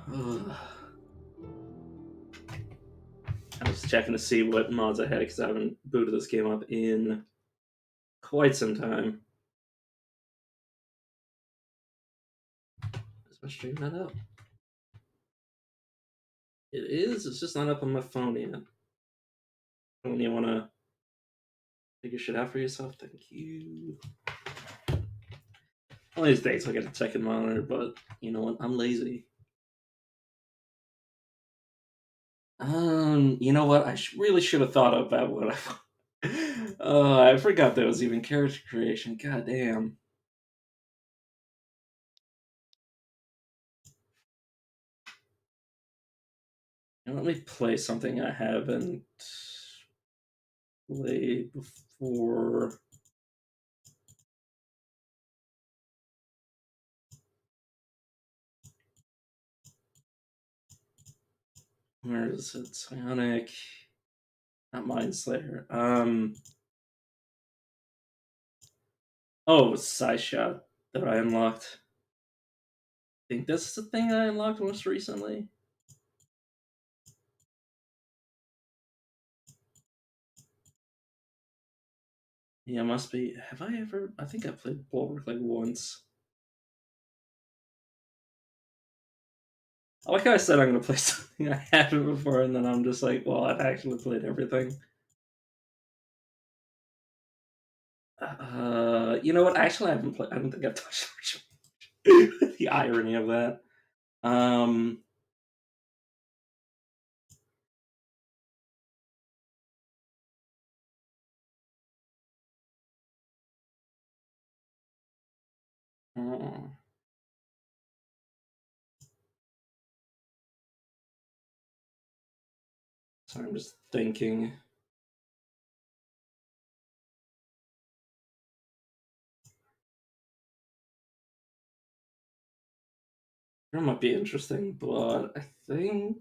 I was checking to see what mods I had because I haven't booted this game up in quite some time. Is my stream not up? It is. It's just not up on my phone yet. When you want to figure shit out for yourself, thank you. One of these days I'll get a second monitor, but you know what? I'm lazy. You know what? I really should have thought about what I forgot there was even character creation. God damn. Now let me play something I haven't played before. Where is it? Psionic. Not Mind Slayer. Oh, it was Side Shot that I unlocked. I think that's the thing I unlocked most recently. Yeah, must be. Have I ever? I think I played Bulwark like once. I like how I said I'm gonna play something I haven't before, and then I'm just like, well, I've actually played everything. You know what? Actually, I haven't played. I don't think I've touched the irony of that. Oh. Sorry, I'm just thinking. It might be interesting, but I think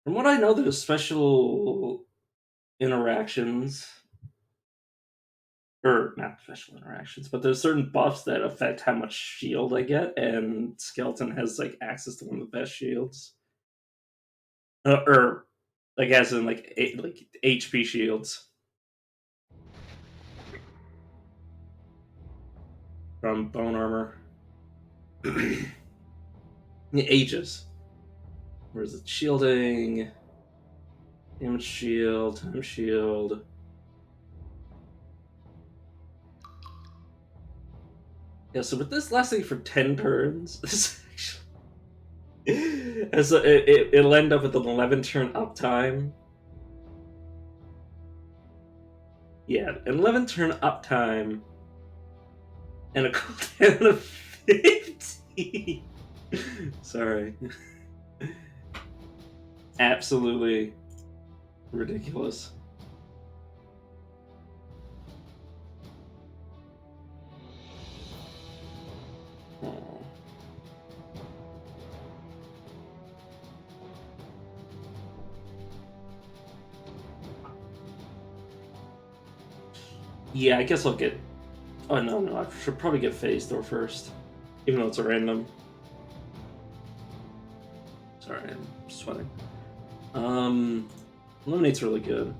from what I know, there's special interactions, or not special interactions, but there's certain buffs that affect how much shield I get, and Skeleton has like access to one of the best shields, or like as in like HP shields from bone armor. The ages. Where's it? Shielding, damage shield, time shield. Yeah, so with this lasting for 10 turns, this actually, as it'll end up with an 11 turn uptime. Yeah, an 11 turn uptime and a cooldown of 50. Sorry. Absolutely ridiculous. Oh. Yeah, I guess I'll get. Oh no, I should probably get Phase Door first, even though it's a random. Sorry, I'm sweating. Eliminate's really good.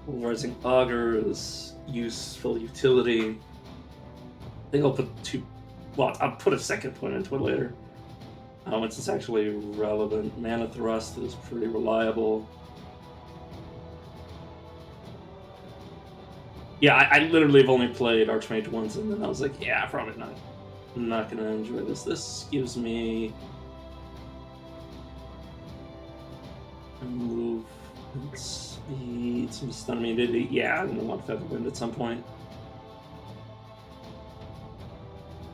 Rising Augur is useful utility. I think I'll put two. Well, I'll put a second point into it later. Once it's actually relevant. Mana Thrust is pretty reliable. Yeah, I literally have only played Archmage once, and then I was like, yeah, probably not. I'm not gonna enjoy this. This gives me move, speed, some stun immunity. Yeah, I'm gonna want Featherwind at some point.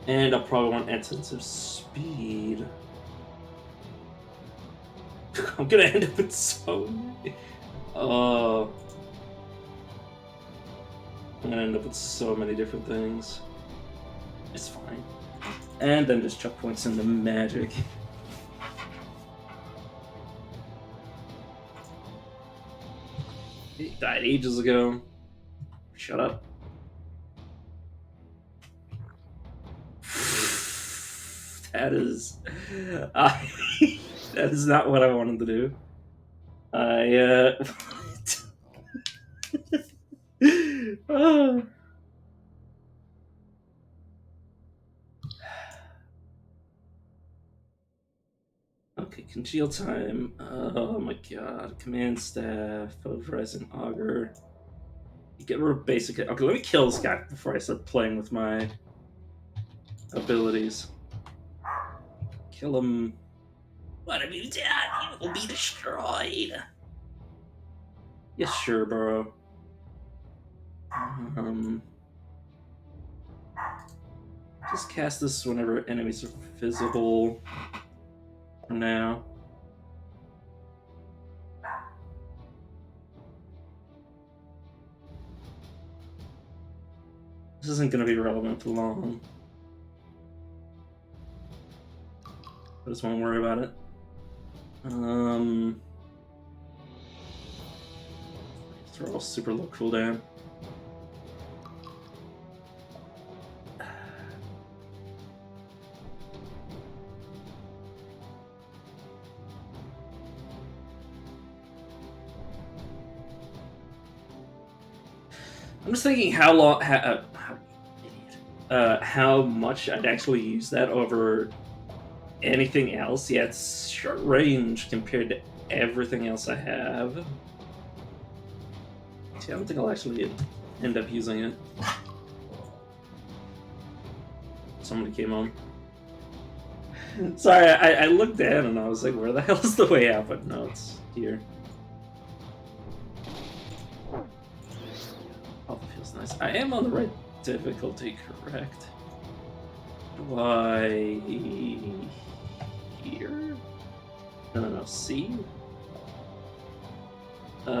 And I'll probably want Essence of Speed. I'm gonna end up with so many. I'm gonna end up with so many different things. It's fine. And then just chuck points into magic. He died ages ago. Shut up. That is... that is not what I wanted to do. Oh. Okay, congeal time. Oh my god. Command staff, pulverizing auger. You get rid of basic. Okay, let me kill this guy before I start playing with my abilities. Kill him. What have you done? You will be destroyed. Yes, sure, bro. Just cast this whenever enemies are visible. For now. This isn't going to be relevant for long. I just won't worry about it. They're all super low cooldown. I'm just thinking how long, how much I'd actually use that over anything else. Yeah, it's short range compared to everything else I have. See, I don't think I'll actually end up using it. Somebody came on. Sorry, I looked down and I was like, where the hell is the way out? But no, it's here. Oh, that feels nice. I am on the right difficulty, correct? Why here? No, C? I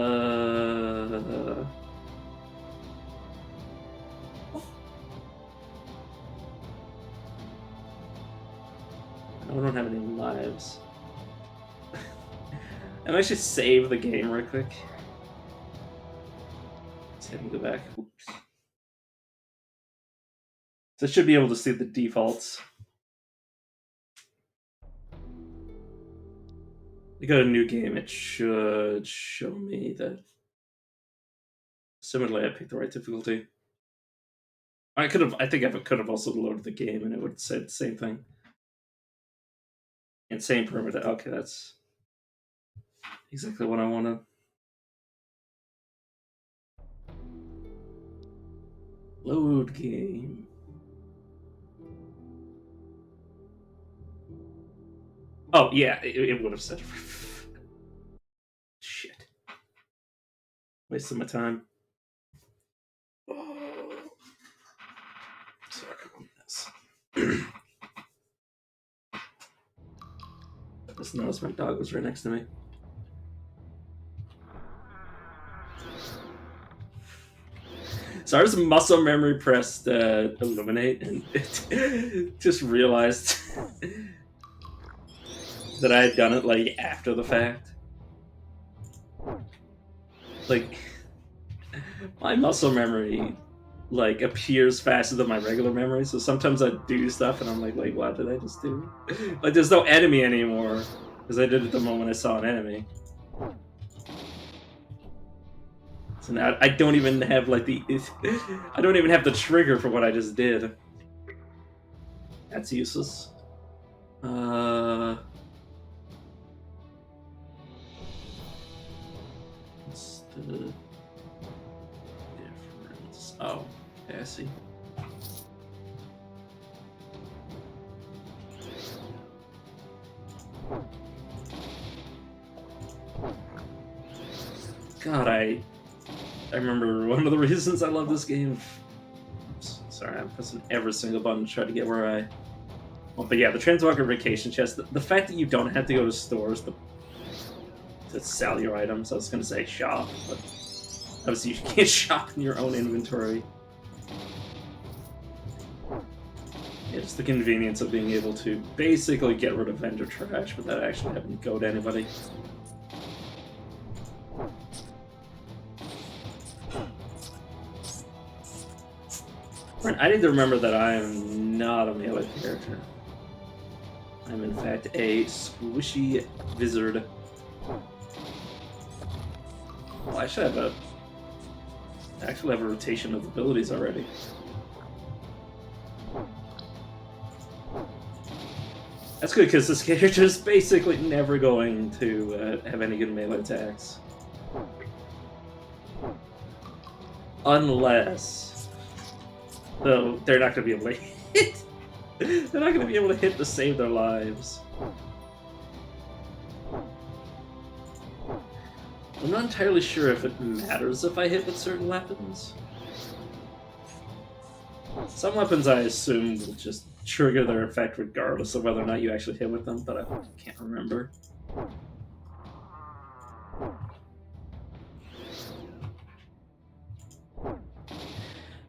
don't have any lives. I'm actually save the game real quick. Let's have me go back. Oops. So I should be able to see the defaults. I got a new game, it should show me that. Similarly, I picked the right difficulty. I think I could have also loaded the game and it would have said the same thing. And same perimeter. Okay, that's exactly what I wanted. Load game. Oh, yeah, it would have said. Shit. Wasting my time. Oh. Sorry about this. Just noticed my dog was right next to me. So I was muscle memory pressed eliminate and it just realized that I had done it like after the fact. Like my muscle memory like appears faster than my regular memory, so sometimes I do stuff and I'm like, wait, what did I just do? Like there's no enemy anymore because I did it the moment I saw an enemy. So now I don't even have like I don't even have the trigger for what I just did. That's useless. What's the difference? Oh, yeah, I see. God, I remember one of the reasons I love this game. Sorry, I'm pressing every single button to try to get where I want. But yeah, the Transwalker Vacation Chest, the fact that you don't have to go to stores to sell your items. I was going to say shop, but obviously you can't shop in your own inventory. Yeah, just the convenience of being able to basically get rid of vendor trash without actually having to go to anybody. Right, I need to remember that I am not a melee character. I'm in fact a squishy wizard. Well, I should have actually have a rotation of abilities already. That's good because this character is basically never going to have any good melee attacks. Unless, though, they're not going to be able to hit. They're not going to be able to hit to save their lives. I'm not entirely sure if it matters if I hit with certain weapons. Some weapons I assume will just trigger their effect regardless of whether or not you actually hit with them, but I can't remember.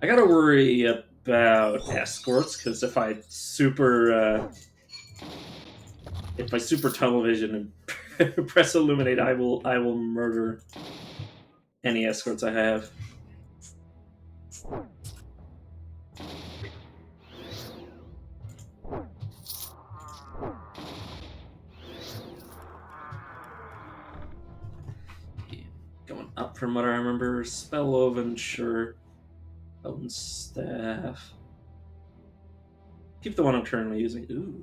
I gotta worry about escorts, because if I super tunnel vision and press illuminate, I will murder any escorts I have. Going up from what I remember, Spell Oven, sure. Oven Staff. Keep the one I'm currently using. Ooh.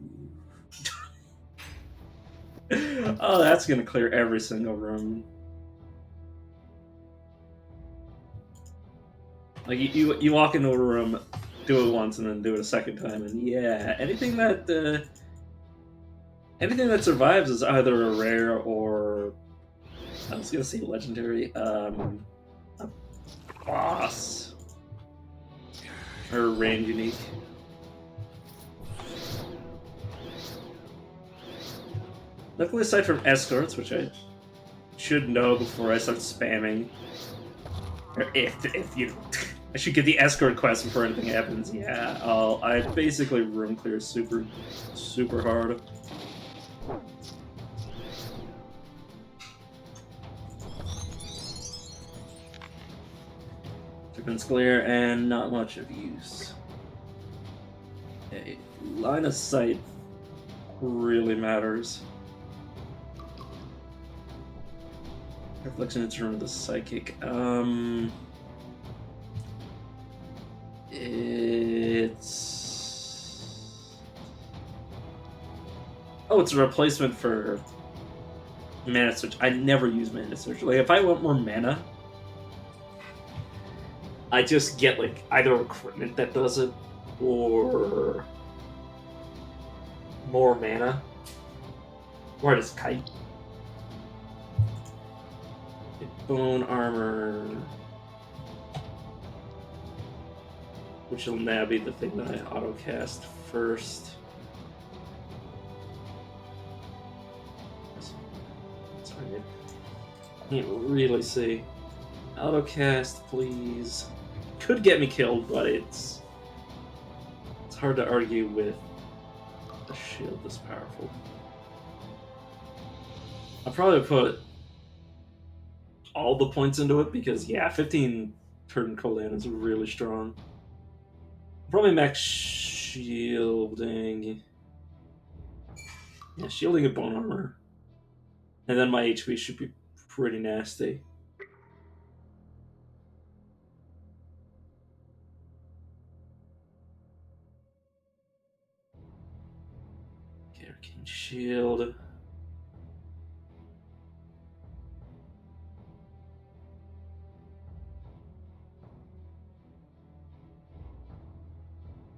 Oh, that's gonna clear every single room. Like you walk into a room, do it once, and then do it a second time, and yeah, anything that survives is either a rare or I was gonna say legendary, a boss or range unique. Luckily, aside from escorts, which I should know before I start spamming, or if you, I should get the escort quest before anything happens. Yeah, I basically room clear super hard. Frequency clear and not much of use. Okay, line of sight really matters. Reflection in terms of the psychic. It's a replacement for mana search. I never use mana search. Like if I want more mana, I just get like either equipment that does it or more mana. Or I just kite. Bone armor, which will now be the thing that I auto cast first. Sorry, I can't really see. Auto cast, please. Could get me killed, but it's hard to argue with a shield this powerful. I'll probably put all the points into it because, yeah, 15 turn cooldown is really strong. Probably max shielding. Yeah, shielding and bone armor. And then my HP should be pretty nasty. Okay, Arcane Shield.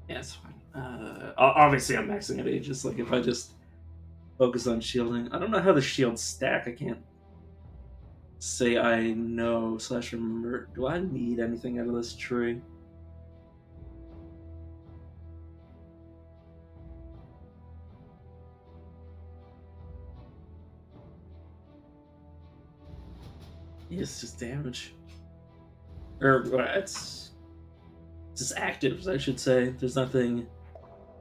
Yeah, it's fine. Obviously, I'm maxing at Aegis. Like, if I just focus on shielding. I don't know how the shields stack. I can't say I know / remember. Do I need anything out of this tree? Yeah, it's just damage. Or, it's just actives, I should say. There's nothing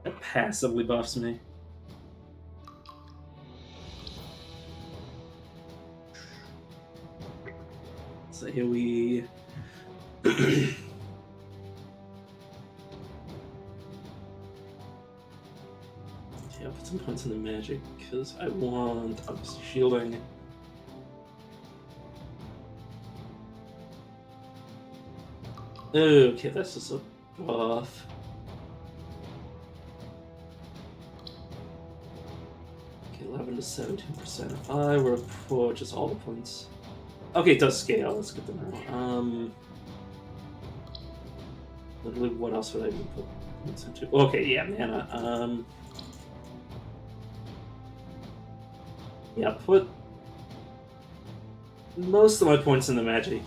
that passively buffs me. So here we... points in the magic because I want obviously shielding. Okay, that's just a buff. Okay, 11 to 17%. If I were to put just all the points. Okay, it does scale. That's good to know. Literally, what else would I even put points into? Okay, yeah, mana. Yeah, put most of my points in the magic,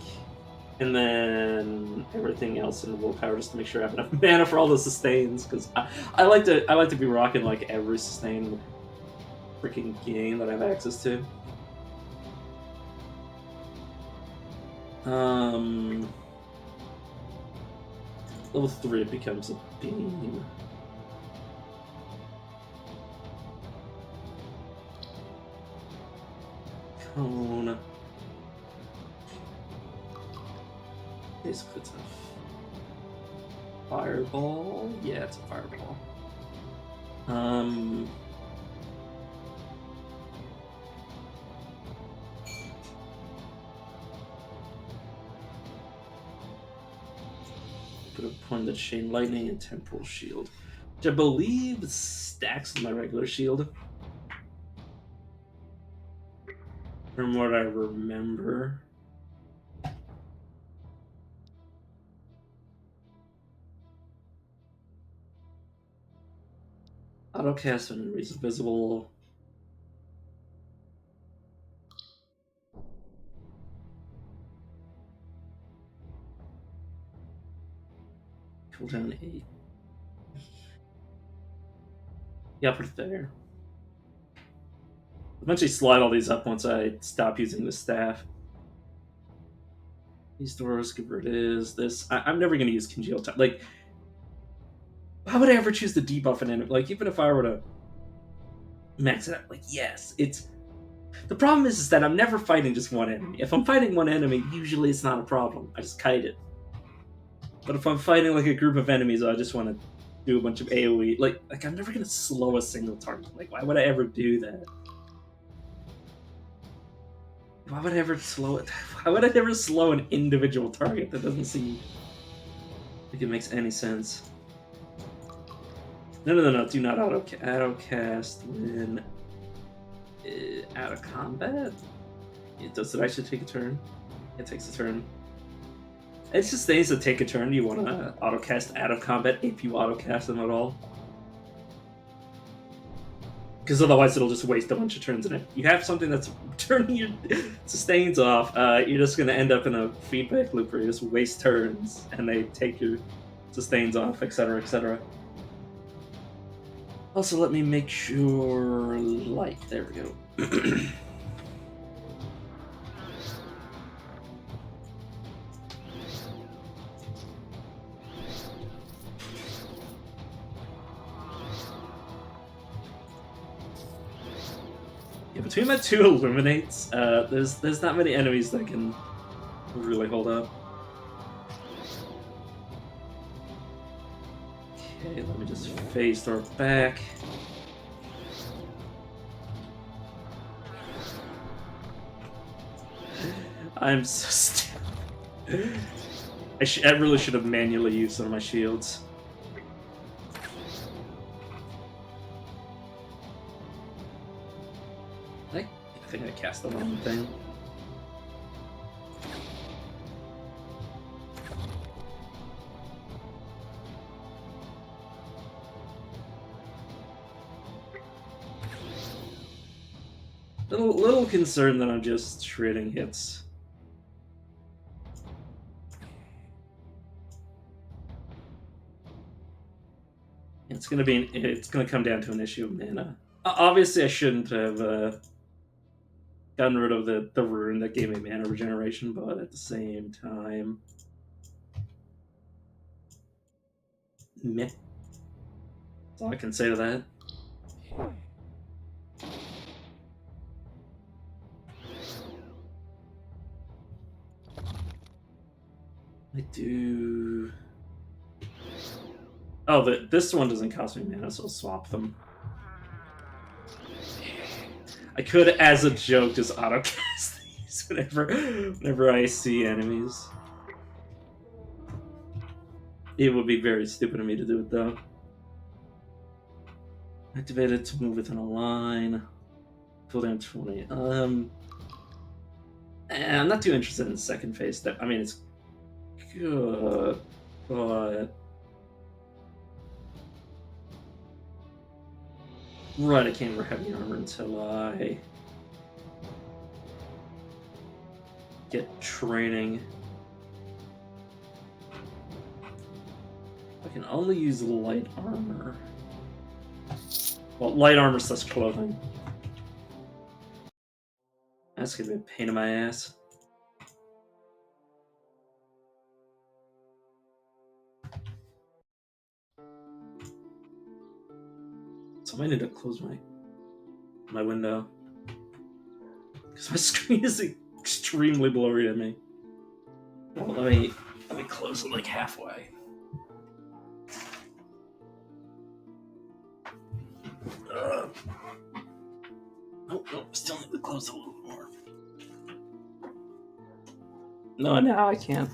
and then everything else in the willpower, just to make sure I have enough mana for all the sustains. Because I like to be rocking like every sustain freaking game that I have access to. Level 3 it becomes a beam. Cone. Basically it's a fireball. Yeah, it's a fireball. Put a point that chain lightning and temporal shield, which I believe stacks with my regular shield. From what I remember. Autocast when enemies visible. Cooldown 8. Yeah, I'll put it there. Eventually slide all these up once I stop using the staff. These doors, give where it is. This, I'm never going to use Congeal Time. Like, how would I ever choose to debuff an enemy? Like, even if I were to max it out, like, yes, it's... The problem is that I'm never fighting just one enemy. If I'm fighting one enemy, usually it's not a problem. I just kite it. But if I'm fighting, like, a group of enemies, I just want to do a bunch of AoE. Like I'm never going to slow a single target. Like, why would I ever do that? Why would I ever slow it? Why would I ever slow an individual target? That doesn't seem like it makes any sense. No. Do not auto-cast when out of combat. Does it actually take a turn? It takes a turn. It's just things that take a turn. You want to auto-cast out of combat if you auto-cast them at all. Because otherwise it'll just waste a bunch of turns. And if you have something that's turning your sustains off, you're just going to end up in a feedback loop where you just waste turns and they take your sustains off, etc., etc. Also, let me make sure... Light. There we go. Yeah, between my two illuminates, there's not many enemies that can really hold up. Okay, let me just phase throw it back. I'm so stupid. I really should have manually used some of my shields. I think I cast the wrong thing. Little concerned that I'm just shredding hits. It's gonna come down to an issue of mana. Obviously, I shouldn't have gotten rid of the rune that gave me mana regeneration, but at the same time, meh. That's all I can say to that. I do... Oh, this one doesn't cost me mana, so I'll swap them. I could, as a joke, just autocast these whenever I see enemies. It would be very stupid of me to do it, though. Activate it to move within a line. Cooldown 20. I'm not too interested in the second phase. That, I mean, it's good, but right, I can't wear heavy armor until I get training. I can only use light armor. Well, light armor / clothing. That's gonna be a pain in my ass. So I need to close my window because my screen is extremely blurry to me. Well, let me close it like halfway. Nope, still need to close it a little more. No, now I can't.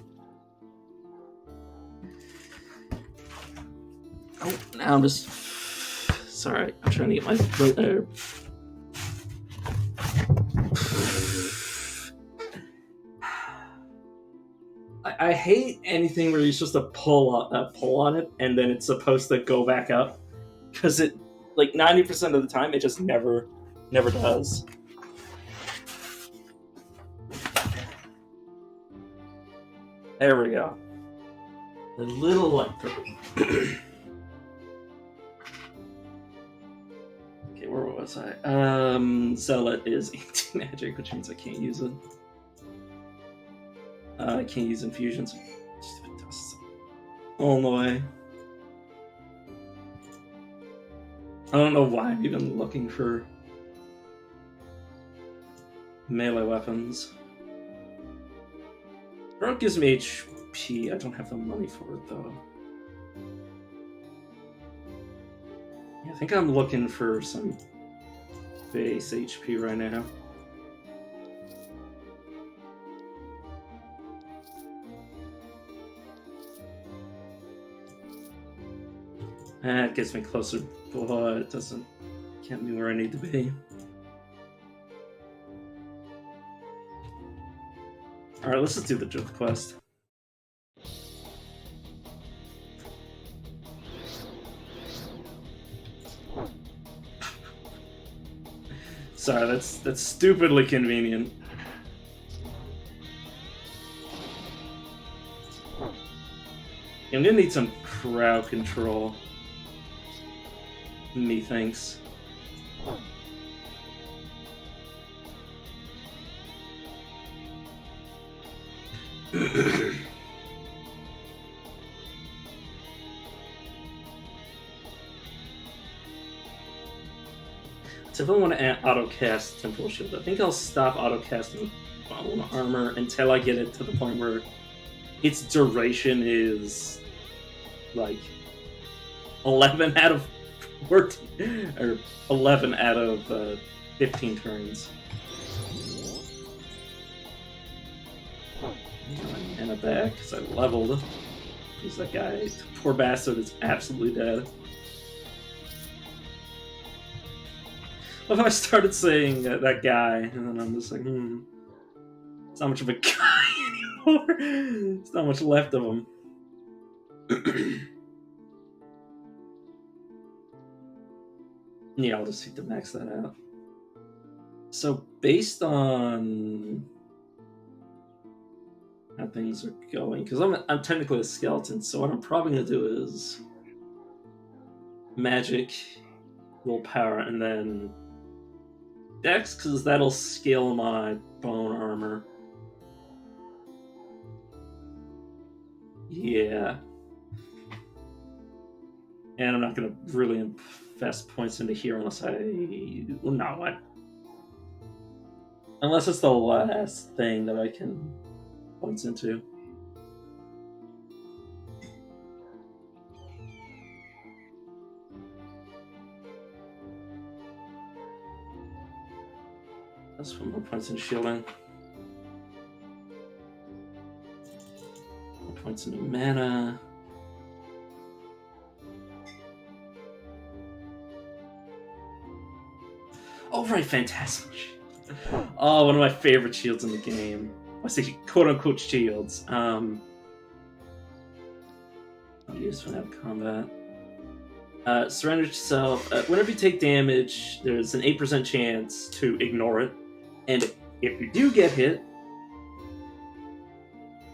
Oh, now I'm just... Sorry, I'm trying to get my foot there. I hate anything where you're supposed to pull on it and then it's supposed to go back up, because it, like 90% of the time, it just never does. There we go. A little electric. Okay, where was I? Zealot is anti-magic, which means I can't use it. I can't use infusions. All the way. I don't know why I'm even looking for melee weapons. Drunk gives me HP. I don't have the money for it, though. Yeah, I think I'm looking for some base HP right now. That gets me closer, but it doesn't get me where I need to be. Alright, let's just do the drift quest. Sorry, that's stupidly convenient. I'm gonna need some crowd control. Methinks. So if I want to auto-cast Temporal Shield, I think I'll stop auto-casting Bone Armor until I get it to the point where its duration is like 11 out of 14, or 11 out of 15 turns. And a back, because I leveled. Because that guy, poor bastard, is absolutely dead. Well, I started saying that guy, and then I'm just like, it's not much of a guy anymore. There's not much left of him. Yeah, I'll just need to max that out. So, based on how things are going, because I'm technically a skeleton, so what I'm probably gonna do is magic, willpower, and then Dex, because that'll scale my bone armor. Yeah. And I'm not going to really invest points into here unless unless it's the last thing that I can points into. Let's put more points in shielding. More points into mana. Oh, right, fantastic. Oh, one of my favorite shields in the game. I say quote-unquote shields. Used when out of combat. Surrender to self. Whenever you take damage, there's an 8% chance to ignore it. And if you do get hit,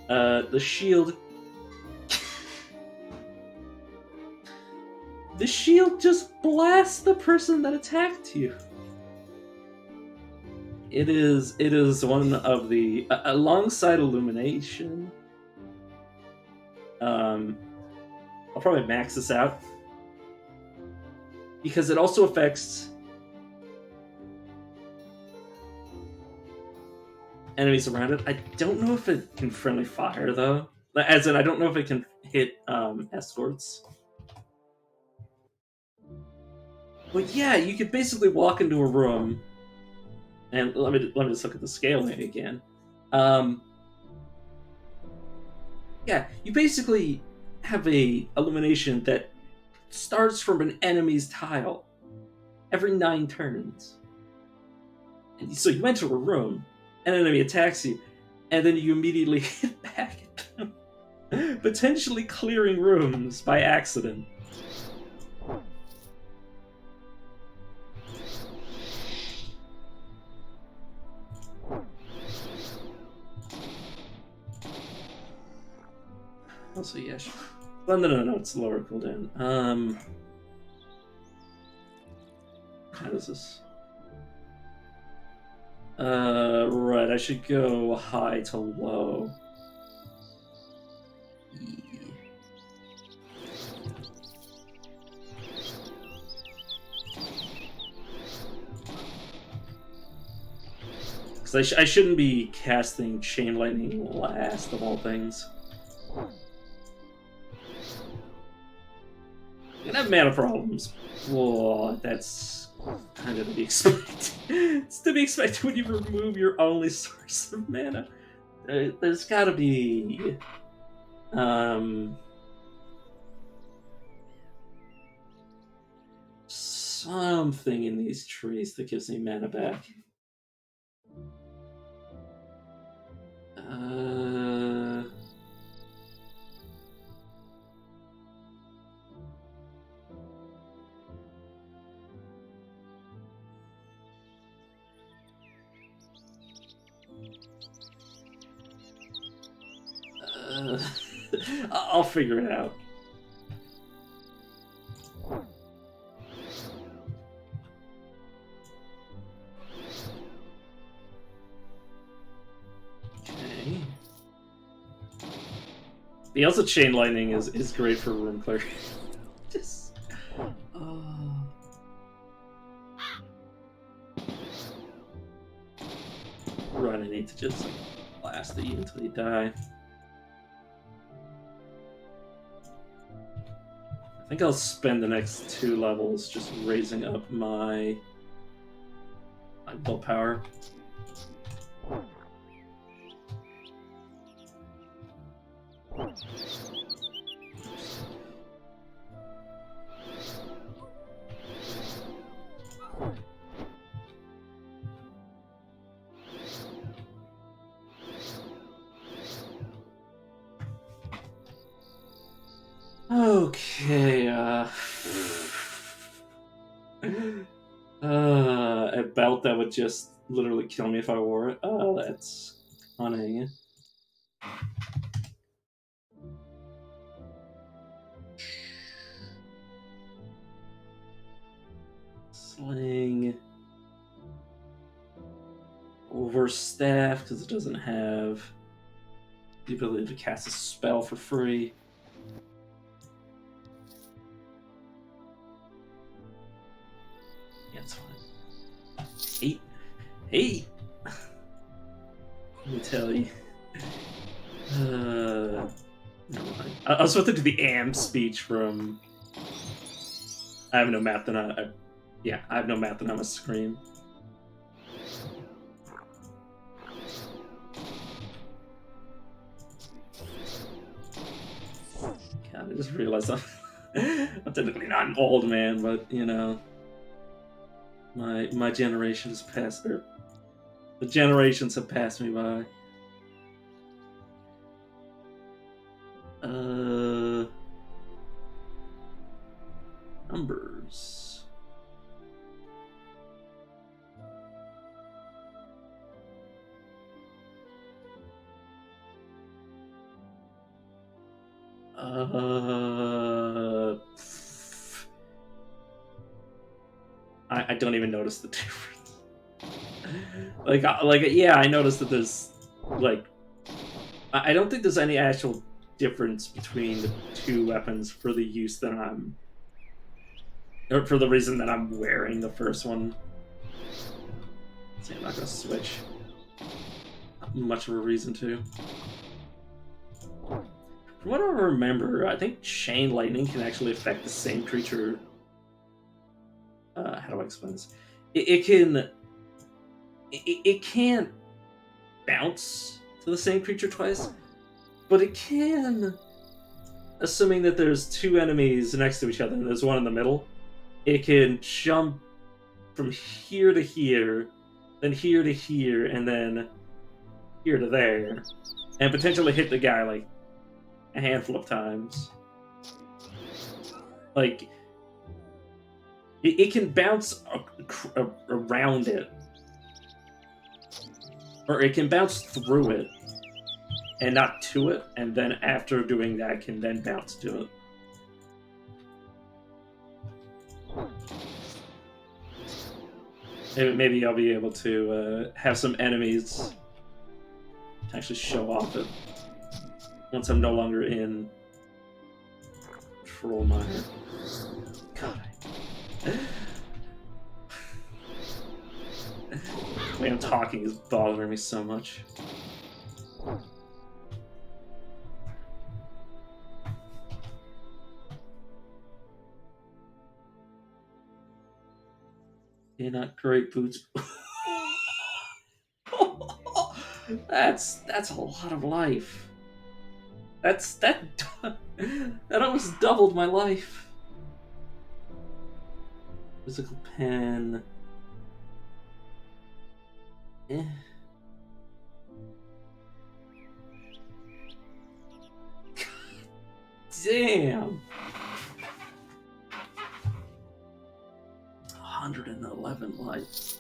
the shield... the shield just blasts the person that attacked you. It is one of the... alongside Illumination... I'll probably max this out. Because it also affects enemies around it. I don't know if it can friendly fire, though. As in, I don't know if it can hit escorts. But yeah, you could basically walk into a room... And let me just look at the scaling again. Yeah, you basically have a illumination that starts from an enemy's tile every 9 turns. And so you enter a room, an enemy attacks you, and then you immediately hit back at them, potentially clearing rooms by accident. Also, yeah, sure. Well, no, it's lower cooldown. How does this? Right, I should go high to low. Because I shouldn't be casting Chain Lightning last of all things. I'm gonna have mana problems. Whoa, that's kind of to be expected. It's to be expected when you remove your only source of mana. There's gotta be... something in these trees that gives me mana back. I'll figure it out. Okay. The also Chain Lightning is great for room clear. Just... Run, I need to just blast at you until you die. I think I'll spend the next 2 levels just raising up my willpower. Okay, a belt that would just literally kill me if I wore it. Oh, that's cunning. Sling. Overstaff, because it doesn't have the ability to cast a spell for free. Yeah, it's fine. Hey! Let me tell you. Never mind. I was supposed to do the Am speech from... I have no map that I have no map that I'm a scream. just realized I'm technically not an old man, but you know, my generation has passed, or the generations have passed me by. Numbers. I don't even notice the difference. Yeah, I noticed that there's like I don't think there's any actual difference between the two weapons for the use that or for the reason that I'm wearing the first one. See, I'm not gonna switch. Not much of a reason to. From what I remember, I think Chain Lightning can actually affect the same creature. How do I explain this? It can't bounce to the same creature twice, but it can, assuming that there's two enemies next to each other and there's one in the middle, it can jump from here to here, then here to here, and then here to there, and potentially hit the guy like a handful of times. Like, it can bounce around it, or it can bounce through it and not to it, and then after doing that can then bounce to it. Maybe I'll be able to have some enemies to actually show off it once I'm no longer in Troll Mire. God. The way I'm talking is bothering me so much. They're not great boots. That's a lot of life. That almost doubled my life. Physical pen. Eh. Damn. 111 life.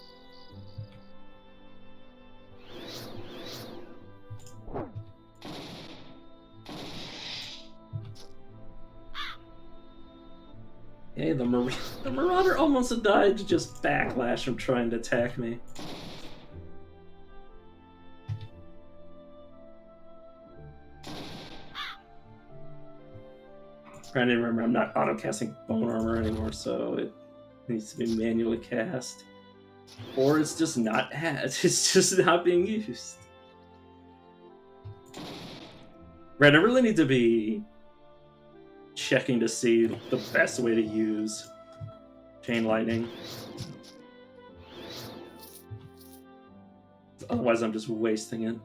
Hey, the Marauder almost died to just backlash from trying to attack me. Trying to remember, I'm not auto-casting Bone Armor anymore, so it needs to be manually cast. Or it's just not it's just not being used. Right, I really need to be checking to see the best way to use Chain Lightning. Otherwise, I'm just wasting it.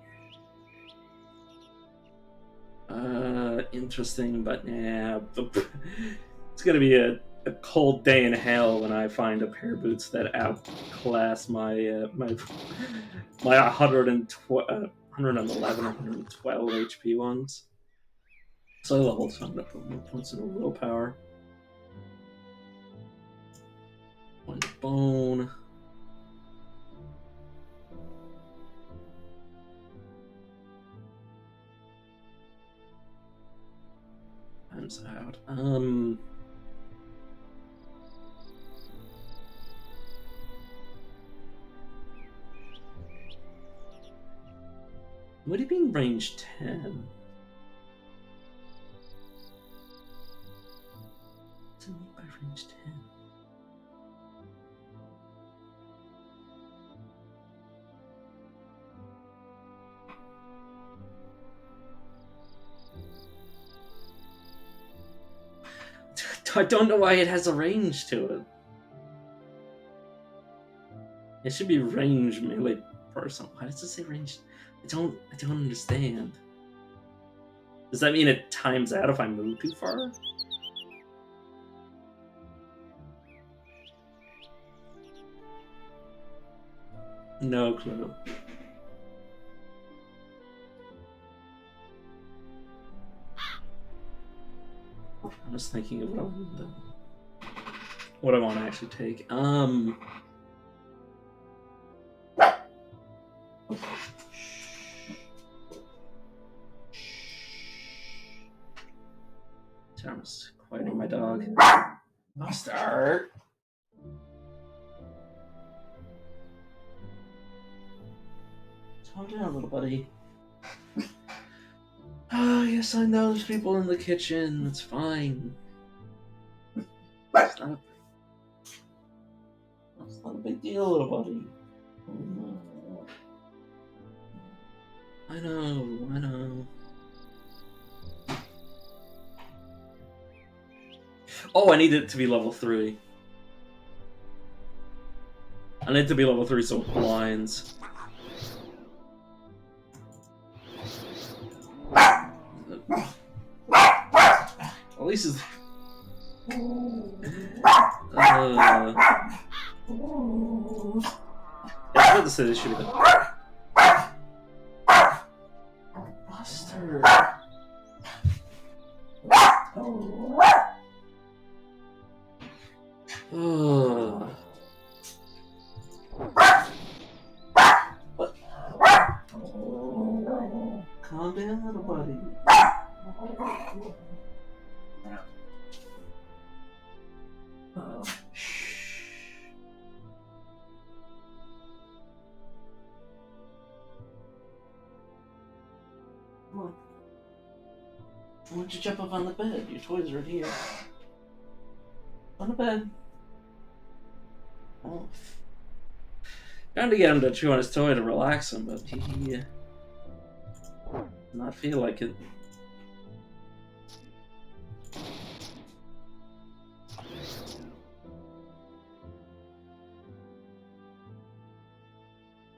Interesting, but yeah, it's gonna be a cold day in hell when I find a pair of boots that outclass my 111 112 HP ones. So I leveled, so I'm gonna put more points into willpower. One bone. Time's out. Would he be in range 10? What's it mean by range 10? I don't know why it has a range to it. It should be range melee person. Why does it say range? I don't understand. Does that mean it times out if I move too far? No clue. I'm just thinking of what I want to actually take. I'm just quieting my dog. I'll start. Calm down, little buddy. Oh, yes, I know there's people in the kitchen. It's fine. It's not a big deal, little buddy. I know. Oh, I need it to be level 3. I need it to be level 3 so it blinds. At least it's... I was about to say this should be the... Buster! What? Calm down, little buddy. Come on. Why don't you jump up on the bed? Your toys are right here. On the bed. Oh. Trying to get him to chew on his toy to relax him, but he not feel like it.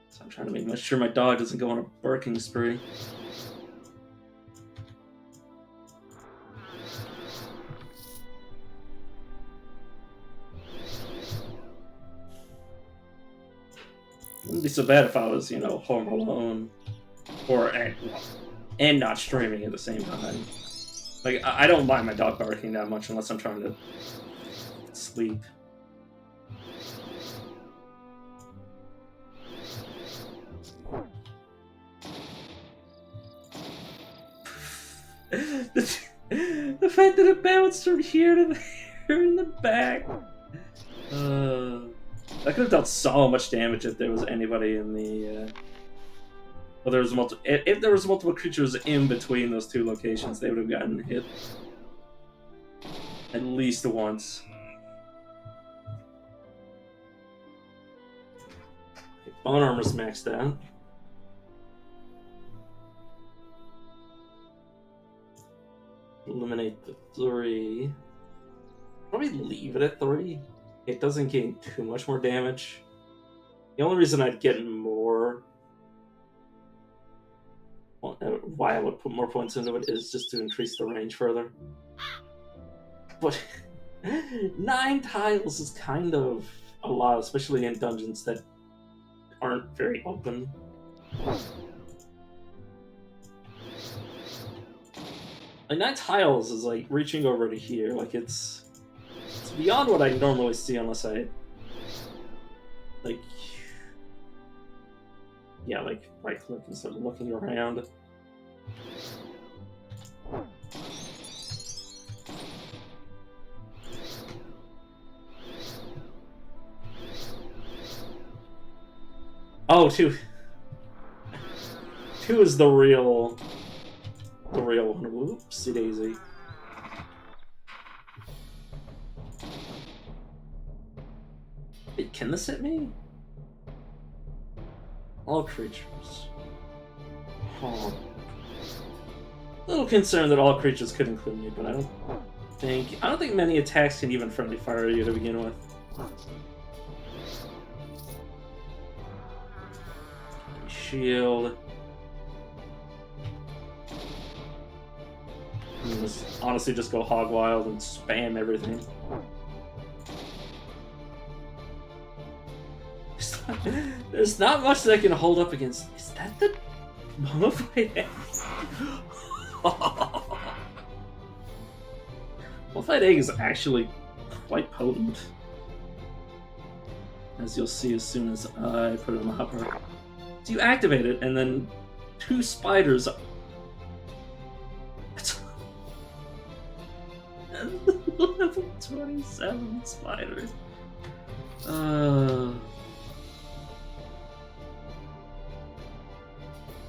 So I'm trying to make sure my dog doesn't go on a barking spree. Wouldn't be so bad if I was, home alone, and not streaming at the same time. Like, I don't mind my dog barking that much unless I'm trying to sleep. The fact that it bounced from here to there in the back. I could have dealt so much damage if there was anybody in the. Well, there was if there was multiple creatures in between those two locations, they would have gotten hit at least once. Okay, bone armor's maxed out. Eliminate the 3. Probably leave it at 3. It doesn't gain too much more damage. The only reason I'd get more... why I would put more points into it is just to increase the range further. But 9 tiles is kind of a lot, especially in dungeons that aren't very open. Like 9 tiles is like reaching over to here. Like it's beyond what I normally see unless I like right click instead of looking around. Oh, 2 is the real one. Whoopsie daisy. Wait, can this hit me? All creatures. Huh. A little concerned that all creatures could include me, but I don't think many attacks can even friendly fire you to begin with. Shield. honestly just go hog wild and spam everything. There's not much that I can hold up against. Is that the mummified egg? Mummified egg is actually quite potent, as you'll see as soon as I put it in the hopper. So you activate it, and then 2 spiders. Level 27 spider.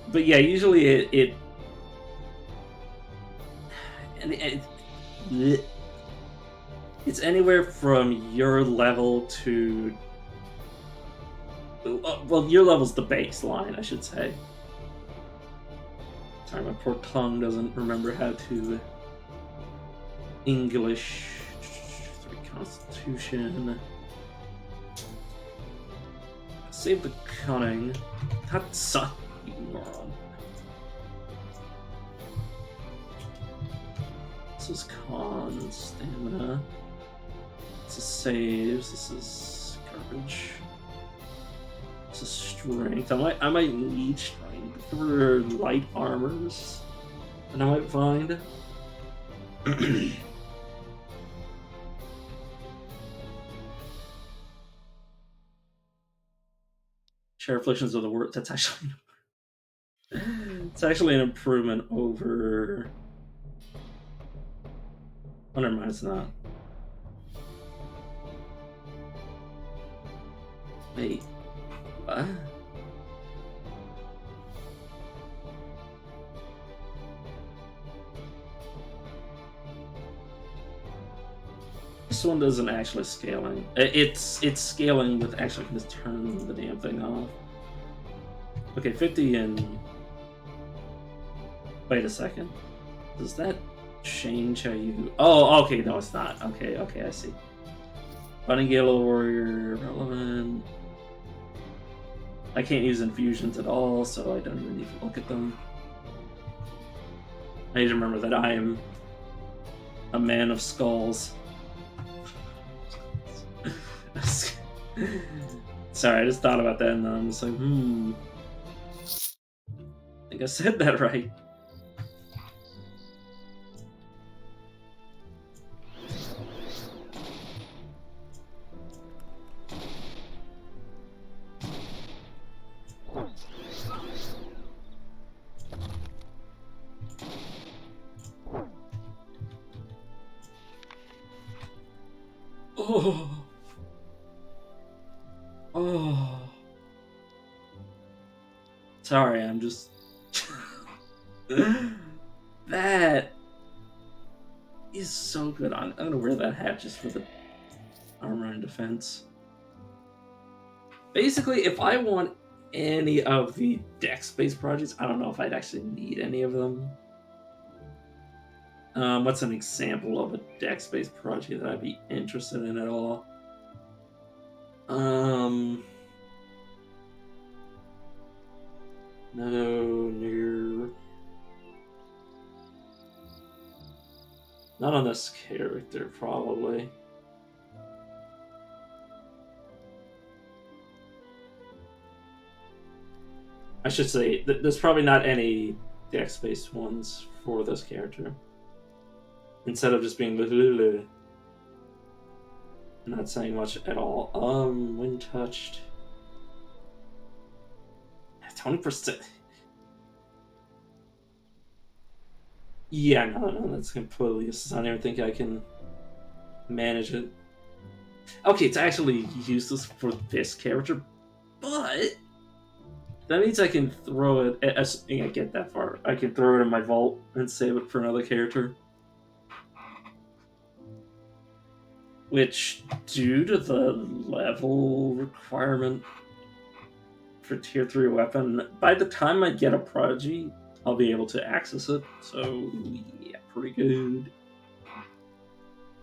But yeah, usually it's anywhere from your level to, well, your level's the baseline, I should say. Sorry, my poor tongue doesn't remember how to English. 3 Constitution. Save the cunning. That's you moron. This is con, stamina. This is saves. This is garbage. This is strength. I might need strength for light armors, and I might find. Share afflictions of the word. That's actually it's actually an improvement over. Oh, never mind, it's not. Wait, what? This one doesn't actually scaling. It's scaling with actually just turn the damn thing off. Okay, 50 and. Wait a second. Does that change how you? Oh, okay, no, it's not. Okay, I see. Maj'Eyal warrior relevant. I can't use infusions at all, so I don't even need to look at them. I need to remember that I am a man of skulls. Sorry, I just thought about that and I'm just like, I think I said that right. Oh. Sorry, I'm just. That is so good. I'm gonna wear that hat just for the armor and defense. Basically, if I want any of the dex-based projects, I don't know if I'd actually need any of them. What's an example of a dex-based project that I'd be interested in at all? No. Not on this character, probably. I should say, there's probably not any dex-based ones for this character. Instead of just being not saying much at all. When touched. 20%. Yeah, no, that's completely useless. I don't even think I can manage it. Okay, it's actually useless for this character, but that means I can throw it. I get that far. I can throw it in my vault and save it for another character. Which, due to the level requirement for tier 3 weapon, by the time I get a prodigy, I'll be able to access it. So, yeah, pretty good.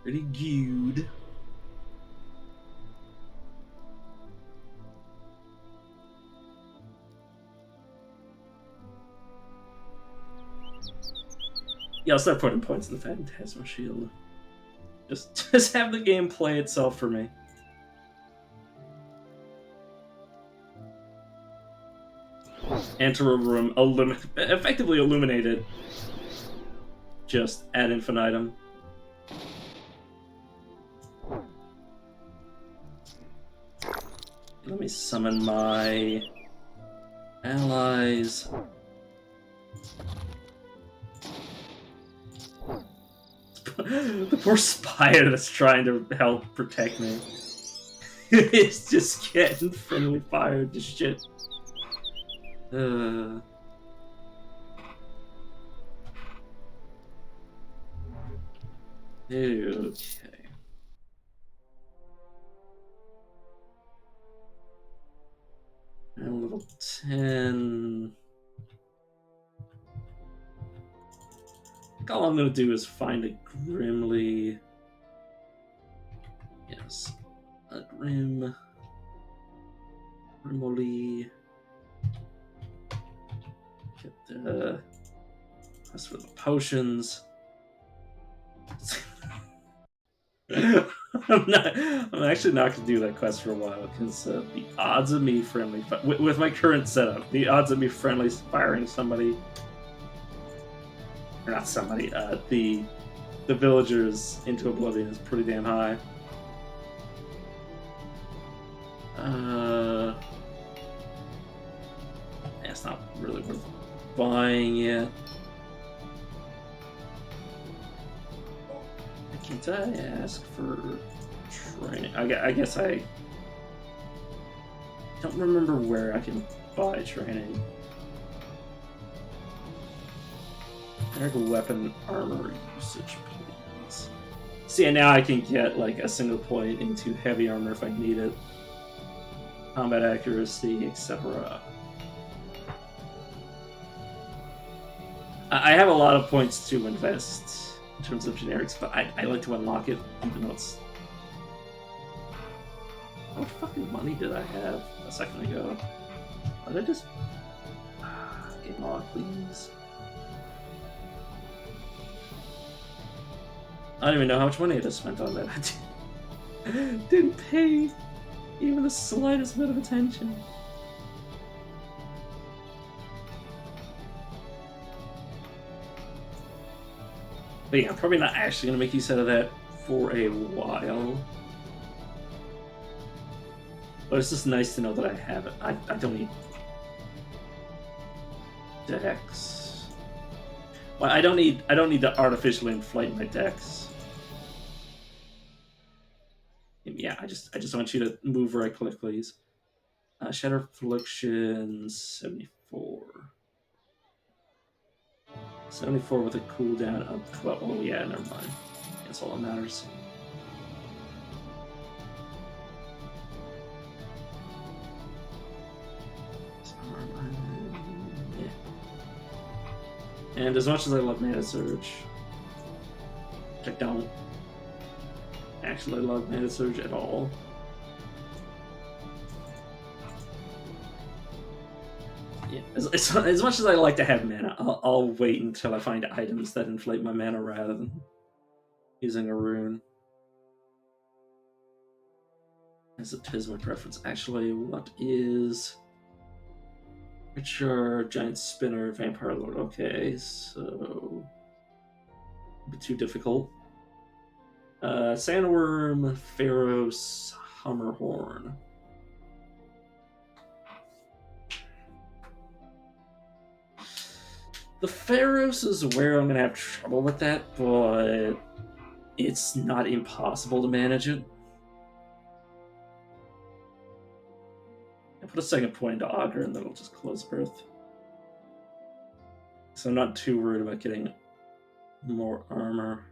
Pretty good. Yeah, I'll start putting points in the Phantasma Shield. Just have the game play itself for me. Enter a room, effectively illuminate it. Just ad infinitum. Let me summon my allies. The poor spider that's trying to help protect me is just getting friendly fired to shit. Okay. And level 10. I think all I'm going to do is find a Grimly. Yes. A Grimly. Get the. That's for the potions. I'm actually not going to do that quest for a while because the odds of me friendly with my current setup, the odds of me friendly firing somebody, or not somebody, the villagers into oblivion is pretty damn high. It's not really worth buying yet. Can't I ask for training? I guess I don't remember where I can buy training. There's a weapon armor usage, please. See, and now I can get like a single point into heavy armor if I need it. Combat accuracy, etc. I have a lot of points to invest in terms of generics, but I like to unlock it even though it's... How much fucking money did I have a second ago? Did I just... Game log, please. I don't even know how much money I just spent on that. I didn't pay even the slightest bit of attention. But yeah, I'm probably not actually going to make use out of that for a while. But it's just nice to know that I have it. I don't need dex. Well, I don't need to artificially inflate my dex. Yeah, I just want you to move right click, please. Shatter Affliction 74. 74 with a cooldown of 12. Oh yeah, never mind. That's all that matters. Yeah. And as much as I love Mana Surge, I don't actually love Mana Surge at all. Yeah, as much as I like to have mana, I'll wait until I find items that inflate my mana rather than using a rune. As it is my preference. Actually, what is... Witcher, Giant Spinner, Vampire Lord. Okay, so... A bit too difficult. Sandworm, Pharos, Hummerhorn. The Pharos is where I'm going to have trouble with that, but it's not impossible to manage it. I put a second point into Augur and then I'll just close Earth. So I'm not too worried about getting more armor.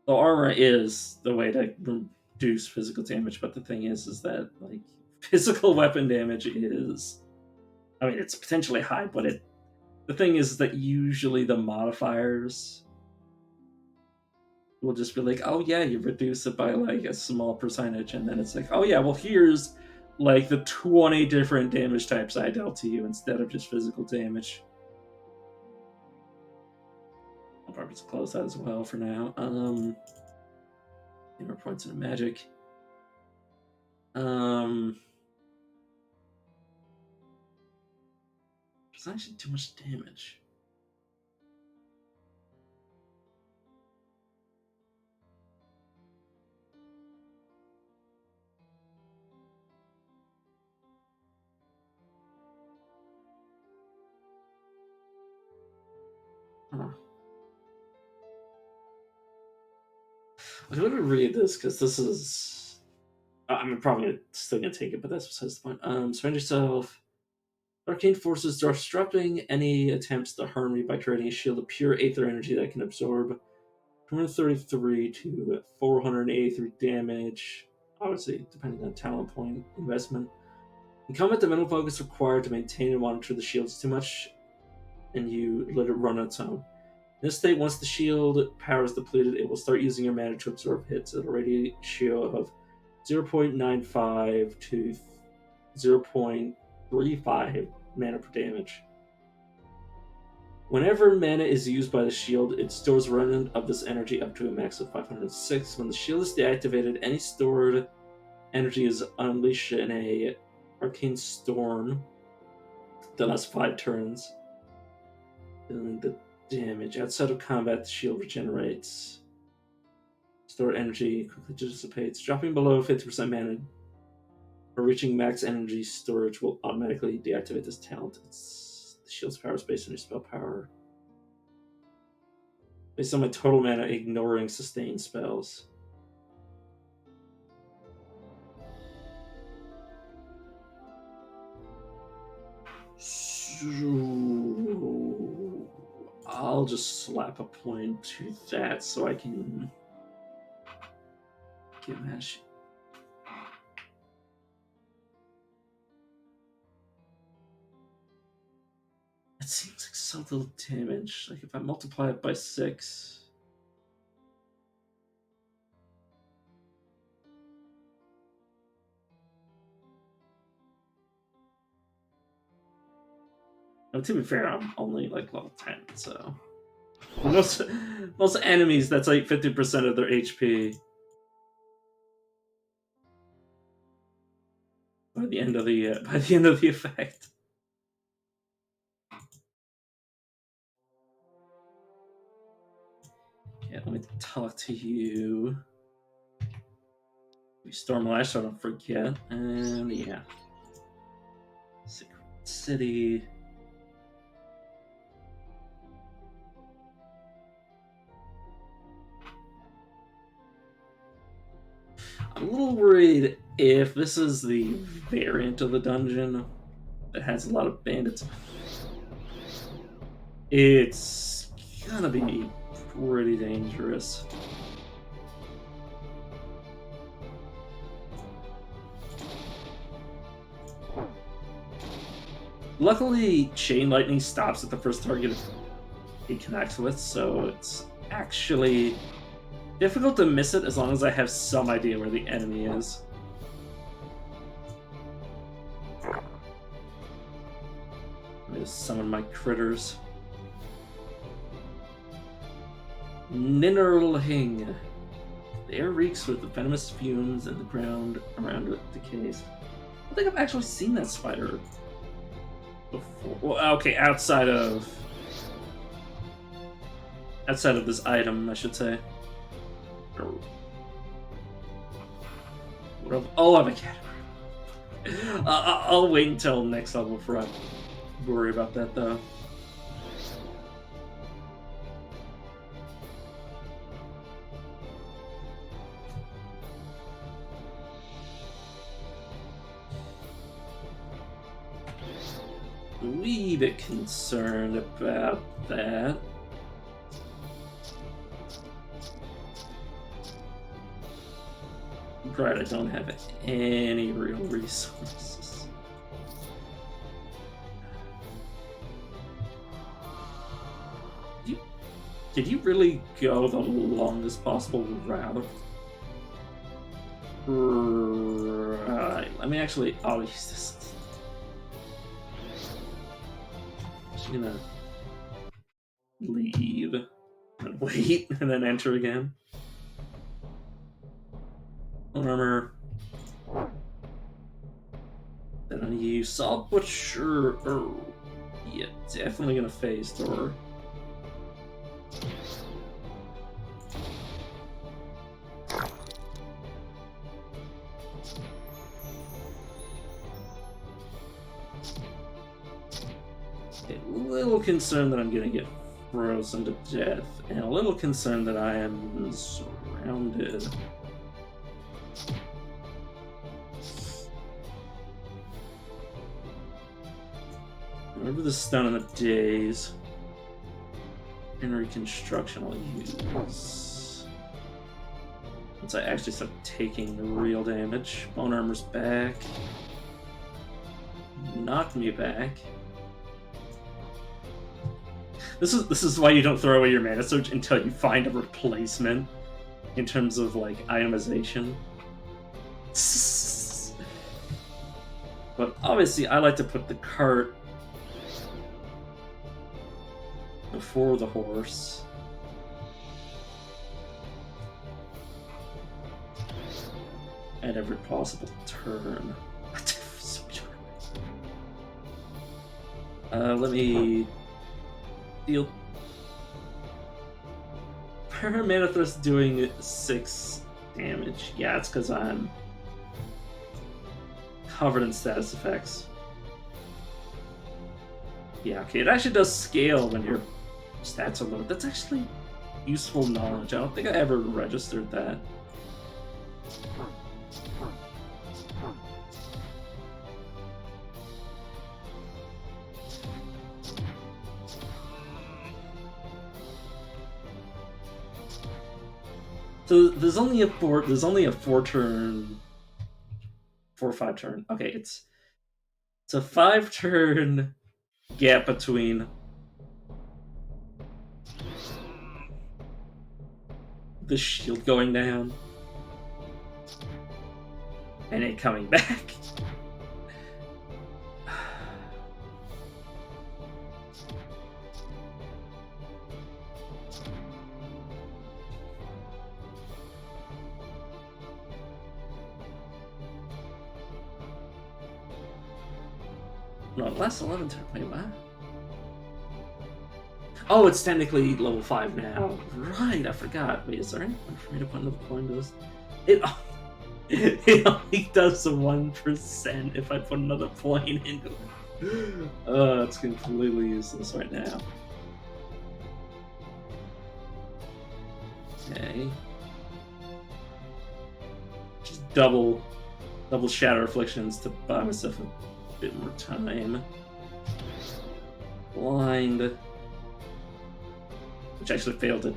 Though armor is the way to reduce physical damage, but the thing is that like physical weapon damage is... I mean, it's potentially high, but the thing is that usually the modifiers will just be like, oh yeah, you reduce it by like a small percentage, and then it's like, oh yeah, well here's like the 20 different damage types I dealt to you instead of just physical damage. I'll probably just close that as well for now. More points into magic. It's actually too much damage. Huh. I'm going to read this because this is. I'm probably still going to take it, but that's besides the point. Surrender yourself. Arcane forces are disrupting any attempts to harm me by creating a shield of pure aether energy that can absorb 233 to 483 damage. Obviously, depending on talent point investment. In combat, the mental focus required to maintain and monitor the shield is too much, and you let it run on its own. In this state, once the shield power is depleted, it will start using your mana to absorb hits at a ratio of 0.95 to 0.35 mana per damage. Whenever mana is used by the shield, it stores a remnant of this energy up to a max of 506. When the shield is deactivated, any stored energy is unleashed in a arcane storm that lasts 5 turns. Dealing the damage. Outside of combat, the shield regenerates. Stored energy quickly dissipates. Dropping below 50% mana or reaching max energy storage will automatically deactivate this talent. The shield's power is based on your spell power. Based on my total mana, ignoring sustained spells. So, I'll just slap a point to that so I can get Mash. It seems like so little damage. Like if I multiply it by 6. Now, to be fair, I'm only like level 10, so most enemies that's like 50% of their HP by the end of the effect. Yeah, let me talk to you. We Stormlash, so I don't forget. And yeah. Secret City. I'm a little worried if this is the variant of the dungeon that has a lot of bandits. It's gonna be pretty dangerous. Luckily, Chain Lightning stops at the first target it connects with, so it's actually difficult to miss it as long as I have some idea where the enemy is. Let me just summon my critters. Ninnerlhing. The air reeks with the venomous fumes and the ground around it decays. I think I've actually seen that spider before. Well, okay, outside of this item, I should say. Oh, I'm a cat. I'll wait until next level before I worry about that, though. A wee bit concerned about that. Right, I don't have any real resources. Did you really go the longest possible route? Right, let me actually. I'll use this. I'm just gonna leave. I'm wait and then enter again. Armor. Then I use Salt Butcher. Yeah, definitely gonna phase Thor. A little concerned that I'm gonna get frozen to death, and a little concerned that I am surrounded. Remember the stun on the days. And reconstruction I'll use. Once I actually start taking the real damage. Bone armor's back. Knock me back. This is why you don't throw away your mana surge until you find a replacement in terms of like itemization. But obviously I like to put the cart before the horse. At every possible turn. Let me deal. Paramanathras doing 6 damage. Yeah, it's because I'm covered in status effects. Yeah, okay, it actually does scale when your stats are low. That's actually useful knowledge. I don't think I ever registered that. So there's only a 4 turn, 4 or 5 turn. Okay, it's a 5 turn gap between the shield going down and it coming back. No, last 11 turn. Wait, what? Oh, it's technically level 5 now. Right, I forgot. Wait, is there any point for me to put another coin to this? It only does 1% if I put another point into it. It's completely useless right now. Okay. Just double Shatter Afflictions to buy myself a bit more time. Blind. Which actually failed to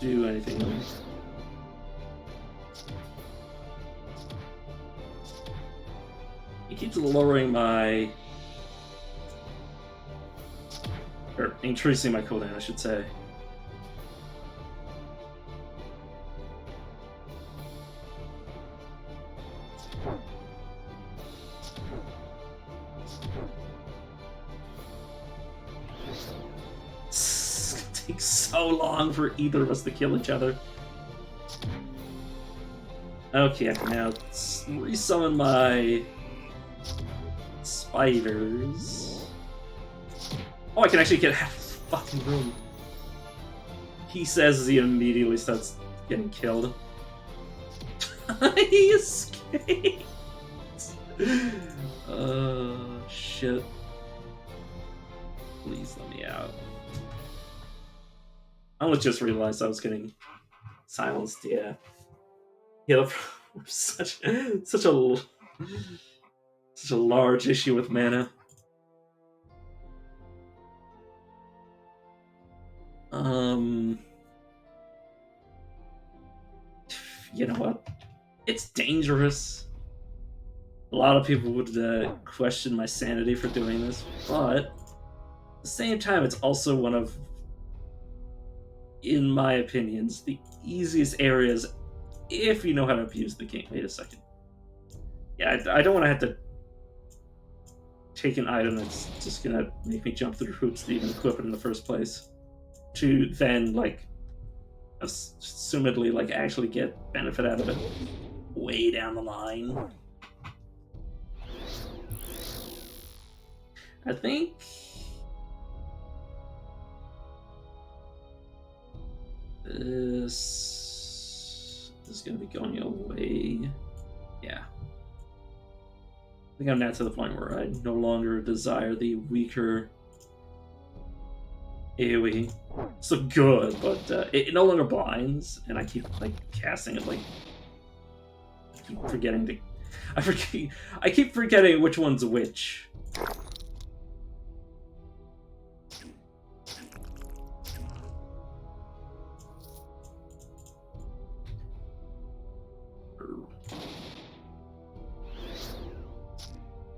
do anything else. It keeps lowering my... or increasing my cooldown, I should say. Takes so long for either of us to kill each other. Okay, I can now resummon my spiders. Oh, I can actually get out of this fucking room. He says as he immediately starts getting killed. He escaped! Oh, shit. Please let me out. I almost just realized I was getting silenced. Yeah, yeah. Such a large issue with mana. You know what? It's dangerous. A lot of people would question my sanity for doing this, but at the same time, it's also one of, in my opinions, the easiest areas if you know how to abuse the game. Wait a second. Yeah, I don't want to have to take an item that's just gonna make me jump through hoops to even equip it in the first place, to then, like, assumedly like actually get benefit out of it way down the line. I think this is going to be going away. Yeah. I think I'm now to the point where I no longer desire the weaker AoE. So good, but it no longer blinds, and I keep like casting it like I keep forgetting to. I keep forgetting which one's which.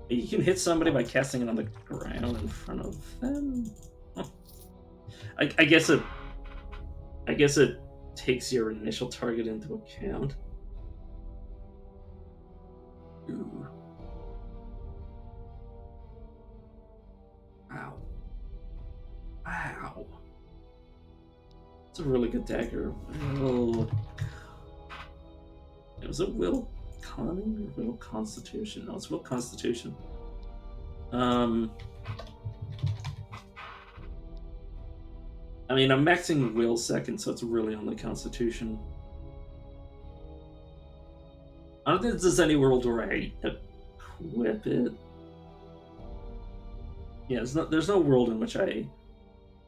You can hit somebody by casting it on the ground in front of them. Huh. I guess it. I guess it takes your initial target into account. Ooh. Wow. Wow. It's a really good dagger. Was it Will Cunning or Will Constitution? No, it's Will Constitution. I mean, I'm maxing Will second, so it's really only Constitution. I don't think there's any world where I equip it. Yeah, there's no world in which I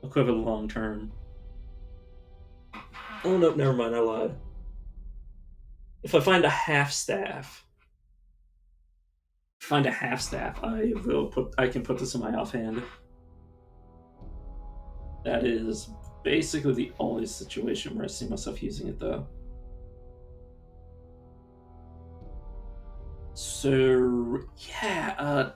equip it long term. Oh no, never mind, I lied. If I find a half staff, I can put this in my offhand. That is basically the only situation where I see myself using it, though. So yeah,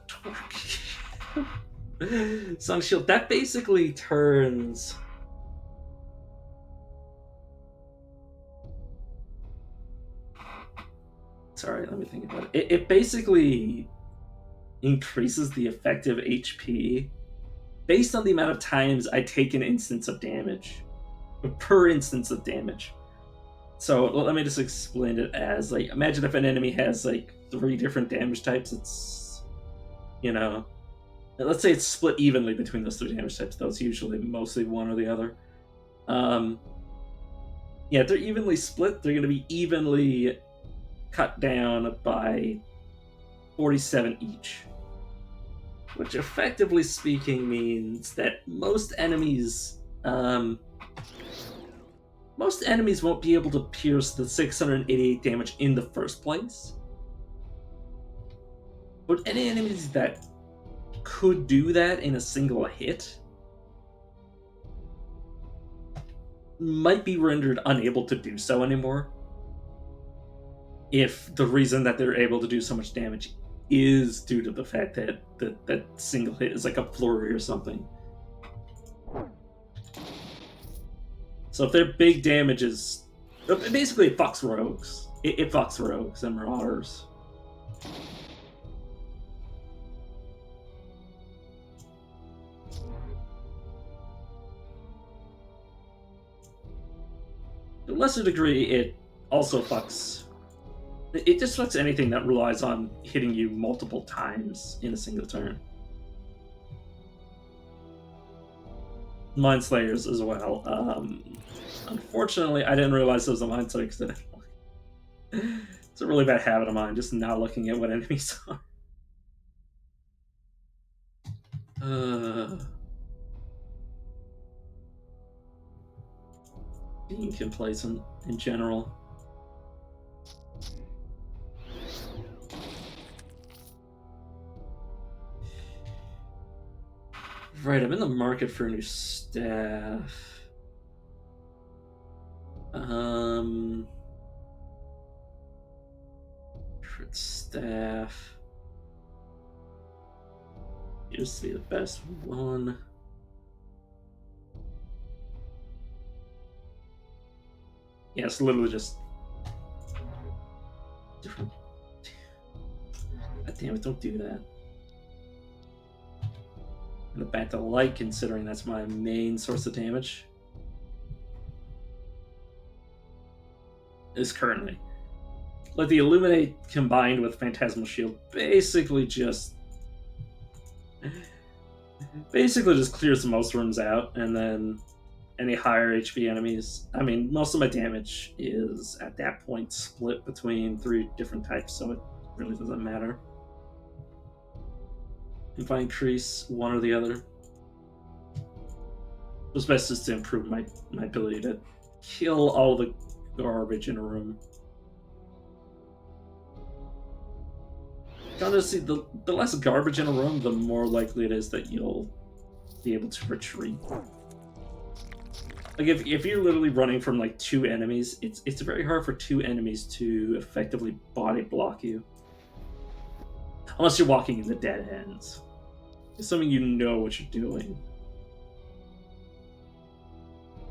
Song Shield. That basically turns. Sorry, let me think about it. It basically increases the effective HP based on the amount of times I take an instance of damage, per instance of damage. So let me just explain it as like, imagine if an enemy has like 3 different damage types. It's, you know, let's say it's split evenly between those 3 damage types. Though it's usually mostly one or the other. Yeah, if they're evenly split, they're going to be evenly cut down by 47 each. Which, effectively speaking, means that most enemies won't be able to pierce the 688 damage in the first place. But any enemies that could do that in a single hit might be rendered unable to do so anymore. If the reason that they're able to do so much damage is due to the fact that that single hit is like a flurry or something. So if their big damage is... Basically, it fucks rogues. It fucks rogues and marauders. To a lesser degree, it also fucks... It just fucks anything that relies on hitting you multiple times in a single turn. Mind Slayers as well. Unfortunately, I didn't realize there was a Mind Slayer because it's a really bad habit of mine, just not looking at what enemies are. Being complacent in general. Right, I'm in the market for a new staff. Crit staff. Used to be the best one. Yeah, it's literally just different. God damn it, don't do that. I'm gonna back to light, considering that's my main source of damage. is currently. Like the Illuminate combined with Phantasmal Shield basically just clears most rooms out, and then any higher HP enemies. I mean, most of my damage is at that point split between 3 different types, so it really doesn't matter if I increase one or the other. What's best is to improve my ability to kill all the garbage in a room. Honestly, the less garbage in a room, the more likely it is that you'll be able to retreat. Like if you're literally running from like 2 enemies, it's very hard for 2 enemies to effectively body block you. Unless you're walking in the dead ends. Assuming you know what you're doing.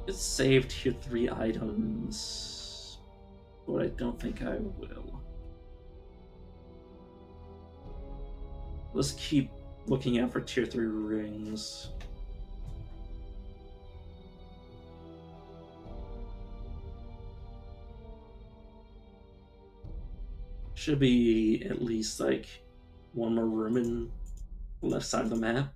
It's saved tier 3 items, but I don't think I will. Let's keep looking out for tier 3 rings. Should be at least like one more room in the left side of the map.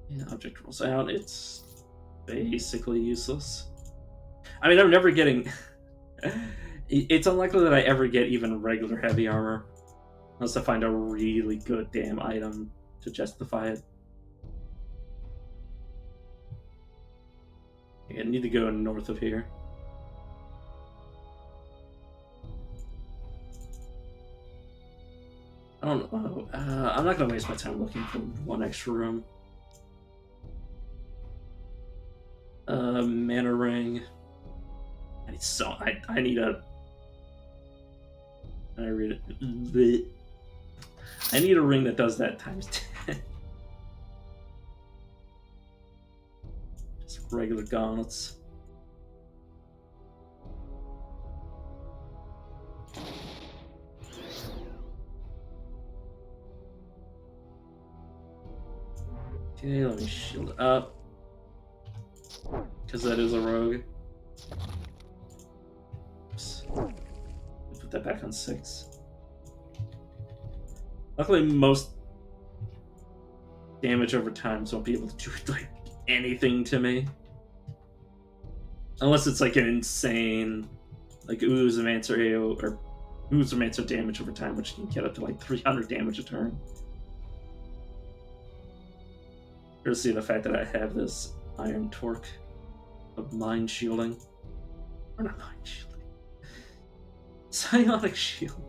Yeah, object rolls out. It's basically useless. I mean, I'm never getting... It's unlikely that I ever get even regular heavy armor. Unless I find a really good damn item to justify it. I need to go north of here. I don't know. I'm not going to waste my time looking for one extra room. Mana ring. I need a... I read it. I need a ring that does that times 10. Just regular gauntlets. Okay, let me shield it up. Because that is a rogue. Oops. Put that back on 6. Luckily, most damage over time won't be able to do like anything to me. Unless it's like an insane, like Maj'Eyal or Maj'Eyal damage over time, which can get up to like 300 damage a turn. Courtesy of the fact that I have this Iron Torque of Mind Shielding. Or not Mind Shielding. Psionic Shield.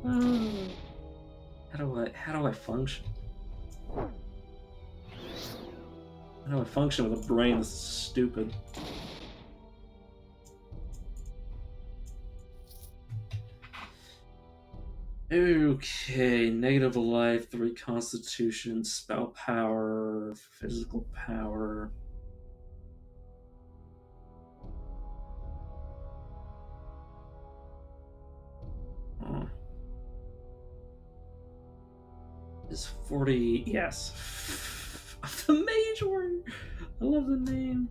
How do I function? How do I function with a brain that's stupid? Okay, negative life, 3 constitution, spell power, physical power. Oh. Is 40, yes. The Mage Warrior! I love the name.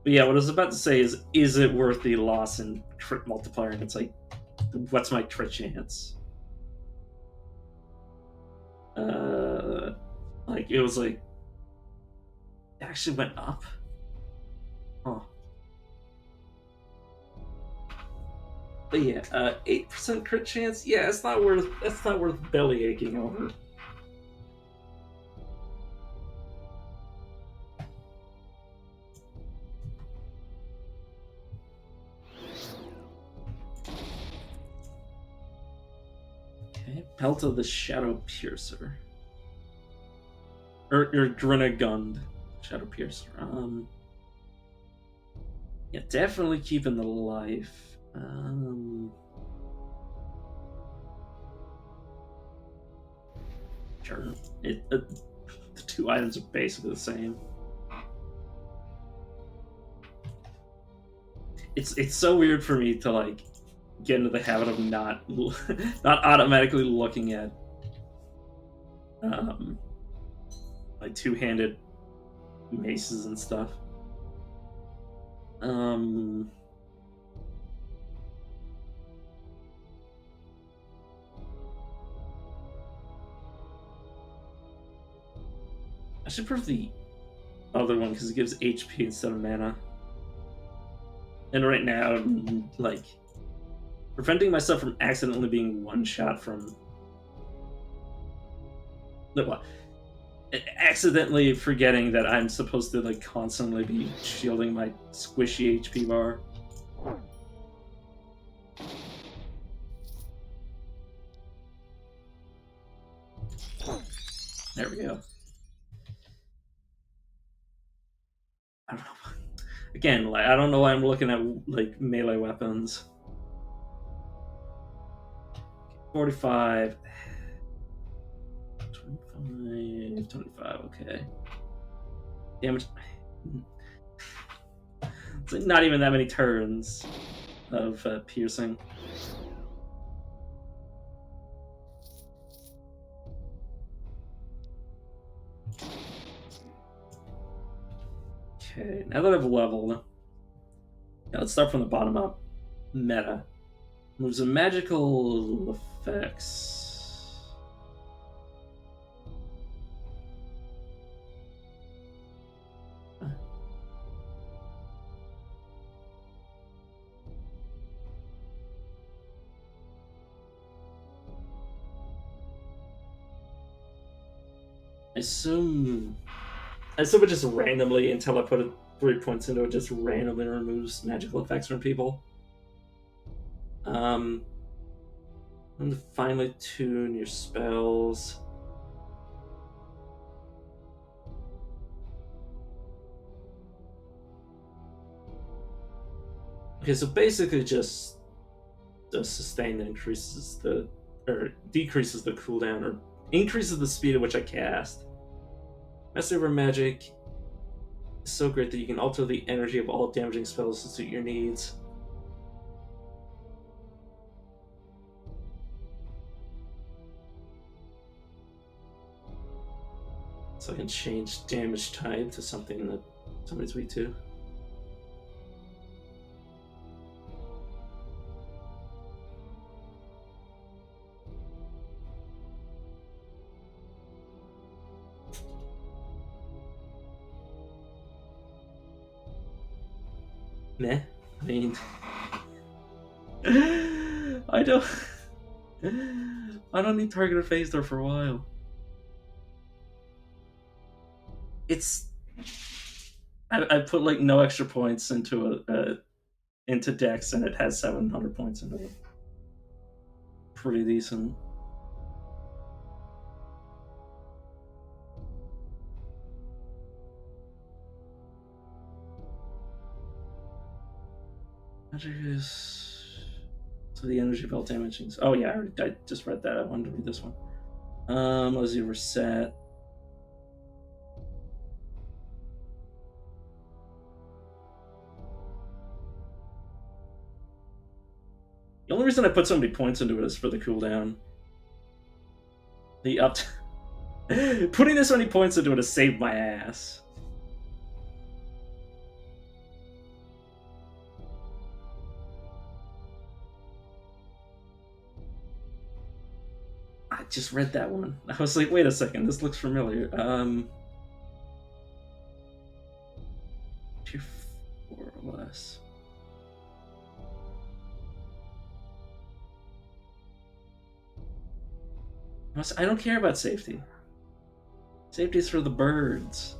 But yeah, what I was about to say is it worth the loss in crit multiplier? And it's like, what's my crit chance? Like, it was like, it actually went up? Huh. But yeah, 8% crit chance. Yeah, that's not worth belly aching over. Okay, Pelt of the Shadow Piercer. Or Grenagund Shadow Piercer. Yeah, definitely keeping the life. Sure. The two items are basically the same. It's so weird for me to like get into the habit of not automatically looking at like two-handed maces and stuff. I should prefer the other one because it gives HP instead of mana. And right now, like, preventing myself from accidentally being one-shot from... Well, accidentally forgetting that I'm supposed to, like, constantly be shielding my squishy HP bar. There we go. I don't know. Again, like, I don't know why I'm looking at like melee weapons. 45. 25, okay. Damage. It's like not even that many turns of piercing. Okay, now that I've leveled, let's start from the bottom up. Meta. Moves and magical effects. I assume it just randomly, until I put 3 points into it, just randomly removes magical effects from people. And to finally tune your spells. Okay, so basically just the sustain that increases the, or decreases the cooldown, or increases the speed at which I cast. Master over Magic is so great that you can alter the energy of all damaging spells to suit your needs. So I can change damage type to something that somebody's weak to. Meh. I mean, I don't need targeted phase there for a while. It's I put like no extra points into into Dex, and it has 700 points into it. Pretty decent. Magic is so the energy of all damaging. Oh yeah, I just read that. I wanted to read this one. Let's see, reset. The only reason I put so many points into it is for the cooldown. The up putting this many points into it has saved my ass. I just read that one. I was like, wait a second, this looks familiar. Tier 4 or less. I don't care about safety. Safety is for the birds.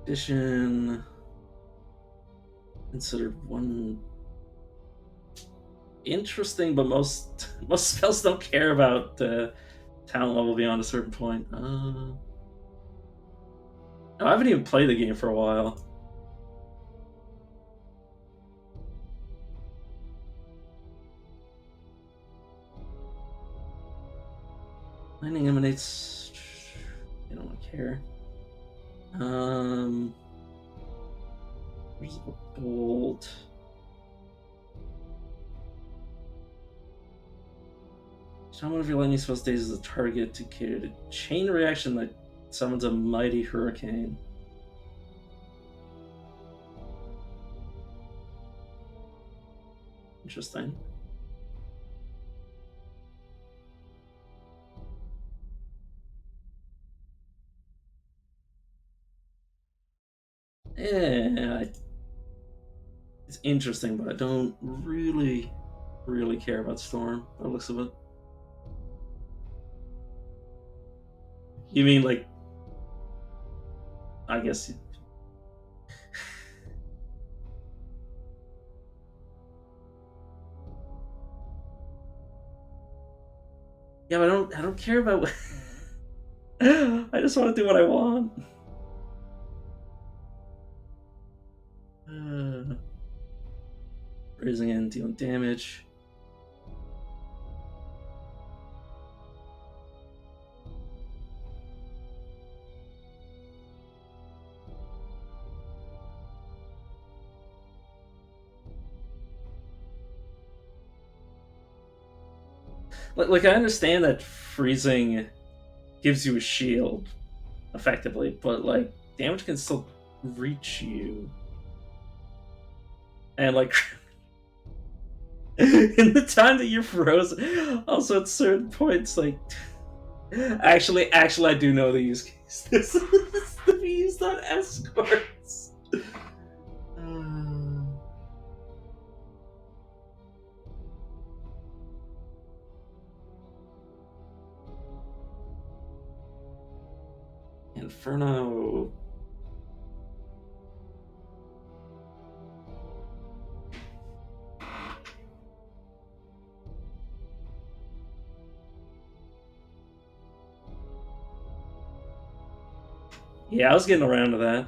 Addition. Considered one. Interesting, but most spells don't care about talent level beyond a certain point. I haven't even played the game for a while. lights. I don't care. Where's the bolt? Show one of your lightning spell stays as a target to create a chain reaction that summons a mighty hurricane. Interesting. Yeah, it's interesting, but I don't really care about Storm by the looks of it. You mean like? I guess. Yeah, but I don't care about. What... I just want to do what I want. Raising and dealing damage. Like I understand that freezing gives you a shield, effectively, but like damage can still reach you, and like in the time that you're frozen, also at certain points, like actually, I do know the use case. This is to be used on escorts. Inferno. Yeah, I was getting around to that.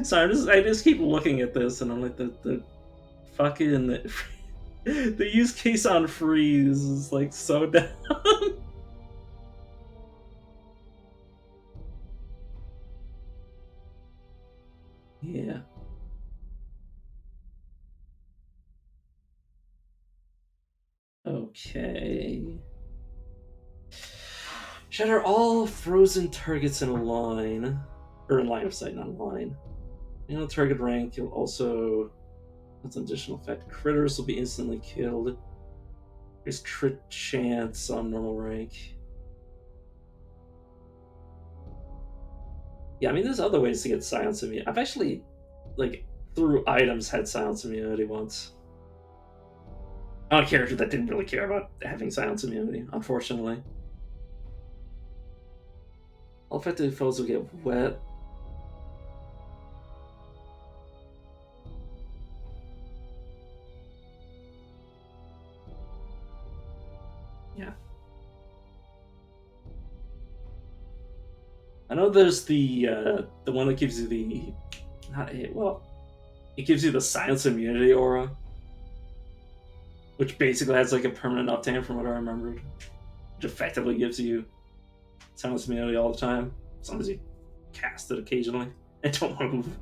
So I just keep looking at this, and I'm like, the fucking the use case on freeze is like so dumb. Yeah. Okay. Shatter all frozen targets in a line, or in line of sight, not in line. You know, target rank. You'll also. That's an additional effect. Critters will be instantly killed. There's crit chance on normal rank. Yeah, I mean, there's other ways to get silence immunity. I've actually, like, through items, had silence immunity once. On a character that didn't really care about having silence immunity, unfortunately. All affected foes will get wet. Yeah. I know there's the one that gives you the it gives you the silence immunity aura, which basically has like a permanent uptime from what I remembered, which effectively gives you silence immunity all the time as long as you cast it occasionally and don't move.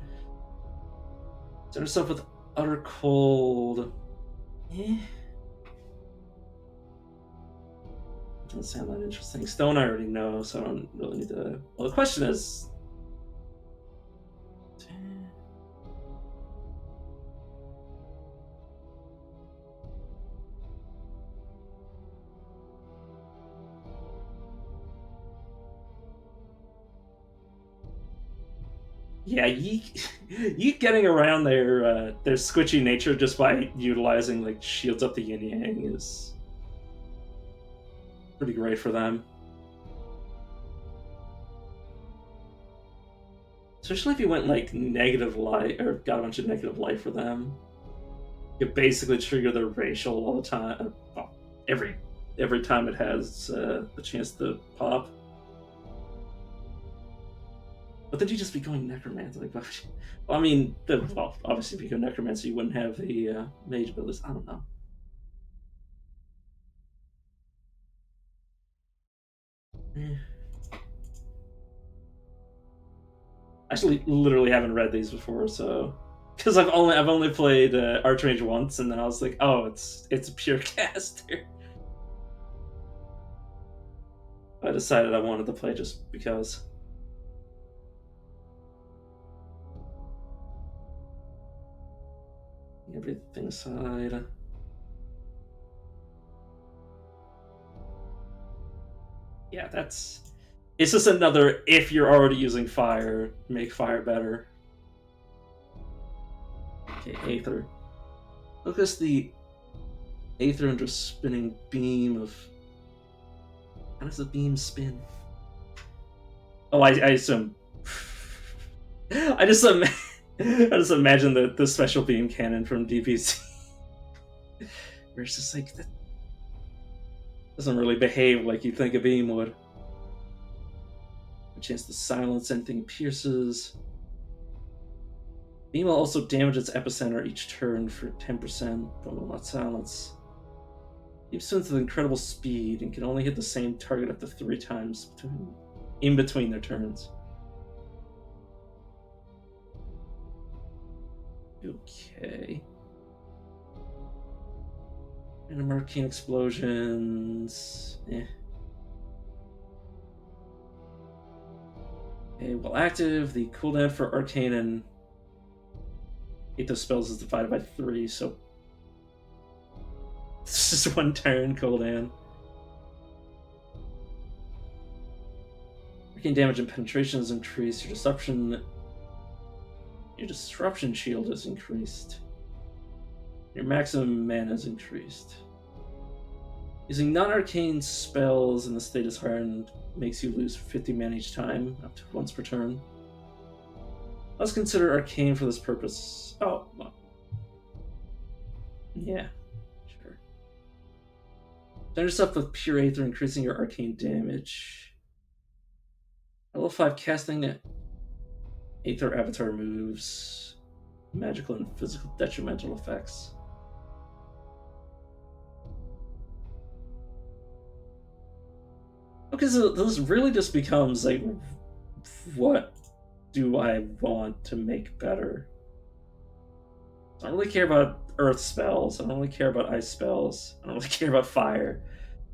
Start yourself with utter cold. Doesn't sound that interesting. Stone I already know, so I don't really need to. Well, the question is. Yeah, you getting around their squishy nature just by utilizing like shields up the yin yang is pretty great for them. Especially if you went like negative light or got a bunch of negative light for them. You basically trigger their racial all the time. Well, every time it has the chance to pop. But then you just be going necromancer. Like, well, I mean, well, obviously if you go necromancer, you wouldn't have the mage abilities. I don't know. Actually, literally haven't read these before, so because I've only played Archmage once, and then I was like, oh, it's a pure caster. I decided I wanted to play just because. Everything aside. Yeah, it's just another, if you're already using fire, make fire better. Okay, Aether. Look at the Aether under spinning beam of. How does the beam spin? Oh, I assume. I just imagine the special beam cannon from DPC, where it's just like that doesn't really behave like you think a beam would. A chance to silence anything it pierces. Beam will also damage its epicenter each turn for 10%, but will not silence. Beam spins with incredible speed and can only hit the same target up to 3 times in between their turns. Okay. Random arcane explosions. Okay, while active, the cooldown for arcane and Aether spells is divided by 3, so this is 1 turn cooldown. Arcane damage and penetration is increased. Your disruption shield is increased. Your maximum mana is increased. Using non-arcane spells in the state is hardened makes you lose 50 mana each time, up to once per turn. Let's consider arcane for this purpose. Oh, well. Yeah, sure. Turn yourself with pure Aether, increasing your arcane damage. Level 5 casting Aether avatar moves, magical and physical detrimental effects. Okay, so this really just becomes like, what do I want to make better? I don't really care about earth spells. I don't really care about ice spells. I don't really care about fire.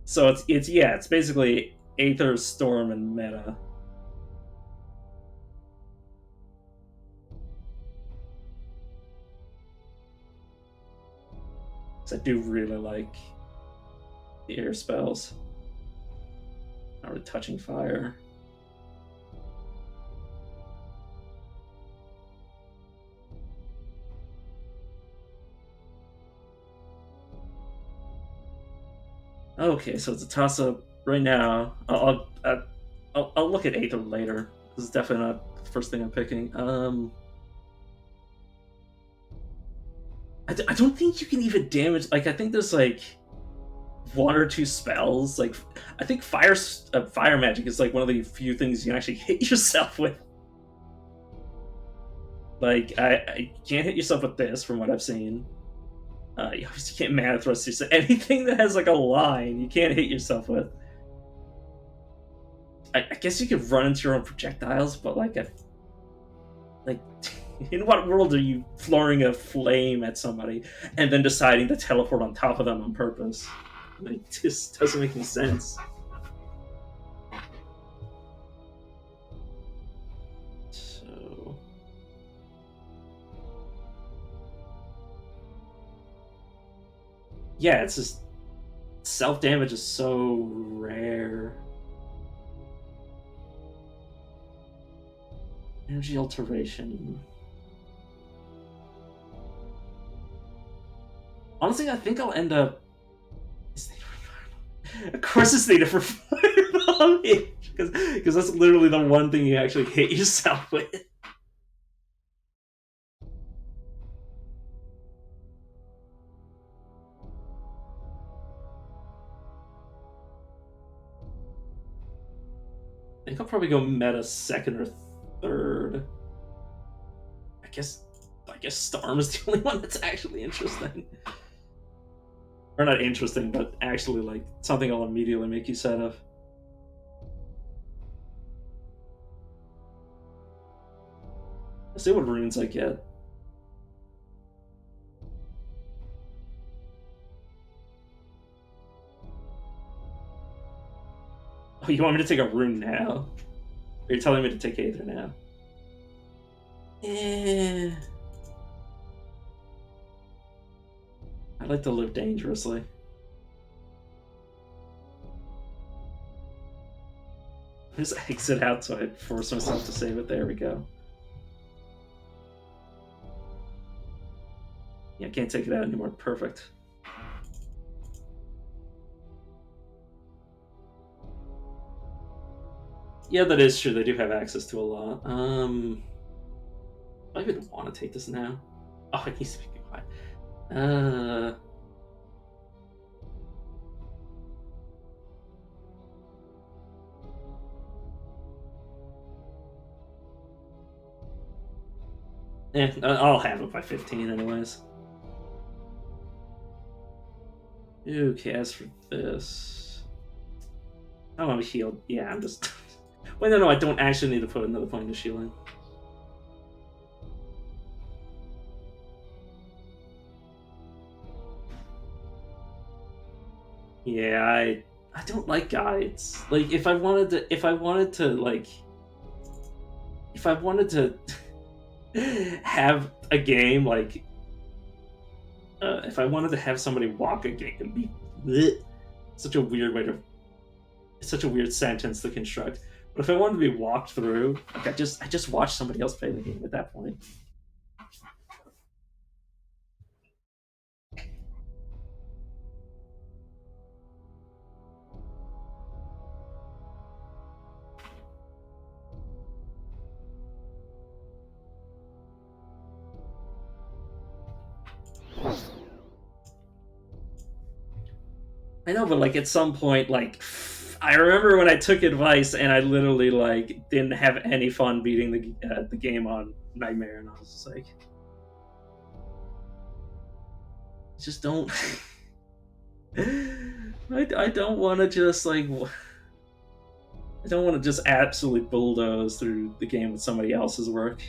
So it's basically Aether, Storm, and Meta. I do really like the air spells. Not really touching fire. Okay, so it's a toss-up right now. I'll look at Aether later. This is definitely not the first thing I'm picking. I don't think you can even damage. Like, I think there's like 1 or 2 spells. Like, I think fire magic is like one of the few things you can actually hit yourself with. Like, I can't hit yourself with this from what I've seen. You obviously can't mana thrust yourself. Anything that has like a line, you can't hit yourself with. I guess you could run into your own projectiles, but like, in what world are you throwing a flame at somebody and then deciding to teleport on top of them on purpose? Like, just doesn't make any sense. So, yeah, it's just self damage is so rare. Energy alteration. Honestly, I think I'll end up. Of course, it's needed for fireball because that's literally the one thing you actually hit yourself with. I think I'll probably go meta second or third. guess Storm is the only one that's actually interesting. Or not interesting, but actually like something I'll immediately make use out of. Let's see what runes I get. Oh, you want me to take a rune now? Or you're telling me to take Aether now? Eh. I like to live dangerously. Just exit out so I force myself to save it. There we go. Yeah, I can't take it out anymore. Perfect. Yeah, that is true. They do have access to a lot. I even want to take this now. Oh, it needs to be quiet. I'll have it by 15 anyways. Okay, as for this... Oh, I'm healed. Yeah, I'm just... Wait, no, I don't actually need to put another point of shielding. Yeah, I don't like guides. Like, if I wanted to have a game, like, if I wanted to have somebody walk a game and be bleh, such a weird way to, such a weird sentence to construct. But if I wanted to be walked through, like I just watch somebody else play the game at that point. I know, but like at some point, like I remember when I took advice and I literally like didn't have any fun beating the game on Nightmare, and I was just like, just don't. I don't want to just like. I don't want to just absolutely bulldoze through the game with somebody else's work.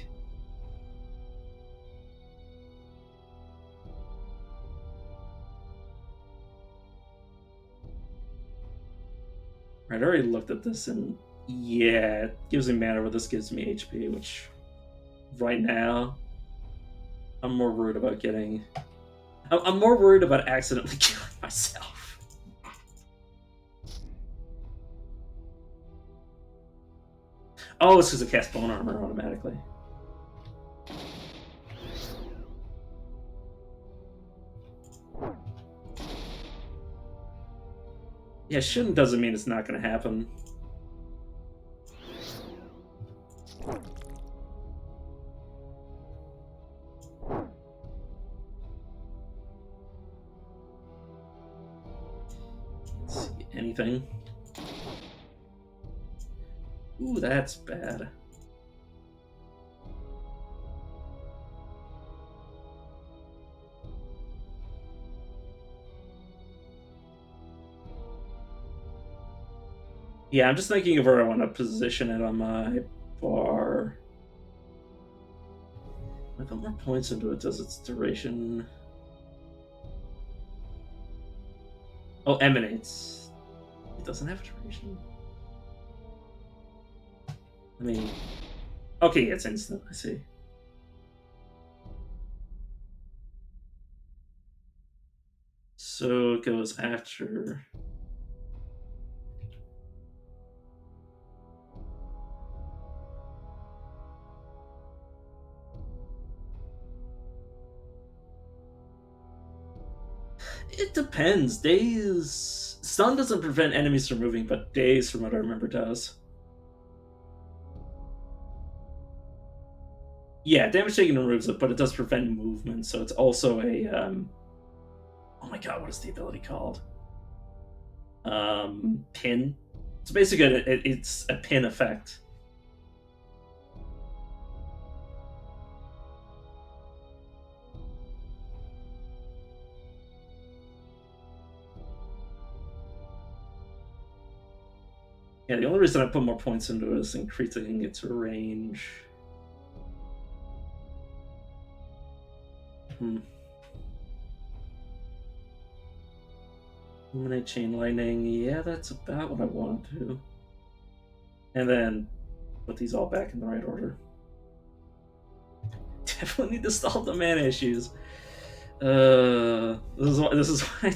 Right, I already looked at this, and yeah, it gives me mana, but this gives me HP, which right now I'm more worried about getting. I'm more worried about accidentally killing myself. Oh, it's because it casts bone armor automatically. Yeah, shouldn't doesn't mean it's not going to happen. Let's see, anything? Ooh, that's bad. Yeah, I'm just thinking of where I want to position it on my bar. If I put more points into it, does its duration... Oh, emanates. It doesn't have a duration. I mean... Okay, it's instant, I see. So it goes after... It depends. Daze... Stun doesn't prevent enemies from moving, but Daze, from what I remember, does. Yeah, damage taken removes it, but it does prevent movement, so it's also a... Oh my god, what is the ability called? Pin. So basically, it's a pin effect. Yeah, the only reason I put more points into it is increasing its range. Eliminate chain lightning. Yeah, that's about what I want to do. And then put these all back in the right order. Definitely need to solve the mana issues. This is why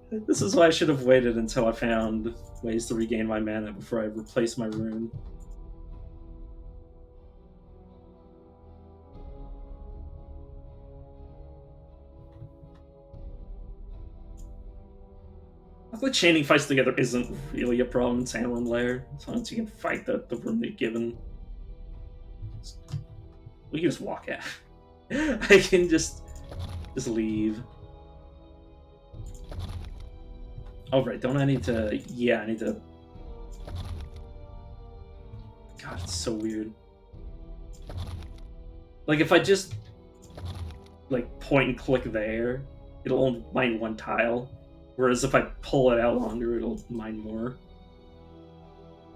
this is why I should have waited until I found ways to regain my mana before I replace my rune. Luckily, chaining fights together isn't really a problem in Sandworm Lair. As long as you can fight the room they're given. We can just walk out. I can just leave. Oh, right. Don't I need to... Yeah, I need to... God, it's so weird. Like, if I just, like, point and click there, it'll only mine one tile. Whereas if I pull it out longer, it'll mine more.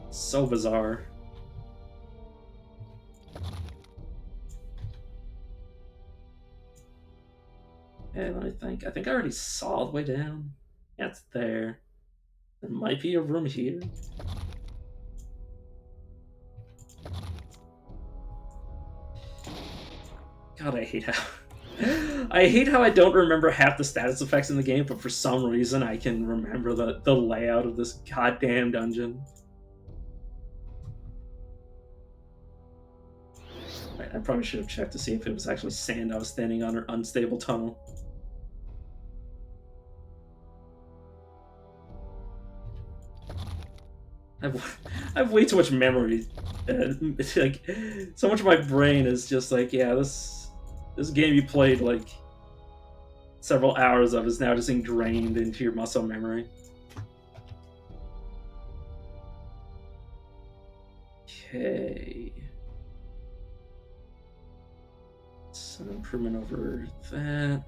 It's so bizarre. And let me think. I think I already saw all the way down. Yeah, it's there. There might be a room here. God, I hate how... I hate how I don't remember half the status effects in the game, but for some reason I can remember the layout of this goddamn dungeon. I probably should have checked to see if it was actually sand I was standing on or unstable tunnel. I have way too much memory. It's like, so much of my brain is just like, yeah, this game you played like several hours of is now just ingrained into your muscle memory. Okay. Some improvement over that.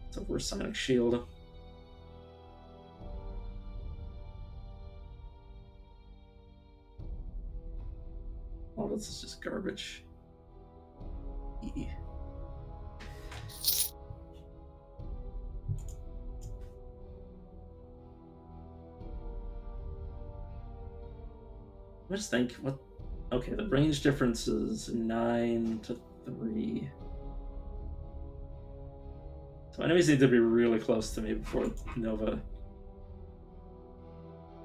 It's over Sonic Shield. Oh, this is just garbage. Yeah. I just think, what? Okay, the range difference is 9 to 3. So enemies need to be really close to me before Nova.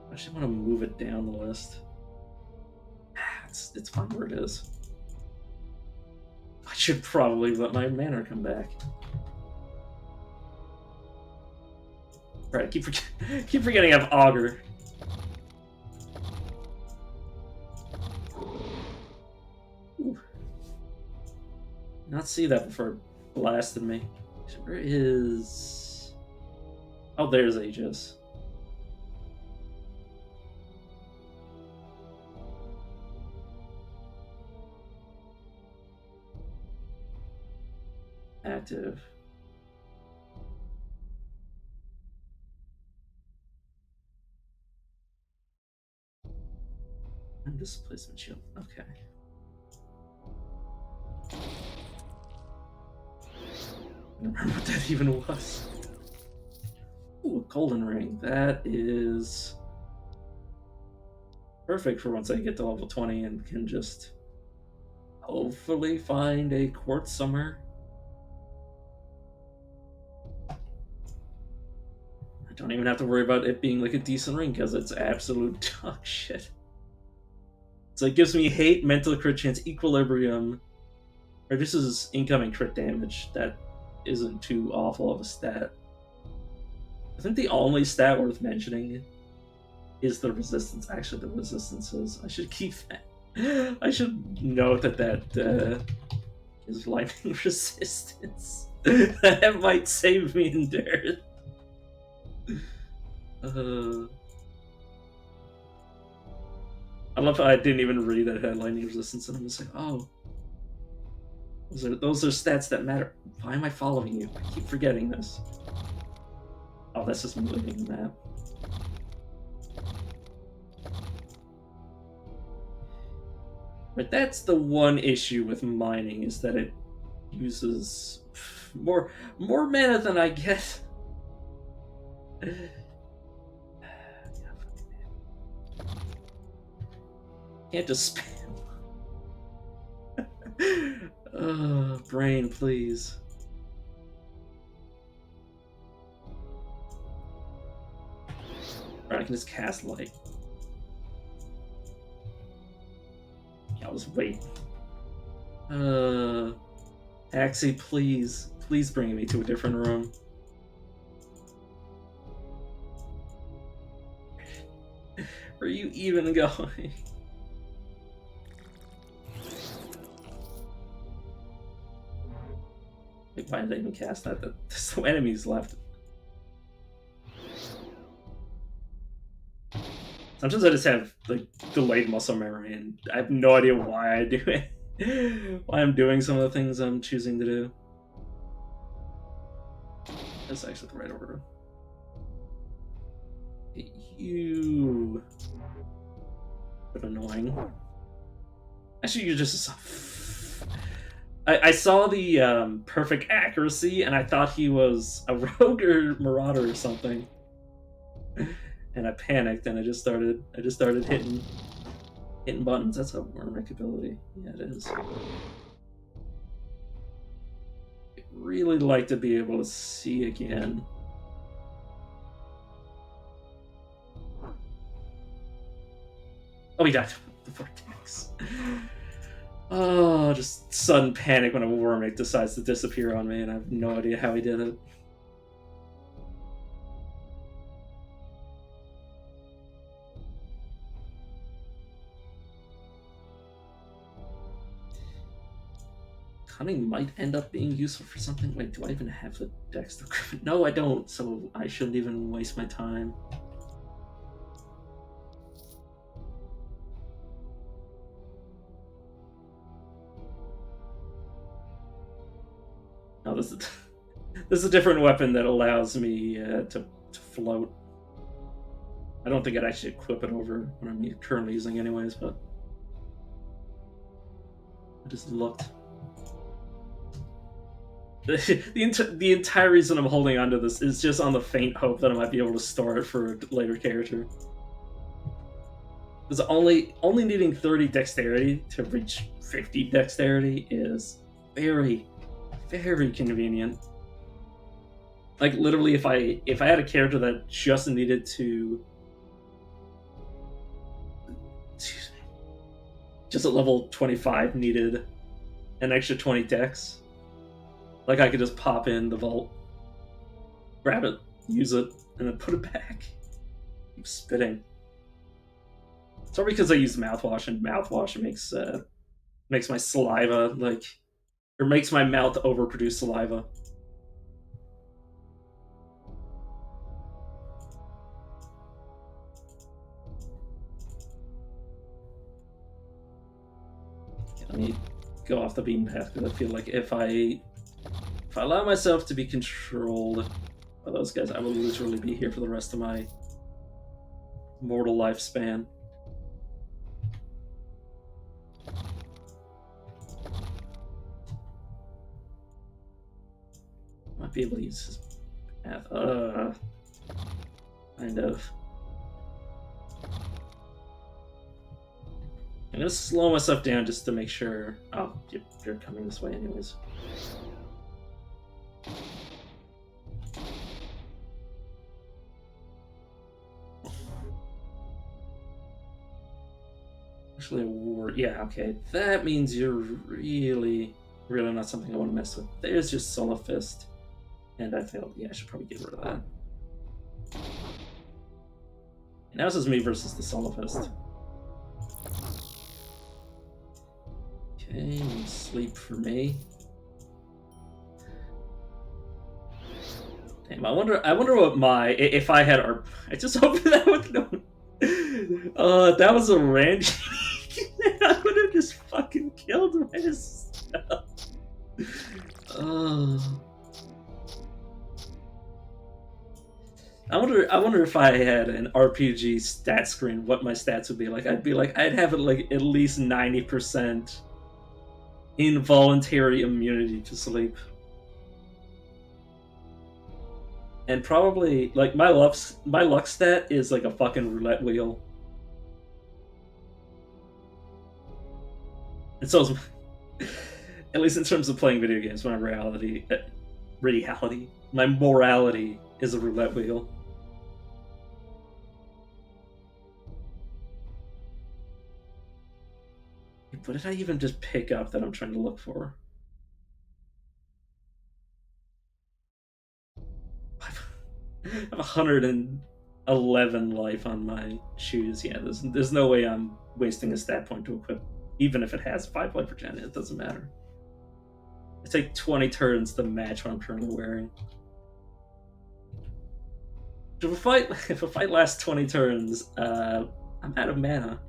I actually want to move it down the list. It's fine where it is. I should probably let my mana come back. Right, keep forgetting I have Augur. Ooh. Not see that before it blasted me. Where is... Oh, there's Aegis. Active. And displacement shield. Okay. I don't remember what that even was. Ooh, a golden ring. That is perfect for once I get to level 20 and can just hopefully find a quartz somewhere. I don't even have to worry about it being like a decent ring because it's absolute dog shit. So it gives me hate, mental crit chance, equilibrium, reduces incoming crit damage. That isn't too awful of a stat. I think the only stat worth mentioning is the resistance. Actually, the resistances. I should keep that. I should note that is lightning resistance. That might save me in dirt. I love how I didn't even read that it had lightning resistance, and I'm just like, oh, those are stats that matter. Why am I following you? I keep forgetting this. Oh, that's just me leaving the map. But that's the one issue with mining, is that it uses more mana than I get. Can't just spam. Brain, please. Alright, I can just cast light. Yeah, I'll just wait. Taxi, please. Please bring me to a different room. Where are you even going? Like, why did I even cast that? There's no enemies left. Sometimes I just have like delayed muscle memory, and I have no idea why I do it. Why I'm doing some of the things I'm choosing to do. That's actually the right order. You. But annoying. Actually, you're just. I saw the perfect accuracy, and I thought he was a rogue or marauder or something. And I panicked, and I just started hitting buttons. That's a Wormic ability. Yeah, it is. I'd really like to be able to see again. Oh, he died. The vortex. Oh, just sudden panic when a Wormic decides to disappear on me, and I have no idea how he did it. Cunning might end up being useful for something. Wait, do I even have the dex to Griffin? No, I don't, so I shouldn't even waste my time. No, this is a different weapon that allows me to float. I don't think I'd actually equip it over what I'm currently using anyways, but I just looked. The entire reason I'm holding onto this is just on the faint hope that I might be able to store it for a later character. Because only needing 30 dexterity to reach 50 dexterity is very, very convenient. Like literally, if I had a character that just needed to, excuse me, just at level 25 needed an extra 20 dex, like I could just pop in the vault, grab it, use it, and then put it back. Keep spitting. It's probably because I use mouthwash, and mouthwash makes my saliva makes my mouth overproduce saliva. Let me go off the beaten path, because I feel like if I allow myself to be controlled by those guys, I will literally be here for the rest of my mortal lifespan. Might be able to use his path. Kind of. I'm gonna slow myself down just to make sure. Oh, you're coming this way anyways. Actually, a war. Yeah, okay. That means you're really, really not something I want to mess with. There's just Solar Fist. And I failed. Yeah, I should probably get rid of that. And now this is me versus the Solar Fist. Okay, sleep for me. Damn, I wonder what my if I had our. I just hope that would no. That was a range. I would have just fucking killed myself. I wonder if I had an RPG stat screen, what my stats would be like. I'd have it like at least 90% involuntary immunity to sleep. And probably like my luck stat is like a fucking roulette wheel. And so is at least in terms of playing video games, my morality is a roulette wheel. What did I even just pick up that I'm trying to look for? I have 111 life on my shoes. Yeah, there's no way I'm wasting a stat point to equip, even if it has 5 life regen. It doesn't matter. It take 20 turns to match what I'm currently wearing. If a fight lasts 20 turns, I'm out of mana.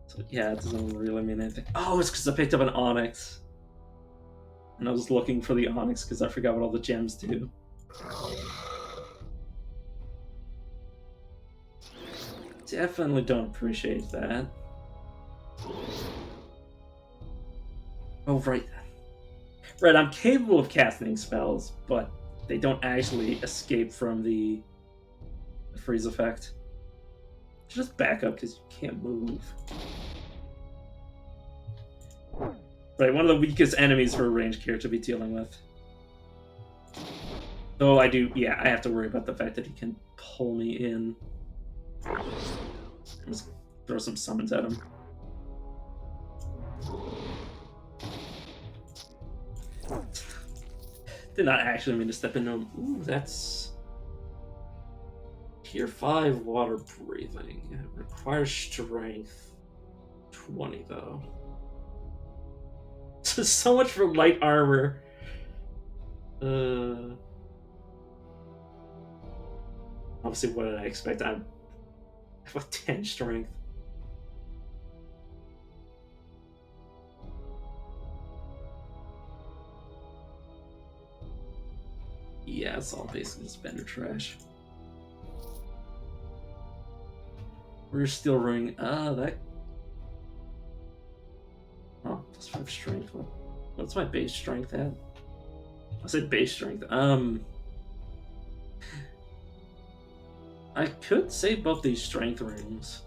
So yeah, it doesn't really mean anything. Oh, it's because I picked up an onyx, and I was looking for the onyx because I forgot what all the gems do. Definitely don't appreciate that. Oh right, right. I'm capable of casting spells, but they don't actually escape from the freeze effect. Just back up because you can't move. Right, one of the weakest enemies for a ranged character to be dealing with. Though I do, yeah, I have to worry about the fact that he can pull me in. Just throw some summons at him. Did not actually mean to step into him. Ooh, that's Tier 5 water breathing. It requires strength 20 though. So much for light armor. Obviously, what did I expect? I have a 10 strength. Yeah, it's all basically spender trash. Where's Steel Ring? That. Oh, plus 5 strength. What's my base strength at? I said base strength. I could save both these strength rings.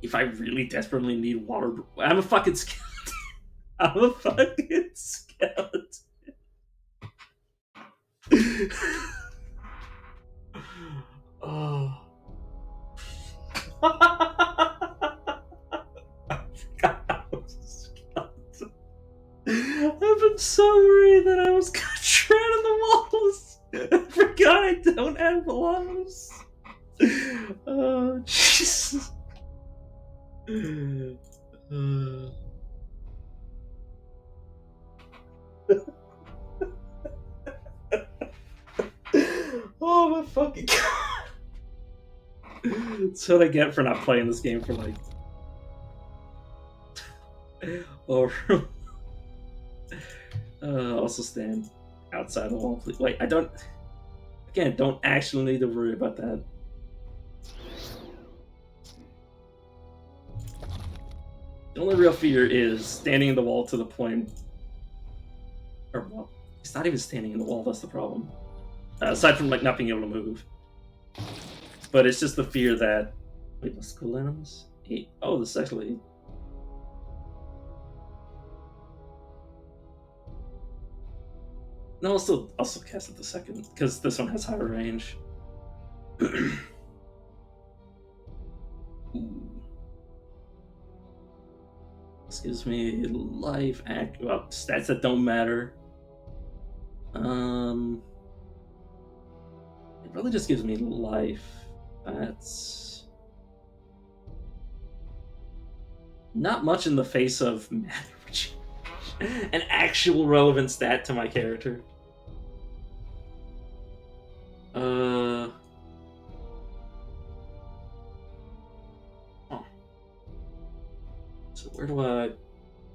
If I really desperately need water. I'm a fucking skeleton. I'm a fucking skeleton. Oh. I've been so worried that I was gonna tread on the walls. I forgot I don't have gloves. Oh, Jesus. Oh my fucking god. That's what I get for not playing this game for like. Or also stand outside the wall. Please. Wait, I don't. Again, don't actually need to worry about that. The only real fear is standing in the wall to the point. Or, well, it's not even standing in the wall, that's the problem. Aside from, like, not being able to move. But it's just the fear that. Wait, what's cool animals? 8. Oh, this is actually. No, I'll still cast it the second, because this one has higher range. This gives me life, well, stats that don't matter. It really just gives me life. That's not much in the face of an actual relevant stat to my character. Oh. So where do I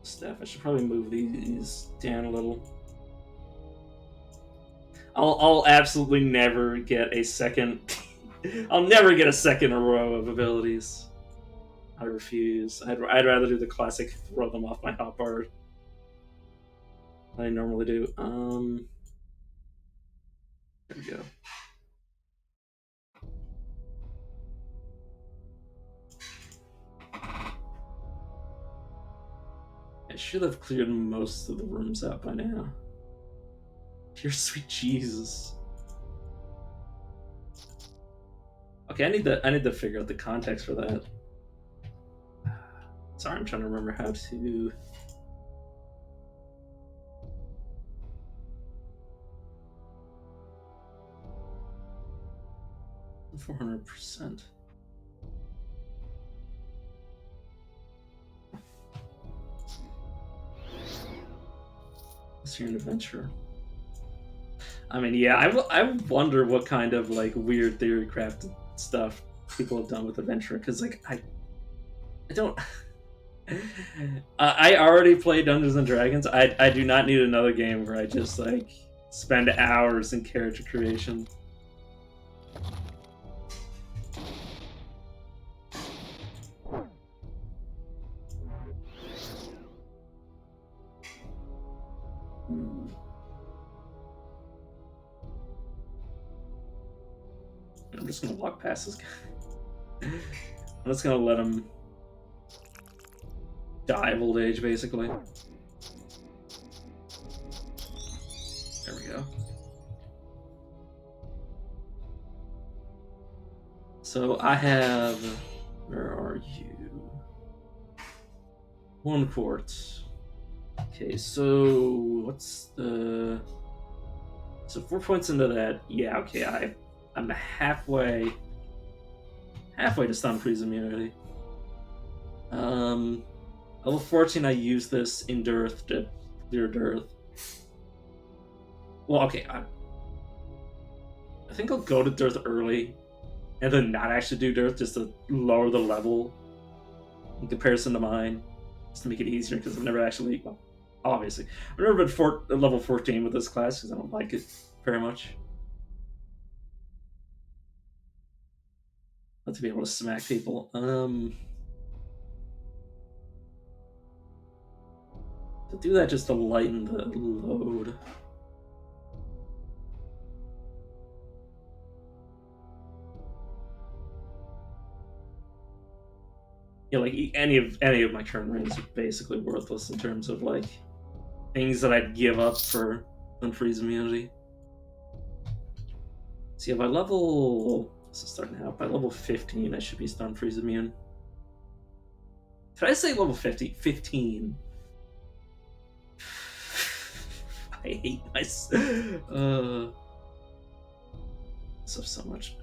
staff? I should probably move these down a little. I'll absolutely never get a second. I'll never get a second row of abilities. I refuse. I'd rather do the classic throw them off my hotbar I normally do. There we go. I should have cleared most of the rooms out by now. Dear sweet Jesus. Okay, I need to figure out the context for that. Sorry, I'm trying to remember how to. $400%. It's your adventure. I mean, yeah, I wonder what kind of like weird theory crafted stuff people have done with adventure because like I don't. I already play Dungeons and Dragons. I do not need another game where I just like spend hours in character creation. I'm just gonna walk past this guy. I'm just gonna let him die of old age, basically. There we go. So I have. Where are you? 1 quartz. Okay, so what's the? So 4 points into that. Yeah, okay. I'm halfway to stun freeze immunity. Level 14, I use this in Dearth to clear Dearth. Well, okay, I think I'll go to Dearth early, and then not actually do Dearth just to lower the level in comparison to mine, just to make it easier because I've never actually, well, obviously, I've never been level 14 with this class because I don't like it very much. Not to be able to smack people. To do that just to lighten the load. Yeah, like any of my current rings are basically worthless in terms of like things that I'd give up for unfreeze immunity. See, by level, this is starting out. By level 15, I should be stun freeze immune. Did I say level 50? 15. I hate myself. So much.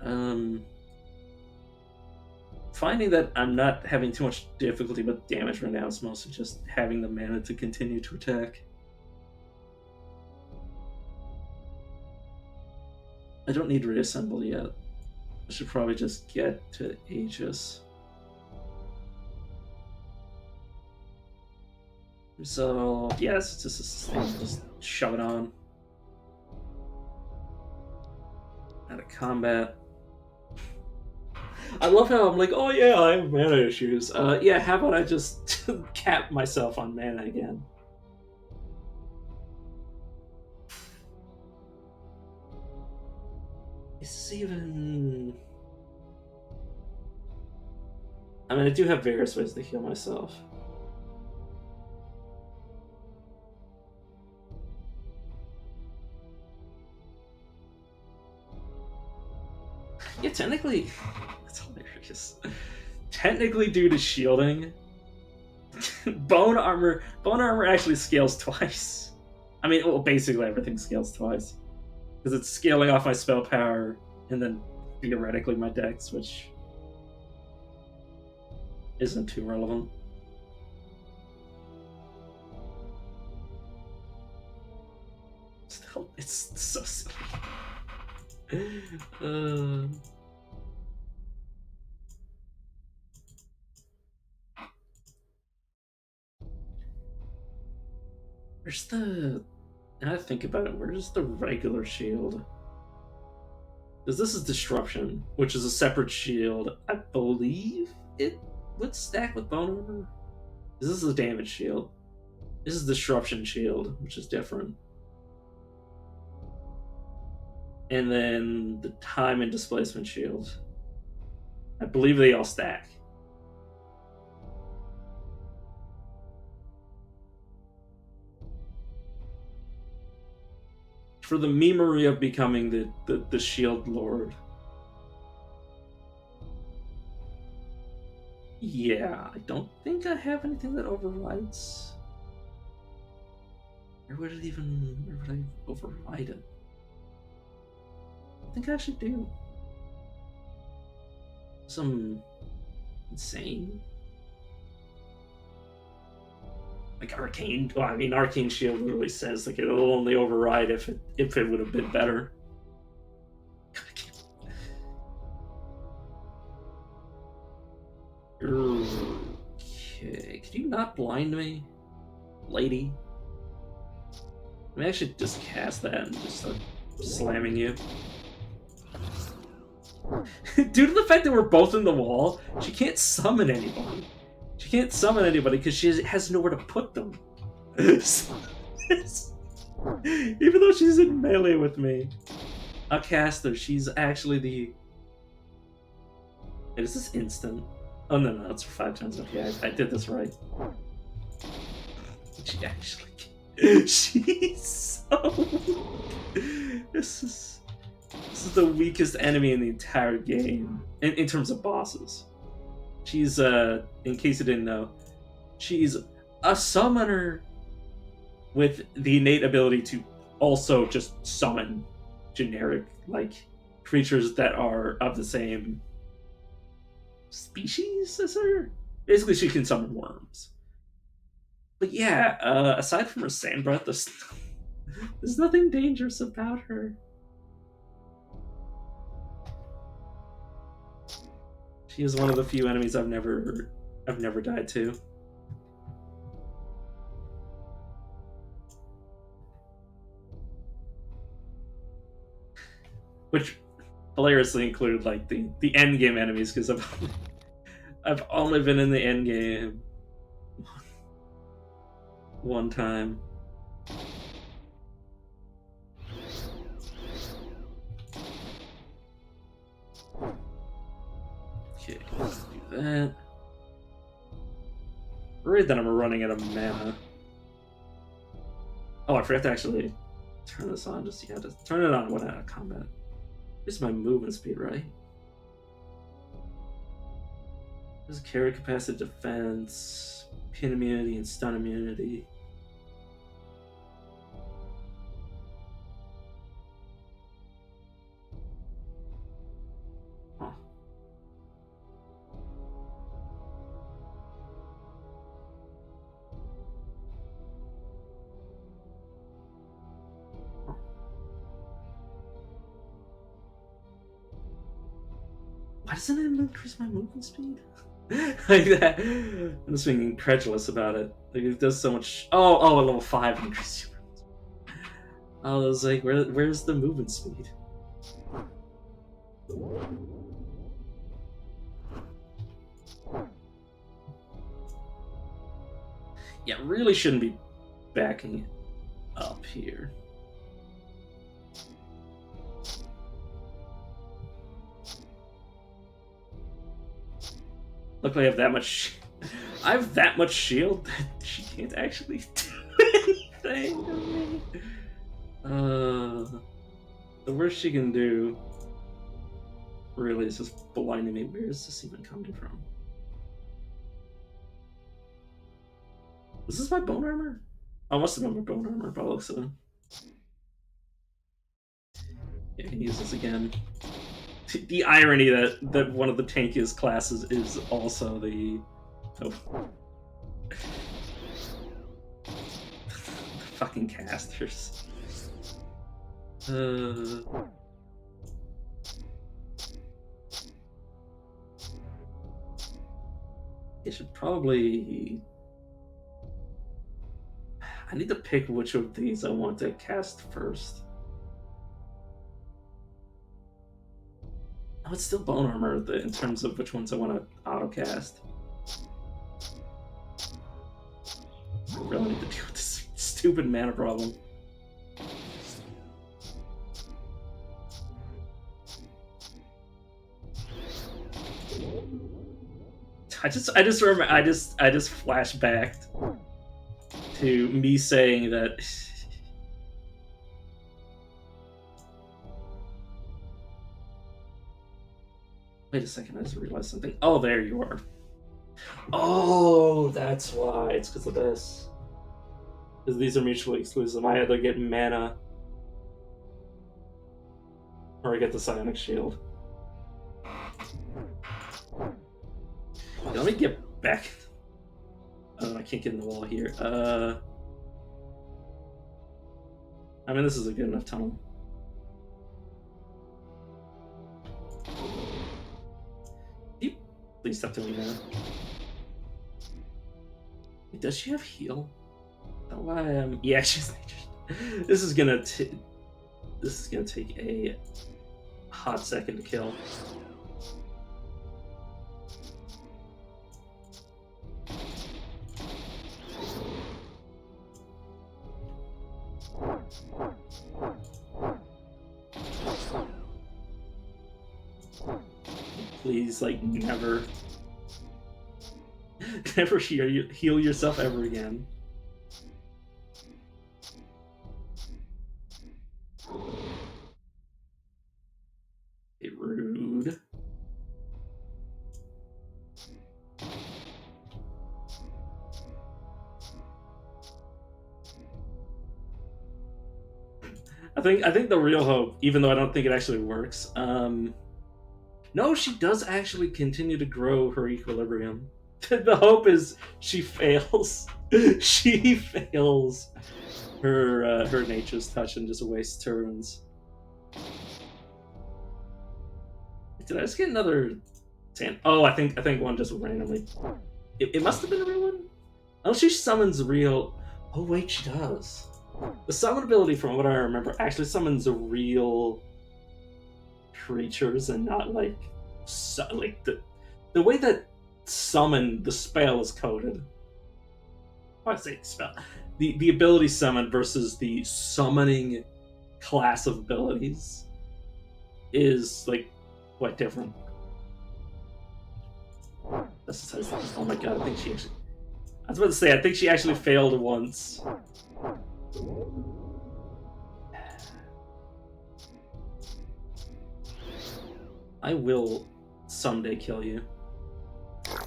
Finding that I'm not having too much difficulty with damage right now. It's mostly just having the mana to continue to attack. I don't need reassemble yet. I should probably just get to Aegis. So, yes, it's just a sustain. Just shove it on. Out of combat. I love how I'm like, oh yeah, I have mana issues. Yeah, how about I just cap myself on mana again? Is this even... I mean, I do have various ways to heal myself. Yeah, technically... That's hilarious. Technically, due to shielding, bone armor actually scales twice. I mean, well, basically everything scales twice. Because it's scaling off my spell power and then theoretically my dex, which isn't too relevant. Still, it's so silly. Where's the Now I think about it, where's the regular shield? Because this is Disruption, which is a separate shield. I believe it would stack with Bone Armor. This is a damage shield. This is Disruption shield, which is different. And then the Time and Displacement shield. I believe they all stack. For the memory of becoming the Shield Lord. Yeah, I don't think I have anything that overrides. Where would I override it? I think I actually do. Some insane. Like Arcane. Well, I mean, Arcane Shield literally says like it'll only override if it would have been better. Okay, could you not blind me, lady? I mean, I should just cast that and just start slamming you. Due to the fact that we're both in the wall, she can't summon anybody. She can't summon anybody because she has nowhere to put them. Even though she's in melee with me. I'll cast her. She's actually the... Wait, is this instant? Oh, no, it's for 5 turns. Okay, I did this right. She actually... She's so... This is the weakest enemy in the entire game. In terms of bosses. She's, in case you didn't know, she's a summoner with the innate ability to also just summon generic, like, creatures that are of the same species as her. Basically, she can summon worms. But yeah, aside from her sand breath, there's nothing dangerous about her. She is one of the few enemies I've never died to. Which hilariously include like the end game enemies, because I've only been in the end game one time. Okay, let's do that. Worried that I'm running out of mana. Oh, I forgot to actually turn this on. Just to turn it on when out of combat. This is my movement speed, right? There's carry capacity, defense, pin immunity, and stun immunity. Huh. Why doesn't it increase my movement speed? Like that. I'm just being incredulous about it. Like it does so much. Oh, a level 5 increase your movement speed. I was like, where's the movement speed? Yeah, really shouldn't be backing it up here. Luckily, I have that much. I have that much shield that she can't actually do anything to me. The worst she can do really is just blinding me. Where is this even coming from? Was this my bone armor? Oh, must have been my bone armor by the looks of it. Yeah, I can use this again. The irony that one of the tankiest classes is also the... Oh. The fucking casters. I should probably... I need to pick which of these I want to cast first. Oh, it's still Bone Armor in terms of which ones I want to auto-cast. I really need to deal with this stupid mana problem. I just remember I just flashed back to me saying that wait a second, I just realized something. Oh, there you are. Oh, that's why. It's because of this. Because these are mutually exclusive. I either get mana or I get the Psionic Shield. Let me get back. Oh, I can't get in the wall here. I mean, this is a good enough tunnel. Please stop doing that. Wait, does she have heal? Oh, I am. Yeah, she's. This is gonna take a hot second to kill. Please, like, never heal yourself ever again. Rude. I think the real hope, even though I don't think it actually works, no, she does actually continue to grow her equilibrium. The hope is she fails. She fails her nature's touch and just wastes turns. Did I just get another sand? Oh, I think one just randomly. It must have been a real one. Oh, she summons real. Oh wait, she does. The summon ability, from what I remember, actually summons real creatures and not like the way that summon the spell is coded. I say spell. The ability summon versus the summoning class of abilities is like quite different. Oh my god, I think she actually. I was about to say, I think she actually failed once. I will someday kill you. I'm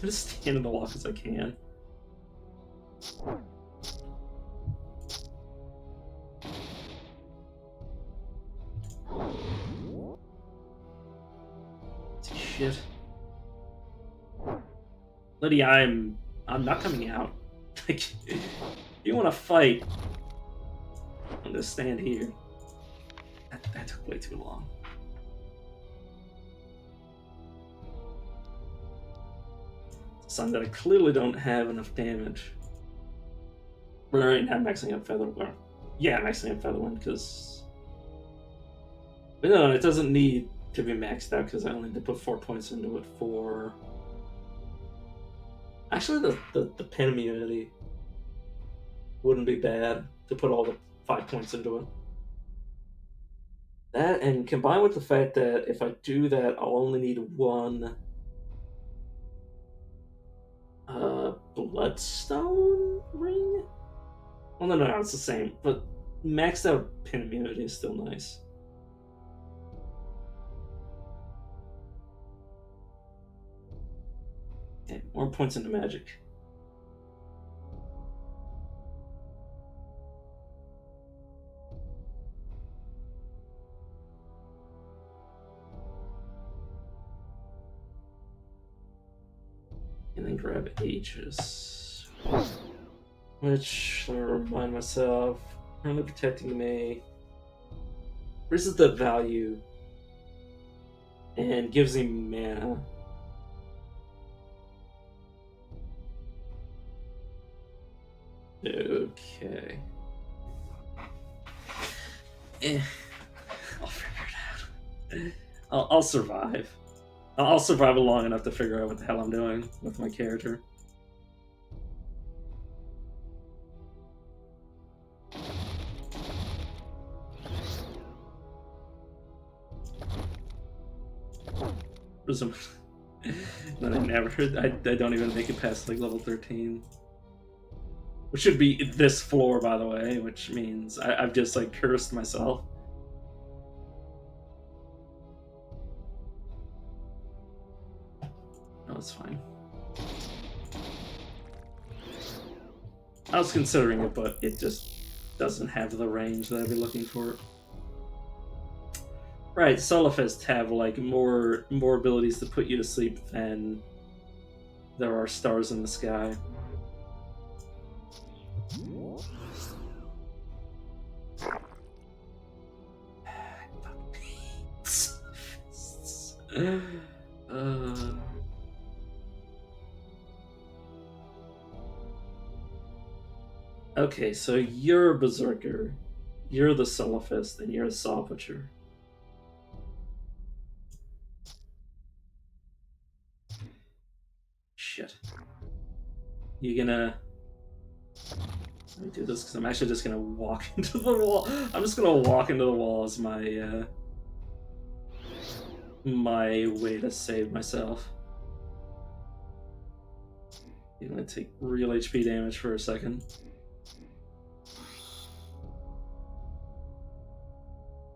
gonna stand in the wall as I can. Shit. Lydia, I'm not coming out. Like, if you want to fight, I'm gonna stand here. That took way too long. Something that I clearly don't have enough damage. Right now, I'm maxing up Featherwind. Yeah, I'm maxing up Featherwind because. But no, it doesn't need to be maxed out because I only need to put 4 points into it for. Actually, the pen immunity wouldn't be bad to put all the 5 points into it. That, and combined with the fact that if I do that, I'll only need one Bloodstone ring? Well, no, it's the same, but maxed out pin immunity is still nice. Okay, more points into magic. And then grab Aegis. Which, let me remind myself, only protecting me. Raises the value. And gives him mana. Okay. I'll figure it out. I'll survive. I'll survive long enough to figure out what the hell I'm doing with my character. That I never. I don't even make it past like level 13. Which should be this floor, by the way, which means I've just like cursed myself. No, it's fine. I was considering it, but it just doesn't have the range that I'd be looking for. Right, Solofists have like more abilities to put you to sleep than there are stars in the sky. Okay, so you're a berserker, you're the Solifist, and you're a Saw Butcher. Shit. You gonna... Let me do this because I'm actually just gonna walk into the wall. I'm just gonna walk into the wall as my my way to save myself. You're gonna take real HP damage for a second.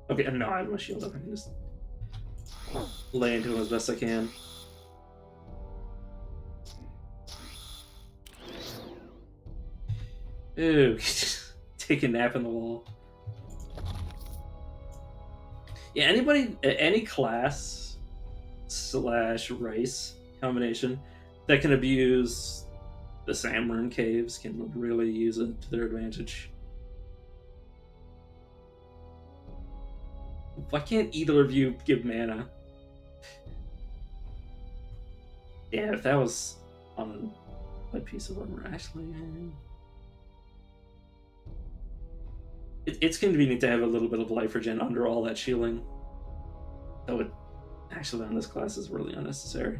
Okay, no, I have my shield up. I can just lay into him as best I can. Ooh, take a nap in the wall. Yeah, anybody, any class / race combination that can abuse the Samurn caves can really use it to their advantage. Why can't either of you give mana? Yeah, if that was on a piece of armor, actually. It's convenient to have a little bit of life regen under all that shielding. Though it actually on this class is really unnecessary.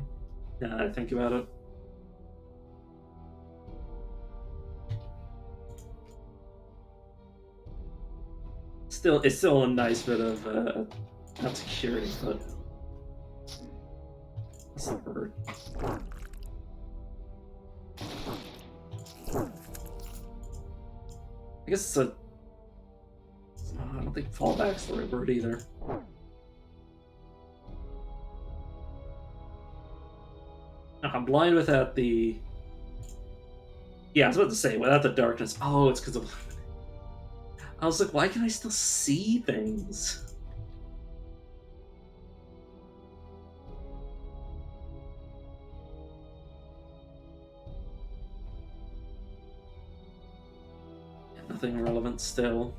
Now that I think about it. Still, it's still a nice bit of not security, but it's not hurt. I guess it's a. I don't think fallback's the right word either. No, I'm blind without the. Yeah, I was about to say without the darkness. Oh, it's because of. I was like, why can I still see things? Nothing relevant still.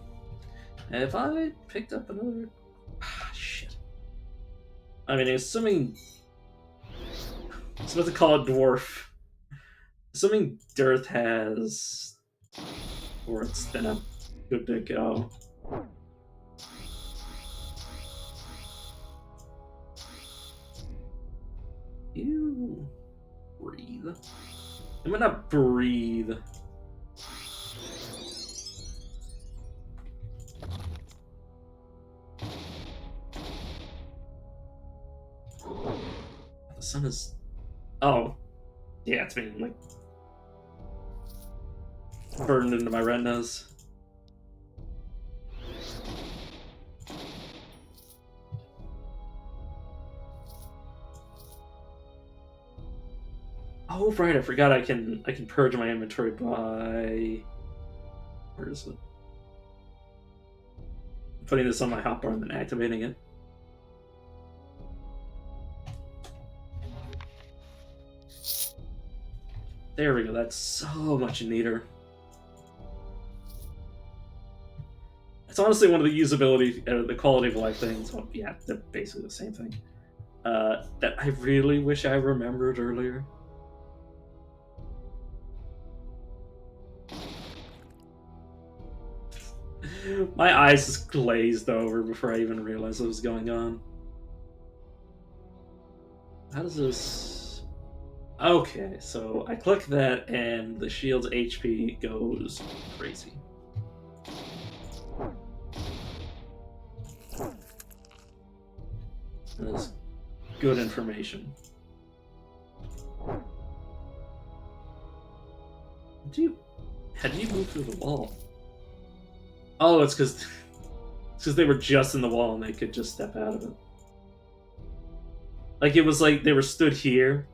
Have I picked up another? Ah, shit. I mean, assuming. I was about to call it dwarf. Assuming Dearth has. Or it's then I'm good to go. You breathe. I'm gonna breathe. The sun is. Oh, yeah, it's been like burned into my retinas. Oh right, I forgot I can purge my inventory by. Where is it? Putting this on my hotbar and then activating it. There we go. That's so much neater. It's honestly one of the usability, the quality of life things. Well, yeah, they're basically the same thing. That I really wish I remembered earlier. My eyes just glazed over before I even realized what was going on. How does this... Okay, so I click that and the shield's HP goes crazy. That's good information. How do you move through the wall? Oh, it's because they were just in the wall and they could just step out of it. Like, it was like they were stood here,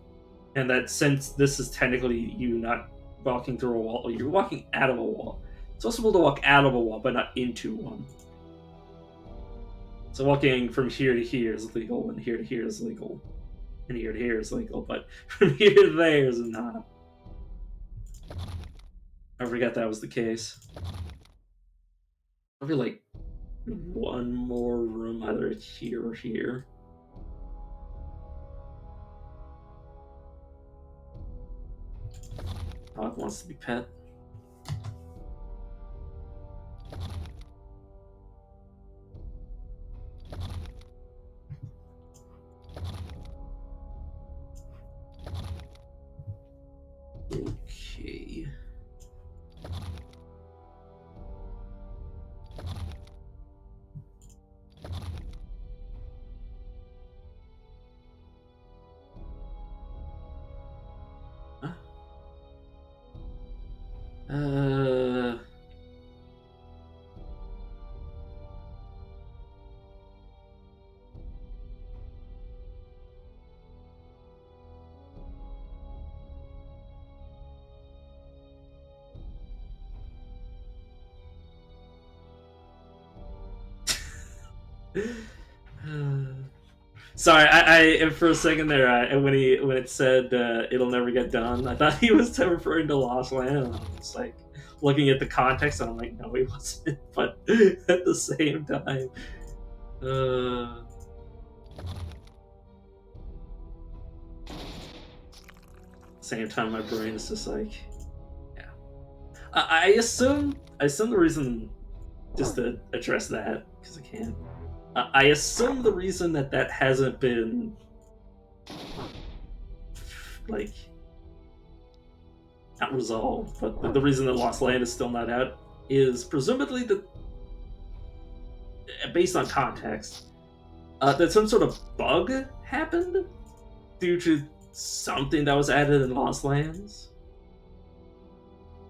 and that since this is technically you not walking through a wall, you're walking out of a wall. It's possible to walk out of a wall, but not into one. So walking from here to here is legal, and here to here is legal, and here to here is legal, but from here to there is not. I forgot that was the case. Probably like one more room, either here or here. Dog wants to be pet. Okay. Uh... Sorry, I for a second there, when it said it'll never get done, I thought he was referring to Lost Land, and I was like looking at the context, and I'm like, no, he wasn't. But at the same time, my brain is just like, yeah. I assume the reason, just to address that because I can. I assume the reason that hasn't been like not resolved, but the reason that Lost Land is still not out is presumably that, based on context, that some sort of bug happened due to something that was added in Lost Lands,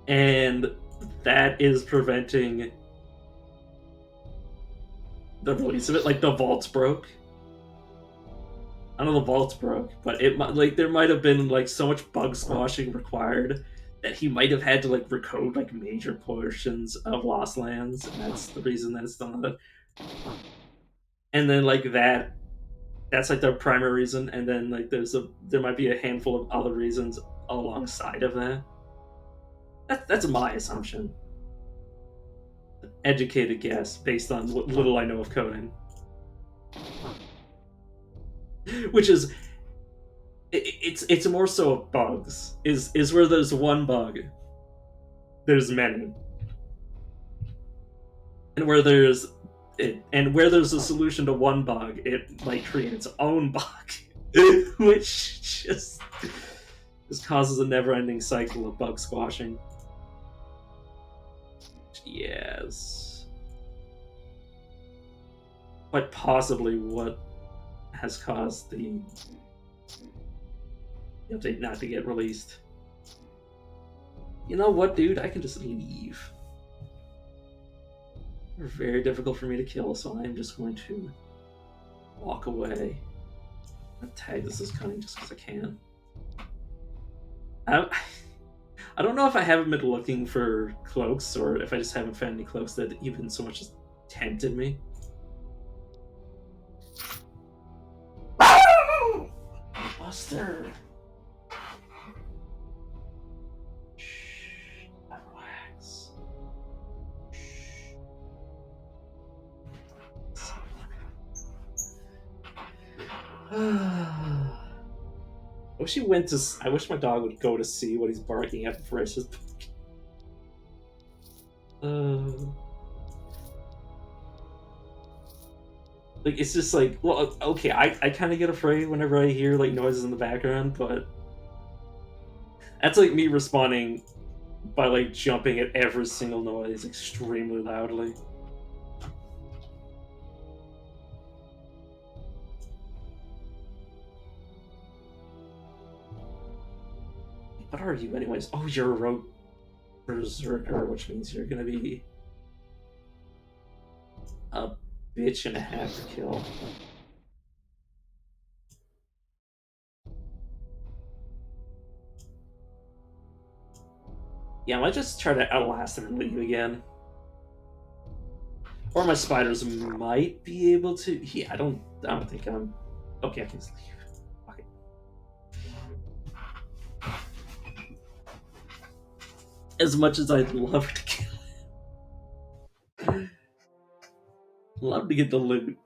and that is preventing the release of it. Like, the vaults broke. I know the vaults broke, but there might have been like so much bug squashing required that he might have had to like recode like major portions of Lost Lands, and that's the reason that it's still not. And then like that's like the primary reason, and then like there might be a handful of other reasons alongside of that. That's my assumption. Educated guess based on what little I know of coding. Which is, it's more so of bugs. Is where there's one bug, there's many, and where there's a solution to one bug, it might create its own bug, which just causes a never-ending cycle of bug squashing. Yes, but possibly what has caused the update not to get released. You know what, dude? I can just leave. They're very difficult for me to kill, so I'm just going to walk away. I'll tag this as cunning just because I can. I don't know if I haven't been looking for cloaks, or if I just haven't found any cloaks that even so much as tempted me. Buster! Shh. Relax. Shh. I wish my dog would go to see what he's barking at before I just... Like, it's just like, well, okay, I kind of get afraid whenever I hear, like, noises in the background, but that's like me responding by, like, jumping at every single noise extremely loudly. What are you, anyways? Oh, you're a rogue berserker, which means you're gonna be a bitch and a half to kill. Yeah, I might just try to outlast him and leave again. Or my spiders might be able to. Yeah, I don't think I'm. Okay, I can just leave. Okay. As much as I'd love to kill him, love to get the loot.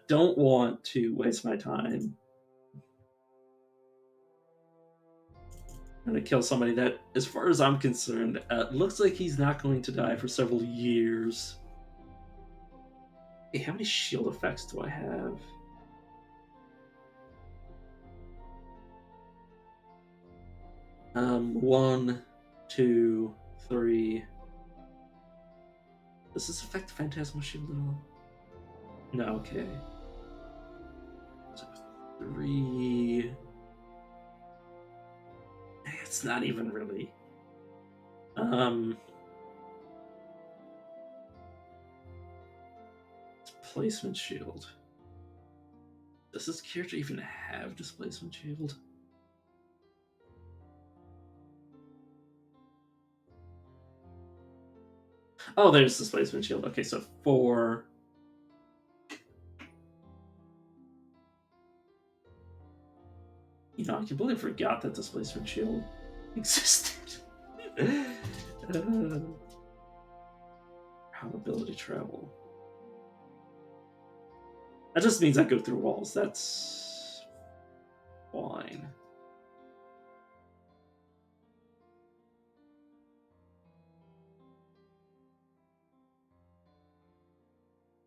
Don't want to waste my time. I'm gonna kill somebody that, as far as I'm concerned, looks like he's not going to die for several years. Hey, how many shield effects do I have? One, two, three. Does this affect the Phantasmal Shield at all? No, okay. So 3. It's not even really. Displacement Shield. Does this character even have Displacement Shield? Oh, there's Displacement Shield. Okay, so 4. You know, I completely forgot that Displacement Shield existed. Probability travel. That just means I go through walls. That's fine.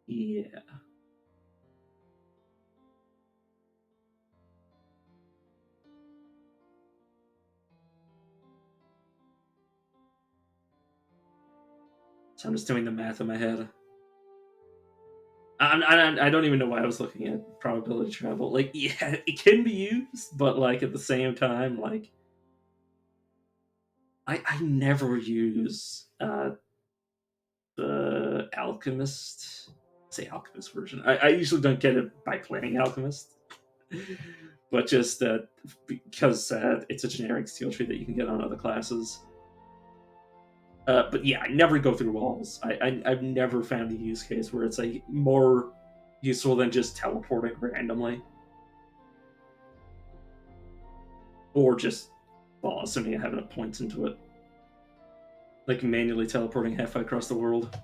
Yeah. So I'm just doing the math in my head. I don't even know why I was looking at probability travel. Like, yeah, it can be used, but like at the same time, like I never use the alchemist. Say alchemist version. I usually don't get it by playing alchemist, but just because it's a generic skill tree that you can get on other classes. But yeah, I never go through walls. I've never found a use case where it's like more useful than just teleporting randomly, or just, well, assuming I have enough points into it, like manually teleporting halfway across the world.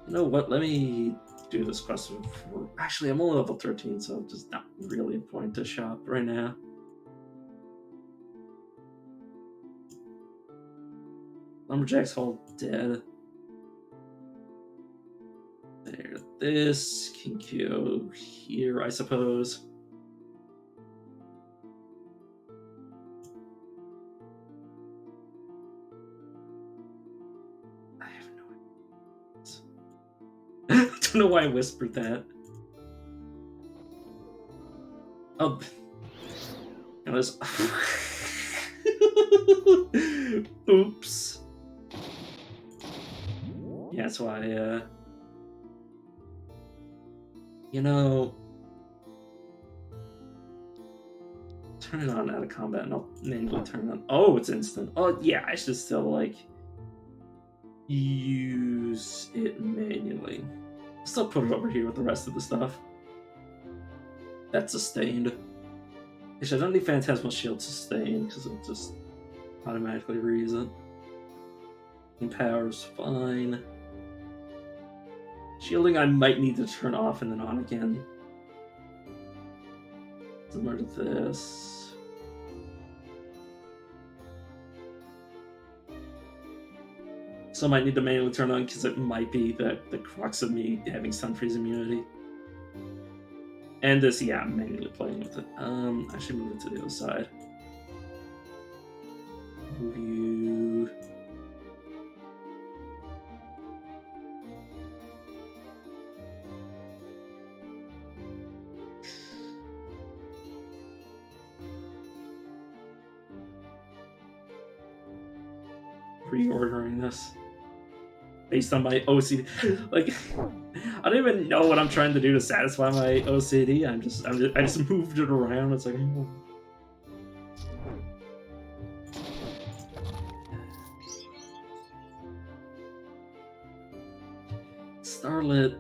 You know what? Let me do this quest before. Actually, I'm only level 13, so it's just not really a point to shop right now. Lumberjack's Hall dead. There. This can go here, I suppose. I have no idea. I don't know why I whispered that. Oh. It was. Oops. Yeah, that's why, you know, turn it on out of combat and I'll manually turn it on. Oh, it's instant. Oh, yeah, I should still, like, use it manually. I'll still put it over here with the rest of the stuff. That's sustained. Actually, I don't need Phantasmal Shield sustained because it just automatically reads it. And power's fine. Shielding I might need to turn off and then on again. Similar to this. So I might need to manually turn on because it might be the crux of me having Sun Freeze immunity. And this, yeah, I'm manually playing with it. I should move it to the other side. Move you. Reordering this based on my OCD. Like, I don't even know what I'm trying to do to satisfy my OCD. I just moved it around. It's like, Starlit,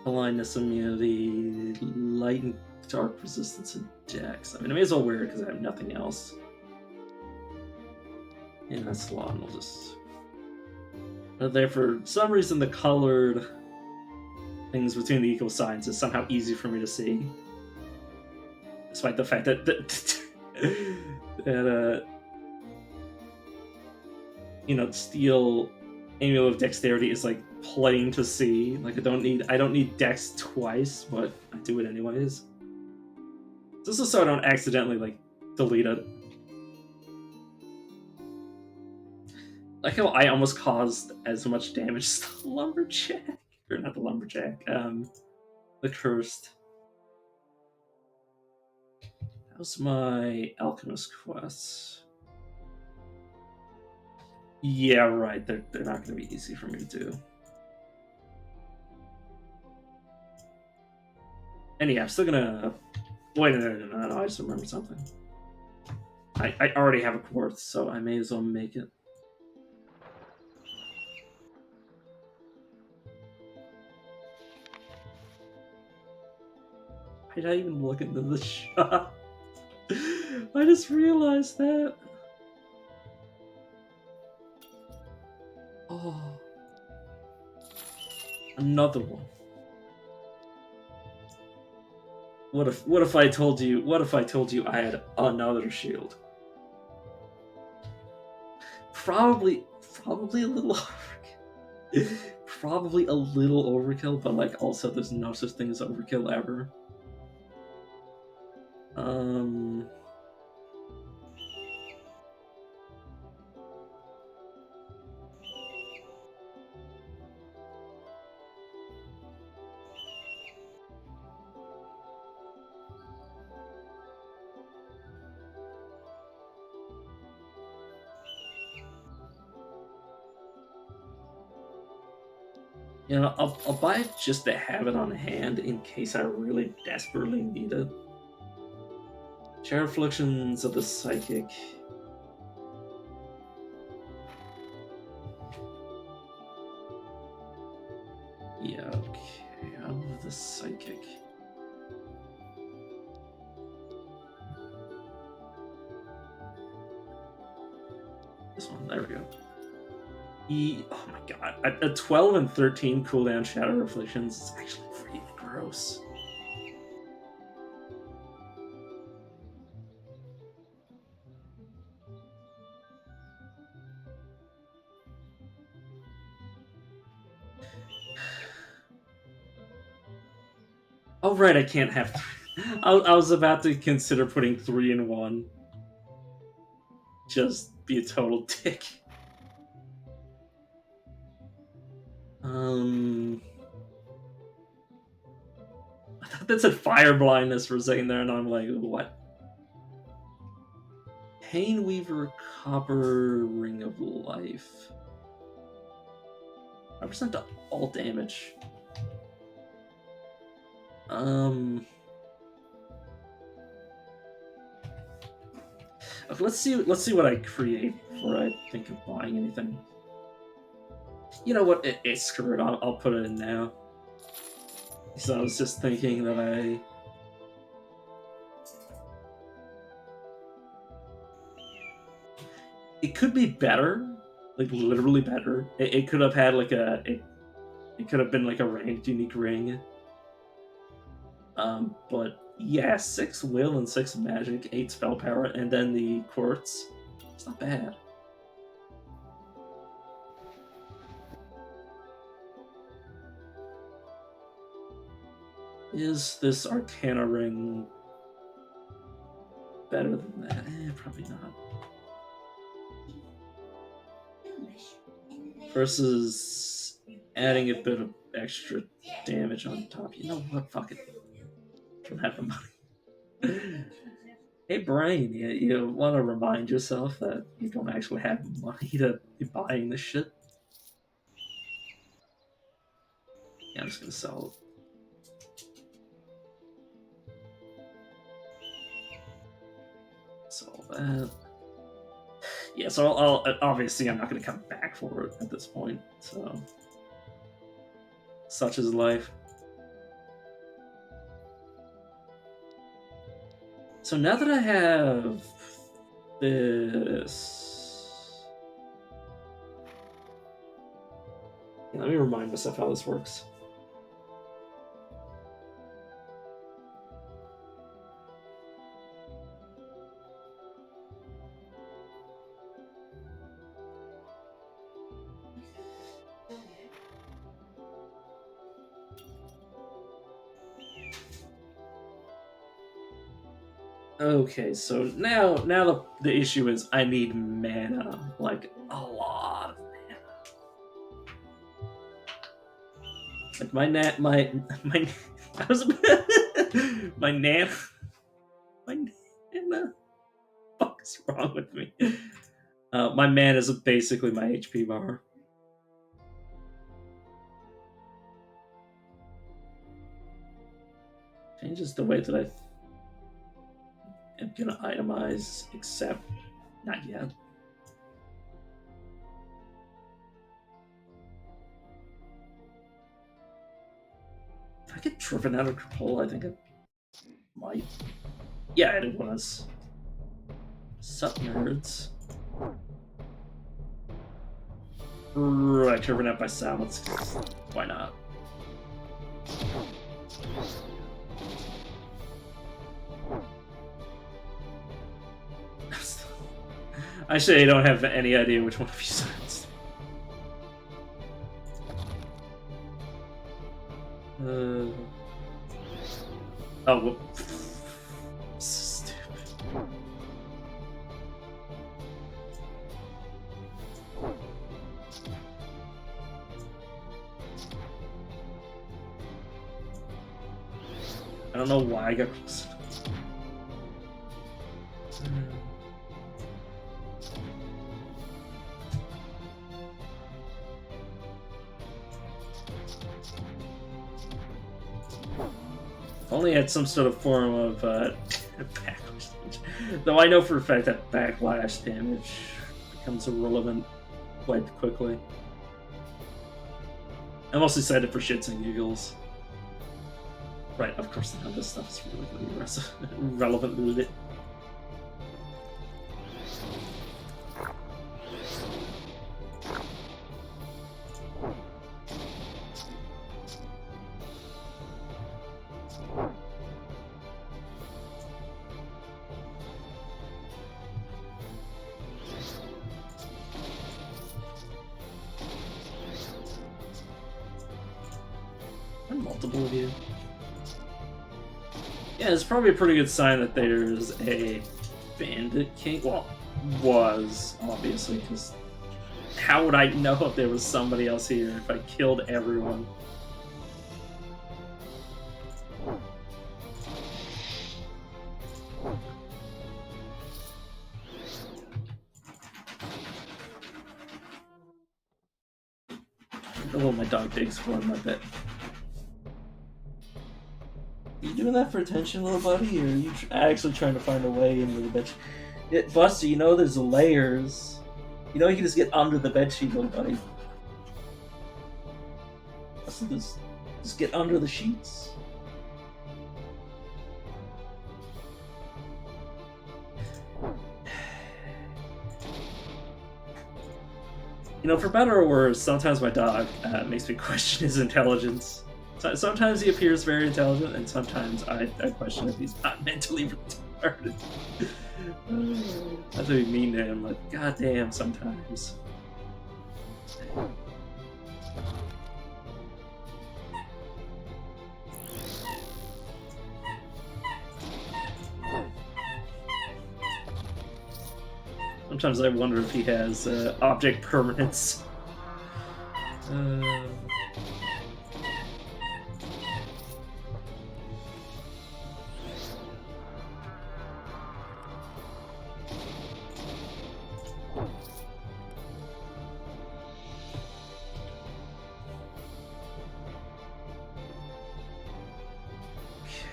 blindness immunity, light and dark resistance, and dex. I mean, I may as well wear it because I have nothing else. Yeah, that's Slot. We'll just. But there, for some reason, the colored things between the equal signs is somehow easy for me to see, despite the fact that Steel Amulet of Dexterity is like plain to see. Like I don't need Dex twice, but I do it anyways. This is so I don't accidentally like delete it. Like how I almost caused as much damage as the Lumberjack. Or not the Lumberjack, the Cursed. That was my Alchemist quest. Yeah, right, they're not going to be easy for me to do. And yeah, I'm still gonna... Wait, no, I just remembered something. I already have a quartz, so I may as well make it. Why did I even look into the shop? I just realized that. Oh. Another one. What if I told you I had another shield? Probably a little overkill. Probably a little overkill, but like also there's no such thing as overkill ever. You know, I'll buy it just to have it on hand in case I really desperately need it. Share Afflictions of the Psychic. Yeah, okay. I'll move the Psychic. This one, there we go. Oh my god. A 12 and 13 cooldown Shadow Afflictions is actually really gross. Oh right, I can't have 3. I was about to consider putting 3 in 1. Just be a total dick. I thought that said Fire Blindness for a second there, and I'm like, what? Pain Weaver, Copper, Ring of Life. 5% to all damage. Okay, let's see what I create before I think of buying anything. You know what? It's screw it. I'll put it in now. So I was just thinking that it could be better, like literally better. It could have had like it could have been like a ranked unique ring. But yeah, 6 will and 6 magic, 8 spell power, and then the quartz. It's not bad. Is this Arcana ring better than that? Probably not. Versus adding a bit of extra damage on top. You know what? Fuck it. Don't have the money. Hey, Brain, you want to remind yourself that you don't actually have money to be buying this shit? Yeah, I'm just gonna sell it. Sell that. Yeah, so I'll obviously I'm not gonna come back for it at this point. So such is life. So now that I have this, yeah, let me remind myself how this works. Okay, so now the issue is I need mana, like a lot of mana. Like my I was my nana fuck's wrong with me? My mana is basically my HP bar. Changes the way that I am gonna itemize, except not yet. If I get driven out of control, I think I might. Yeah, it was. Sup, nerds. Right, driven out by silence. Why not? Actually, I don't have any idea which one of you silenced. Oh, well. Stupid. I don't know why I got close. Only had some sort of form of backlash damage. Though I know for a fact that backlash damage becomes irrelevant quite quickly. I mostly cited it for shits and giggles. Right, of course, none of this stuff is really going to be relevant with it. Multiple of you. Yeah, it's probably a pretty good sign that there's a bandit king. Well, was, obviously, because how would I know if there was somebody else here if I killed everyone? Oh, my dog digs for him, I bet. You doing that for attention, little buddy, or are you actually trying to find a way into the bed? Buster, you know there's layers. You know you can just get under the bedsheet, little buddy. Buster, just get under the sheets. You know, for better or worse, sometimes my dog makes me question his intelligence. Sometimes he appears very intelligent, and sometimes I question if he's not mentally retarded. Not to be mean to him, but goddamn, sometimes. Sometimes I wonder if he has object permanence.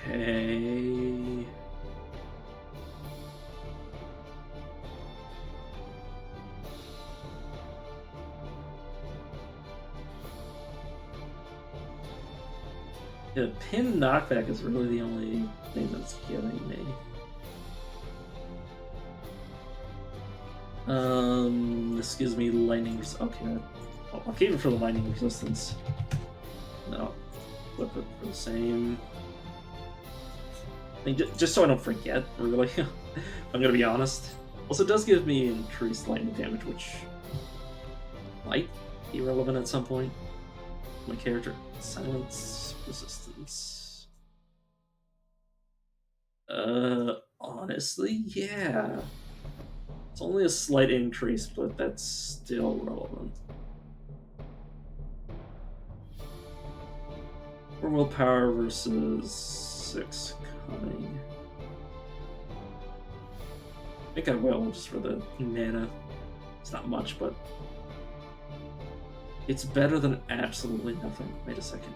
Okay. Yeah, pin knockback is really the only thing that's killing me. This gives me lightning. Okay, I'll keep it for the lightning resistance. No, flip it for the same. I mean, just so I don't forget, really. I'm gonna be honest. Also, it does give me increased lightning damage, which might be relevant at some point. My character silence resistance. Honestly, yeah. It's only a slight increase, but that's still relevant. Or willpower versus 6 cunning. I think I will, just for the mana. It's not much, but it's better than absolutely nothing. Wait a second.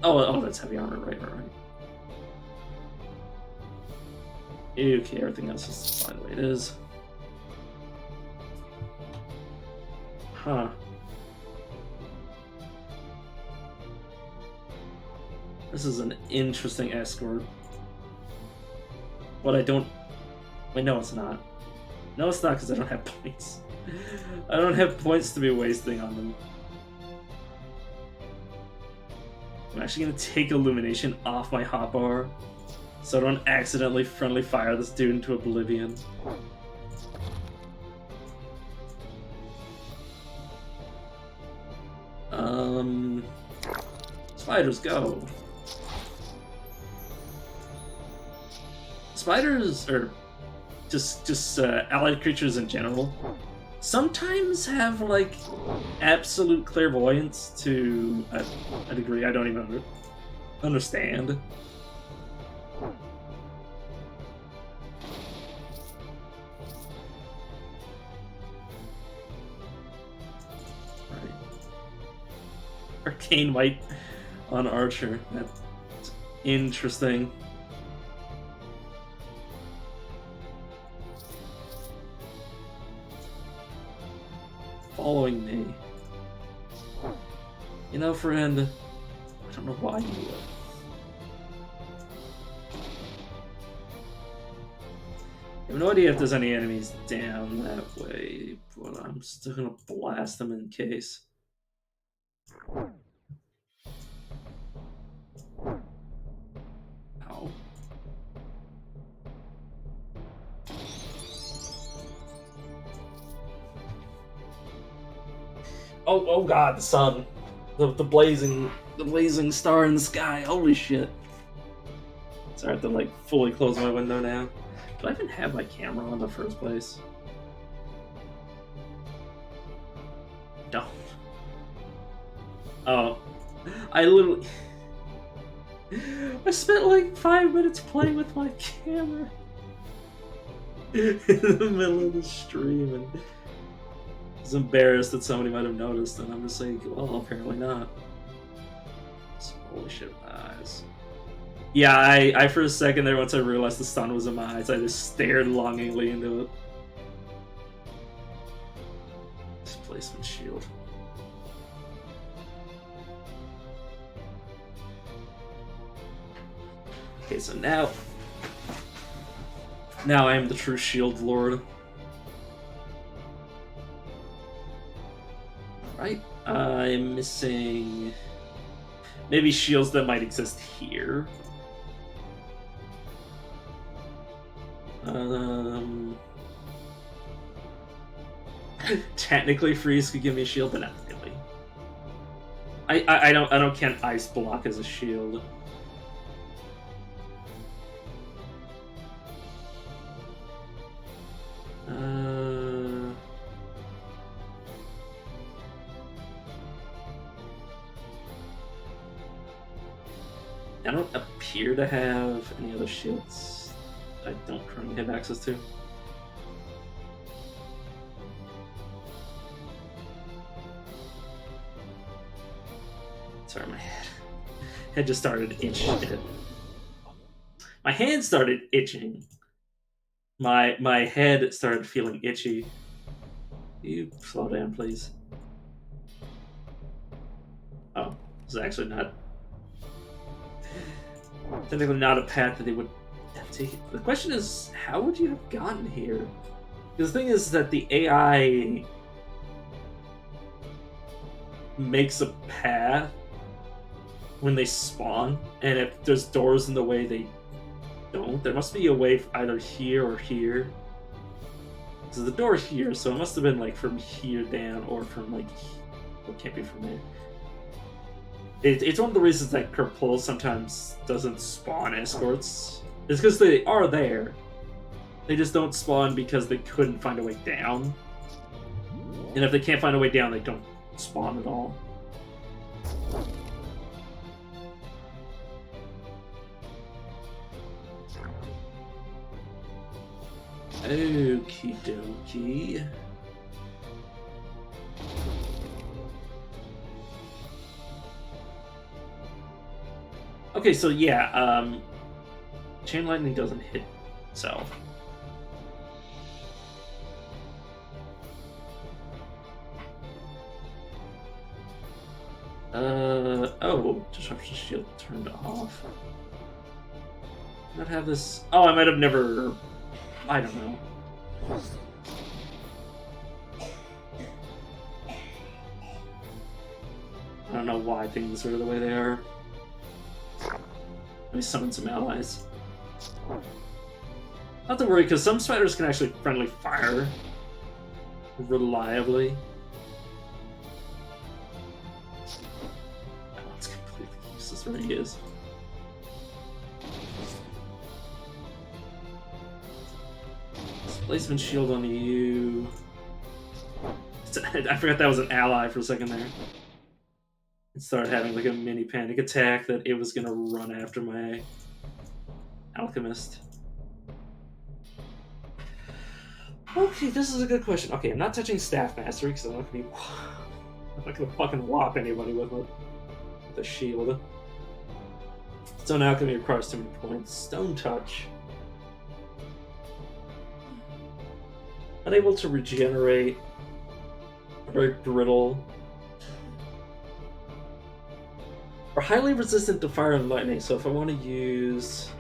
Oh, that's heavy armor, right. Okay, everything else is fine the way it is. Huh. This is an interesting escort. What I don't... Wait, no, it's not. No, it's not, because I don't have points. I don't have points to be wasting on them. I'm actually going to take Illumination off my hotbar, so I don't accidentally friendly fire this dude into oblivion. Spiders, go! Spiders, or just allied creatures in general, sometimes have, like, absolute clairvoyance to a degree I don't even understand. Arcane Might on Archer. That's interesting. Following me. You know, friend, I don't know why you would. I have no idea if there's any enemies down that way, but I'm still gonna blast them in case. Ow. Oh god, the sun. The blazing star in the sky. Holy shit. So I have to, like, fully close my window now. Do I even have my camera on in the first place? Don't. Oh. I literally... I spent like 5 minutes playing with my camera in the middle of the stream, and I was embarrassed that somebody might have noticed, and I'm just like, well, apparently not. So, holy shit, my eyes. Yeah, I for a second there, once I realized the sun was in my eyes, I just stared longingly into it. Displacement shield. Okay, so now I am the true shield lord. Right? I'm missing maybe shields that might exist here. Technically freeze could give me a shield, but not really. I don't count ice block as a shield. I don't appear to have any other shields I don't currently have access to. Sorry, my head just started itching. My hand started itching. My head started feeling itchy. You slow down, please. Oh, this is actually not technically not a path that they would have taken. The question is, how would you have gotten here? Because the thing is that the AI makes a path when they spawn, and if there's doors in the way they don't, there must be a way either here or here. So the door here, so it must have been like from here down, or from like, it can't be from there. It's one of the reasons that Kerpul sometimes doesn't spawn escorts. It's because they are there. They just don't spawn because they couldn't find a way down. And if they can't find a way down, they don't spawn at all. Okie dokie. Okay, so yeah, chain lightning doesn't hit itself. Oh, disruption shield turned off. Did not have this. Oh, I might have never. I don't know. I don't know why things are the way they are. Let me summon some allies. Not to worry, because some spiders can actually friendly fire reliably. Oh, it's completely useless where he is. Displacement shield on you. I forgot that was an ally for a second there. It started having like a mini panic attack that it was gonna run after my alchemist. Okay, this is a good question. Okay, I'm not touching staff mastery because I'm not gonna fucking whop anybody with it. With a shield. Stone alchemy requires too many points. Stone touch. Unable to regenerate. Very brittle. Are highly resistant to fire and lightning, so if I want to use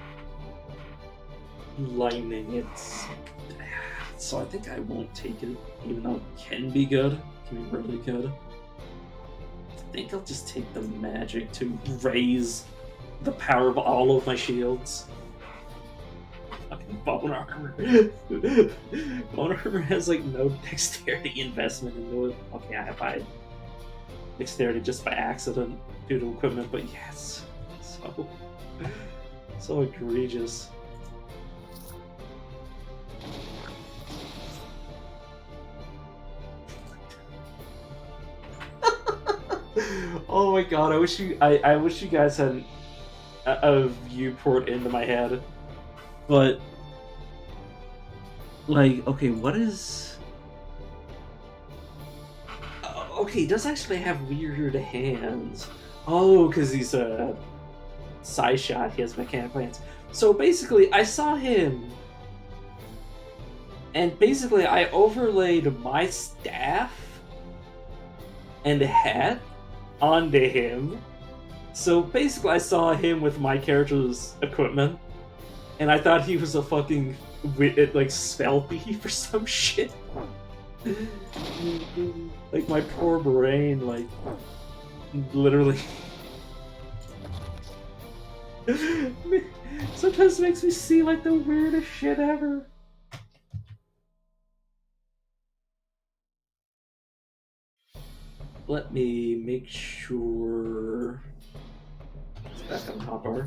lightning, it's... So I think I won't take it, even though it can be good. It can be really good. I think I'll just take the magic to raise the power of all of my shields. Fucking bone armor. Bone armor has like no dexterity investment into it. Okay, I have dexterity just by accident due to equipment, but yes, so egregious. Oh my god, I wish you guys had a viewport into my head. But like, okay, what is okay, he does actually have weird hands. Oh, because he's a side shot, he has mechanical hands. So basically, I saw him, and basically I overlaid my staff and hat onto him. So basically I saw him with my character's equipment, and I thought he was a fucking like spell thief or some shit. Like my poor brain, like literally sometimes makes me see like the weirdest shit ever. Let me make sure it's back on top bar.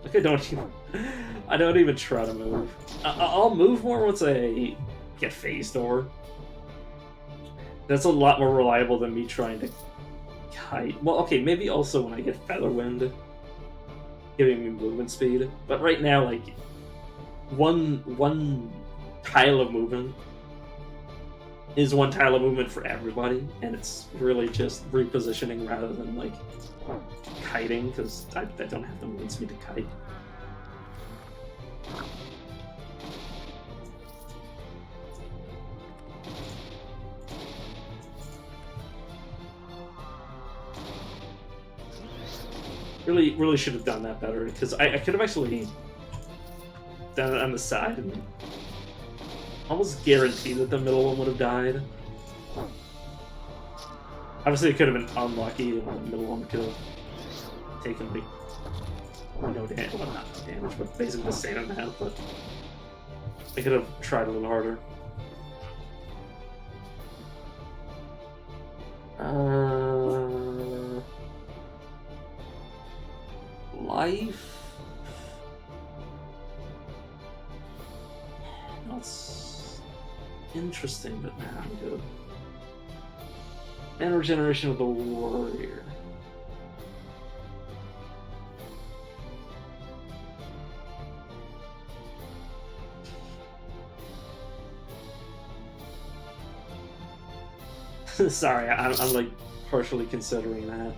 Like I don't even try to move. I'll move more once I get phase door. That's a lot more reliable than me trying to kite. Well, okay, maybe also when I get Feather Wind, giving me movement speed. But right now, like, one tile of movement is one tile of movement for everybody, and it's really just repositioning rather than, like, kiting, because I don't have the movement speed to kite. Really should have done that better, because I could have actually done it on the side and almost guaranteed that the middle one would have died. Obviously, it could have been unlucky, and the middle one could have taken like no damage. Well, not no damage, but basically the same amount. But I could have tried a little harder. Life. That's interesting, but nah, I'm good. And regeneration of the warrior. Sorry, I'm like partially considering that.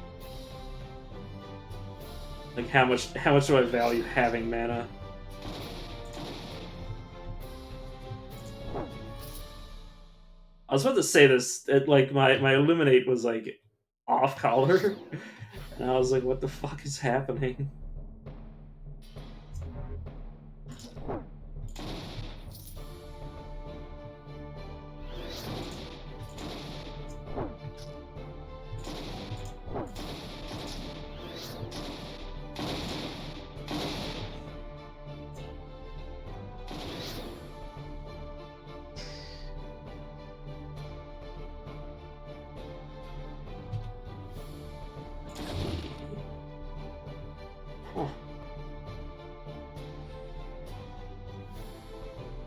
Like how much do I value having mana? I was about to say this, like my Illuminate was like off color, and I was like, what the fuck is happening?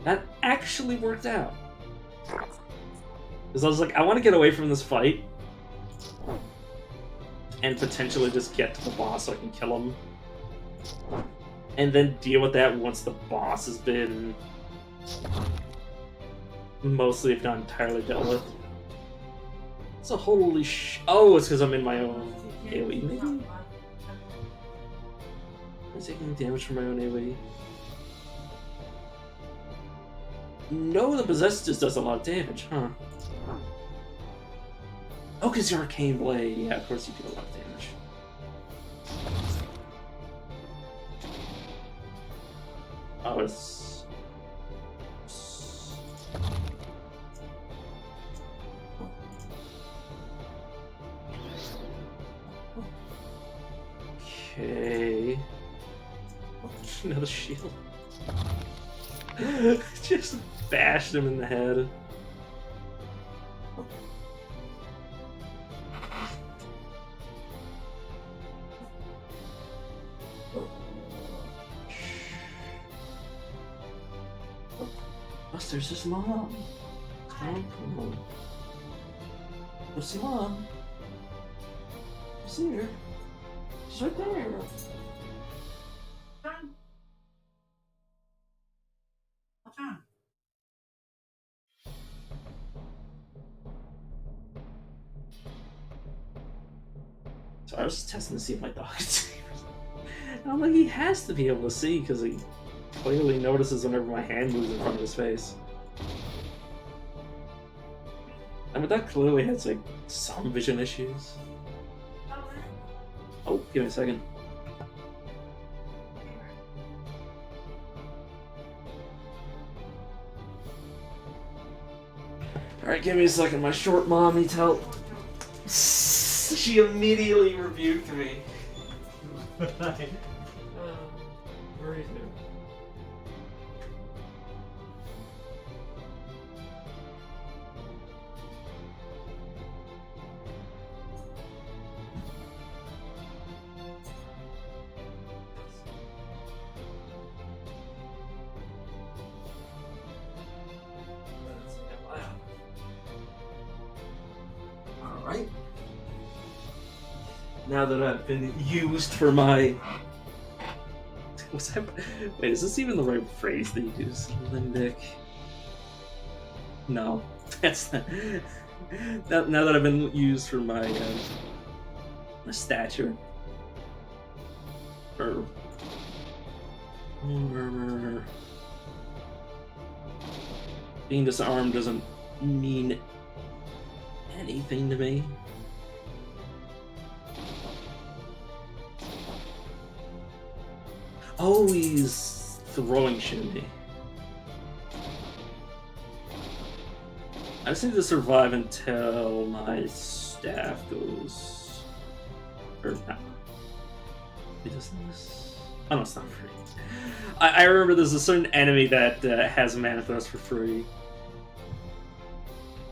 That actually worked out. Because I was like, I want to get away from this fight and potentially just get to the boss so I can kill him. And then deal with that once the boss has been mostly, if not entirely, dealt with. It's a holy oh, it's because I'm in my own AoE, maybe? Am I taking damage from my own AoE? No, the Possessed just does a lot of damage, huh? Oh, because your Arcane Blade. Yeah, of course you do a lot of damage. Oh, it's... Okay... Another shield. Just bashed him in the head. There's his mom. Come on. Where's your mom? I see her. She's right there. So I was just testing to see if my dog could see. I'm like, he has to be able to see because he clearly notices whenever my hand moves in front of his face. I mean, that clearly has like some vision issues. Oh, give me a second. Alright, give me a second. My short mom needs help. She immediately rebuked me. Where is it? Now that I've been used for my... What's that? Wait, is this even the right phrase they use? Limbic? No, that's not... Now that I've been used for my stature. Or... Being disarmed doesn't mean anything to me. Oh, he's throwing shimmy. I just need to survive until my staff goes... Or no. He does this? Oh no, it's not free. I remember there's a certain enemy that has a mana thrust for free.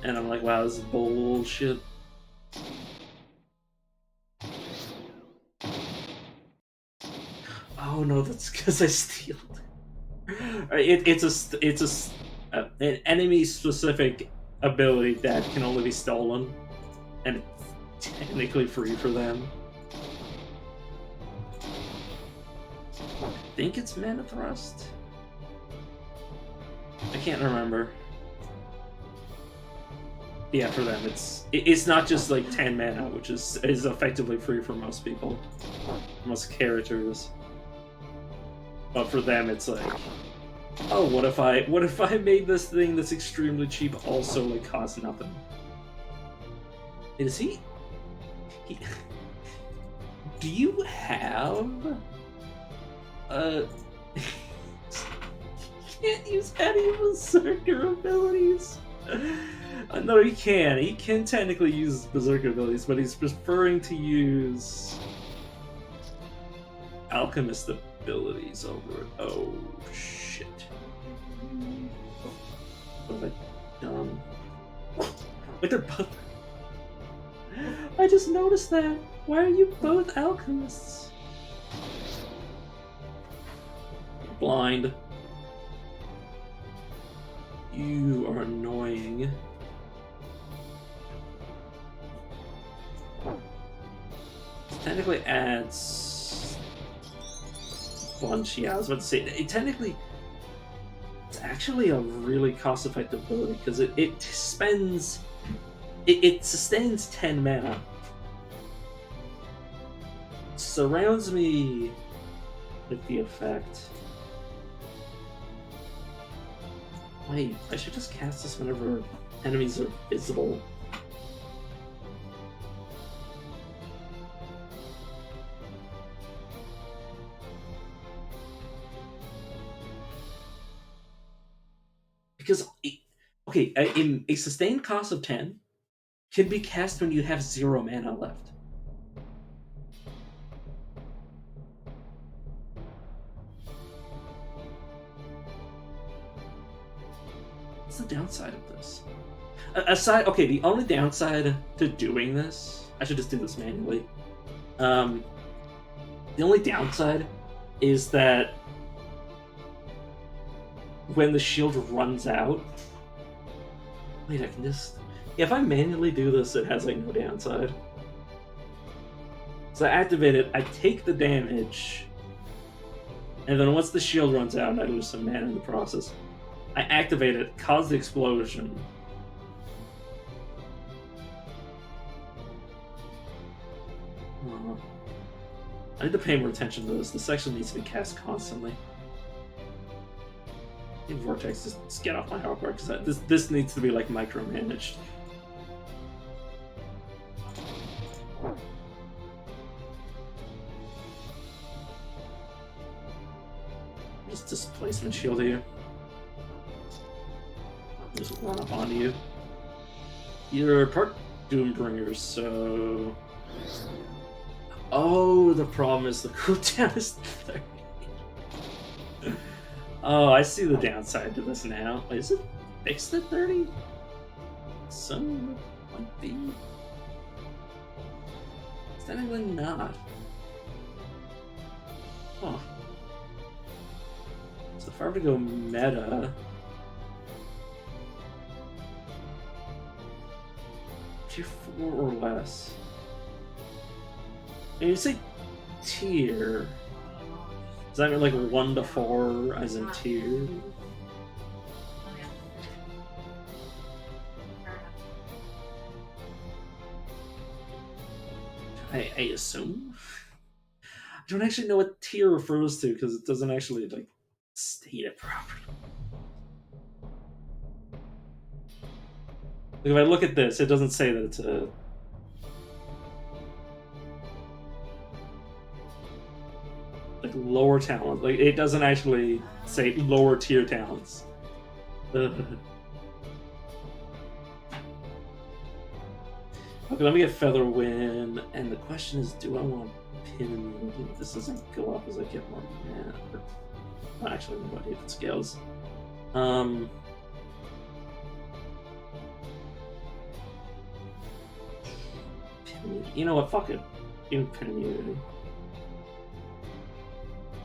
And I'm like, wow, this is bullshit. Oh no, that's because I steal. It's an enemy-specific ability that can only be stolen, and it's technically free for them. I think it's mana thrust. I can't remember. Yeah, for them, it's not just like 10 mana, which is effectively free for most people, most characters. But for them, it's like, oh, what if I made this thing that's extremely cheap also like cost nothing? Is he? Do you have? Can't use any berserker abilities. No, he can. He can technically use berserker abilities, but he's preferring to use alchemist abilities over it. Oh shit! What have I done? Wait, they're both. I just noticed that. Why are you both alchemists? You're blind. You are annoying. Technically adds bunch. Yeah, I was about to say it technically. It's actually a really cost-effective ability because it spends. It sustains 10 mana. Surrounds me with the effect. Wait, I should just cast this whenever enemies are visible. Because, okay, a sustained cost of 10 can be cast when you have 0 mana left. What's the downside of this? Okay, the only downside to doing this, I should just do this manually. The only downside is that when the shield runs out, wait, I can just, if I manually do this, it has like no downside. So I activate it, I take the damage, and then once the shield runs out, I lose some mana in the process. I activate it, cause the explosion. I need to pay more attention to this. This section needs to be cast constantly. Vortex, just get off my hardware, because this needs to be like micromanaged. Just displacement shield you. Just run up onto you. You're part Doombringers, so... Oh, the problem is the cooldown is 30. Oh, I see the downside to this now. Wait, is it fixed at 30? Some might be. It's technically not. Huh. So if I were to go meta... Tier 4 or less. When you say tier, does that mean like 1 to 4 as in tier? I assume? I don't actually know what tier refers to because it doesn't actually like state it properly. Like, if I look at this, it doesn't say that it's a like lower talent. Like it doesn't actually say lower tier talents. Okay, let me get Featherwind, and the question is, do I want Pin immunity? This doesn't go up as I get more mana. Well, actually, no idea if it scales. You know what? Fuck it. Give me Pin immunity.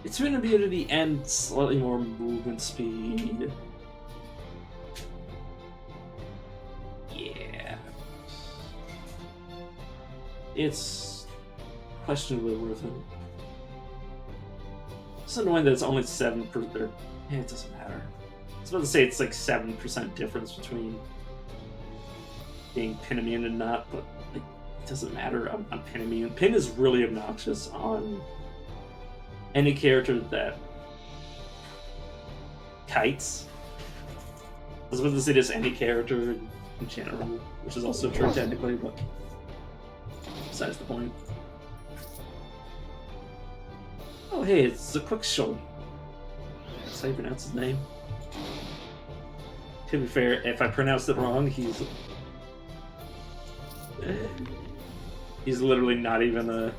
It's Pin immunity and slightly more movement speed. Yeah. It's questionably worth it. It's annoying that it's only 7%. Yeah, it doesn't matter. I was about to say it's like 7% difference between being Pin immune and not, but like, it doesn't matter. I'm Pin immune. Pin is really obnoxious on any character that kites. I was about to say this any character in general, which is also true technically, but besides the point. Oh hey, it's a quick show. That's how you pronounce his name. To be fair, if I pronounced it wrong, he's literally not even a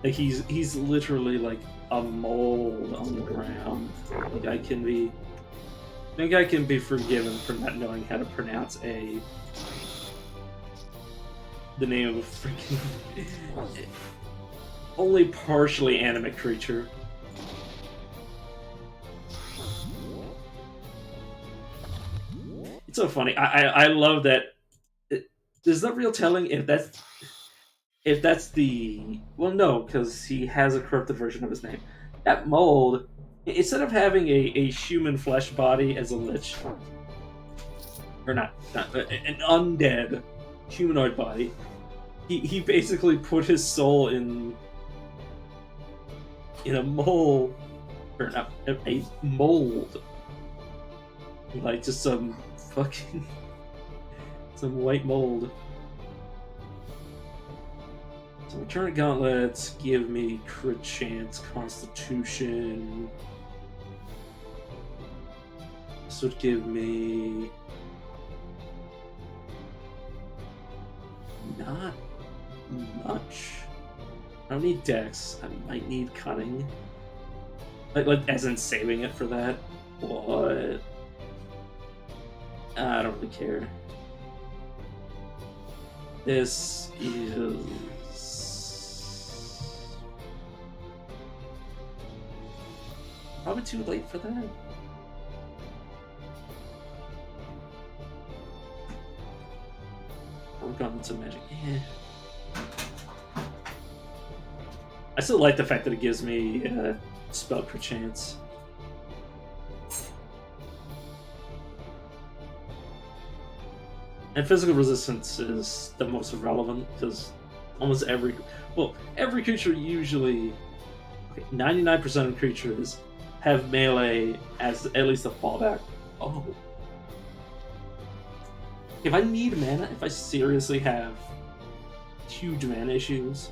like he's literally like a mold on the ground. Like I think I can be forgiven for not knowing how to pronounce the name of a freaking only partially animate creature. It's so funny. I love that. There's no real telling if that's the well, no, because he has a corrupted version of his name. That mold, instead of having a human flesh body as a lich, or not an undead humanoid body, he basically put his soul in a mold, or not a mold, like just some fucking some white mold. So return gauntlets give me crit chance, constitution. This would give me not much. I don't need dex. I might need cunning. Like as in saving it for that. What? I don't really care. This is probably too late for that. I'm going to magic. Yeah. I still like the fact that it gives me spell per chance. And physical resistance is the most relevant because almost every creature usually 99% of creatures have melee as at least a fallback. Oh. If I need mana, if I seriously have huge mana issues,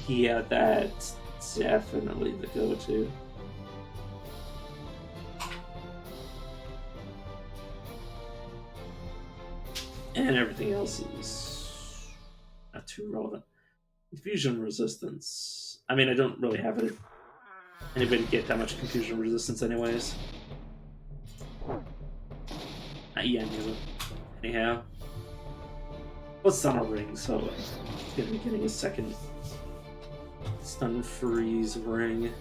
yeah, that's definitely the go-to. And everything else is not too relevant. Confusion resistance. I mean, I don't really have anybody get that much confusion resistance anyways. Yeah, I knew it. Anyhow. What's on a ring, so I'm gonna be getting a second stun freeze ring.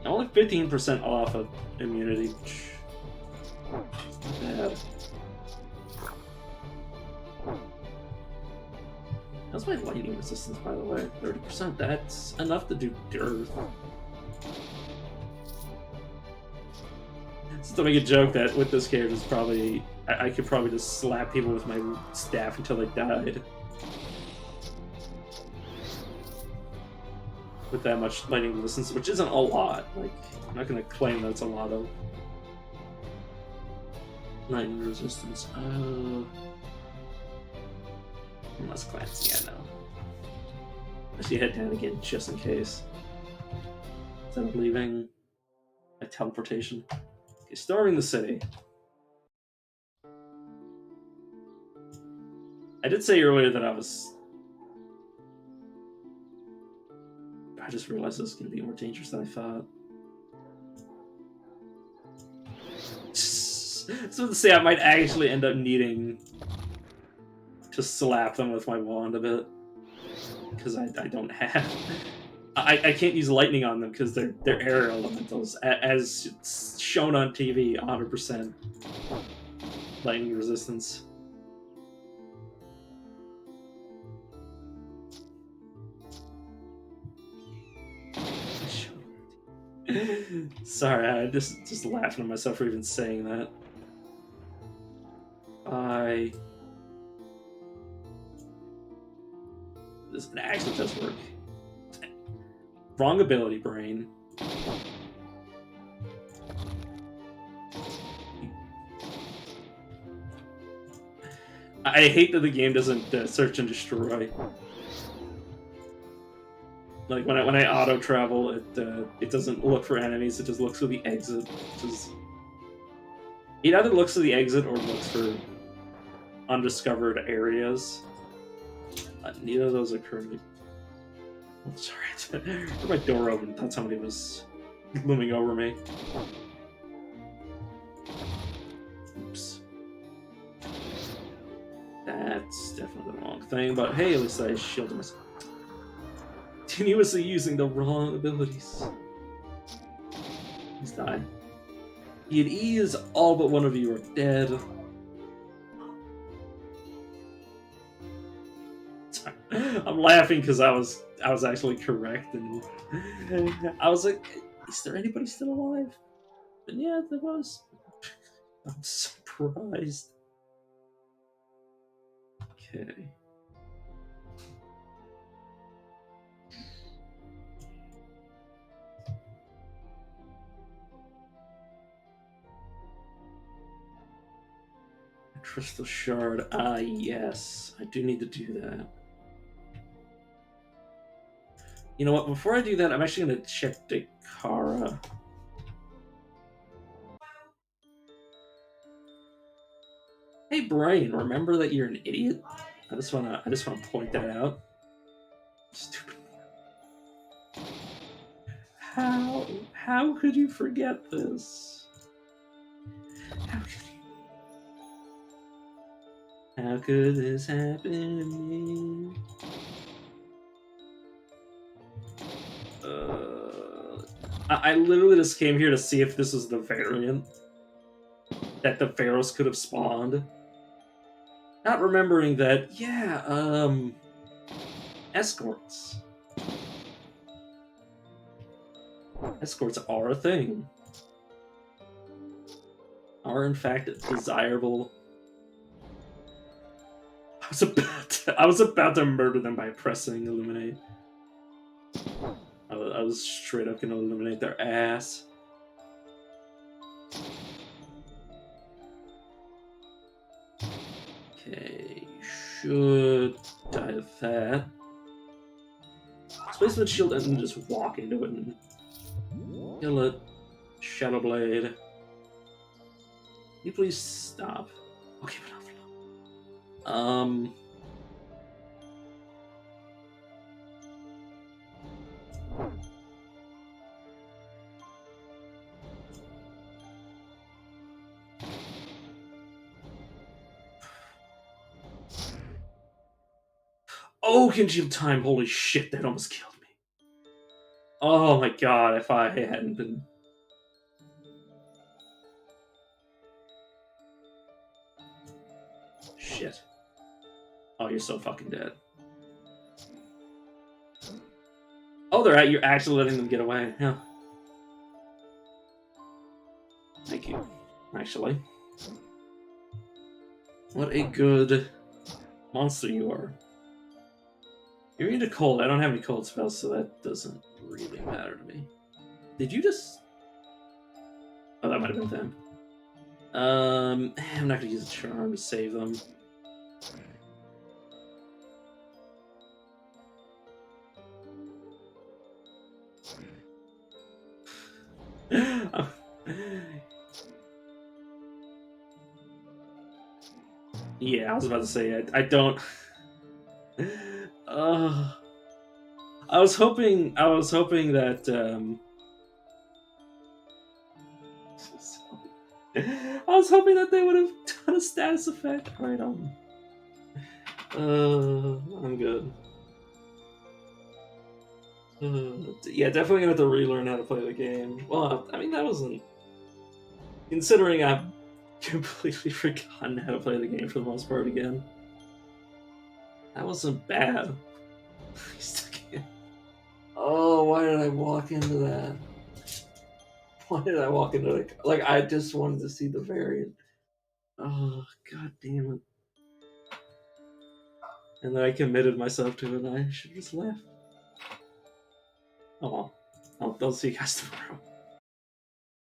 Only 15% off of immunity. Not bad. That's my lightning resistance, by the way. 30%. That's enough to do dirt. Still make a joke that with this character, is probably I could probably just slap people with my staff until they died. With that much lightning resistance, which isn't a lot. Like, I'm not gonna claim that it's a lot of lightning resistance. Unless Clancy, yeah, no. I should head down again just in case. Instead of leaving by teleportation. Okay, storming the city. I did say earlier that I just realized this is going to be more dangerous than I thought. So to say, I might actually end up needing to slap them with my wand a bit. Because I don't have... I can't use lightning on them because they're air elementals. As shown on TV, 100% lightning resistance. Sorry, I just laughing at myself for even saying that. This actually does work. Wrong ability, brain. I hate that the game doesn't search and destroy. Like when I auto travel, it doesn't look for enemies. It just looks for the exit. It either looks for the exit or looks for undiscovered areas. Neither of those occur to me. Oh, sorry, I heard my door open. Thought somebody was looming over me. Oops. That's definitely the wrong thing, but hey, at least I shielded myself. Continuously using the wrong abilities. Please die. It is all but one of you are dead. Sorry. I'm laughing because I was actually correct, and I was like, "Is there anybody still alive?" And yeah, there was. I'm surprised. Okay. Crystal shard. Ah, yes. I do need to do that. You know what? Before I do that, I'm actually going to check Dekara. Hey, Brian, remember that you're an idiot? I just wanna point that out. Stupid. How could you forget this? How could this happen to me? I literally just came here to see if this was the variant that the pharaohs could have spawned. Not remembering that, yeah, escorts. Escorts are a thing. Are in fact desirable. I was about to murder them by pressing illuminate. I was straight up gonna illuminate their ass. Okay, should die of that. Space the shield and then just walk into it and kill it. Shadow Blade. Can you please stop? Okay, but oh, congealed time! Holy shit, that almost killed me. Oh my god, if I hadn't been... Shit. Oh, you're so fucking dead. Oh, you're actually letting them get away. Yeah. Thank you. Actually. What a good monster you are. You're into cold. I don't have any cold spells, so that doesn't really matter to me. Did you just... Oh, that might have been them. I'm not gonna use a charm to save them. Yeah, I was about to say I don't. I was hoping that I was hoping that they would have done a status effect. Right on. I'm good. Yeah, definitely gonna have to relearn how to play the game. Well, I mean that wasn't considering I've completely forgotten how to play the game for the most part again. That wasn't bad. Oh, why did I walk into that? Why did I walk into it? Like, I just wanted to see the variant. Oh, god damn it. And then I committed myself to it, and I should just left. Oh well. I'll see you guys tomorrow.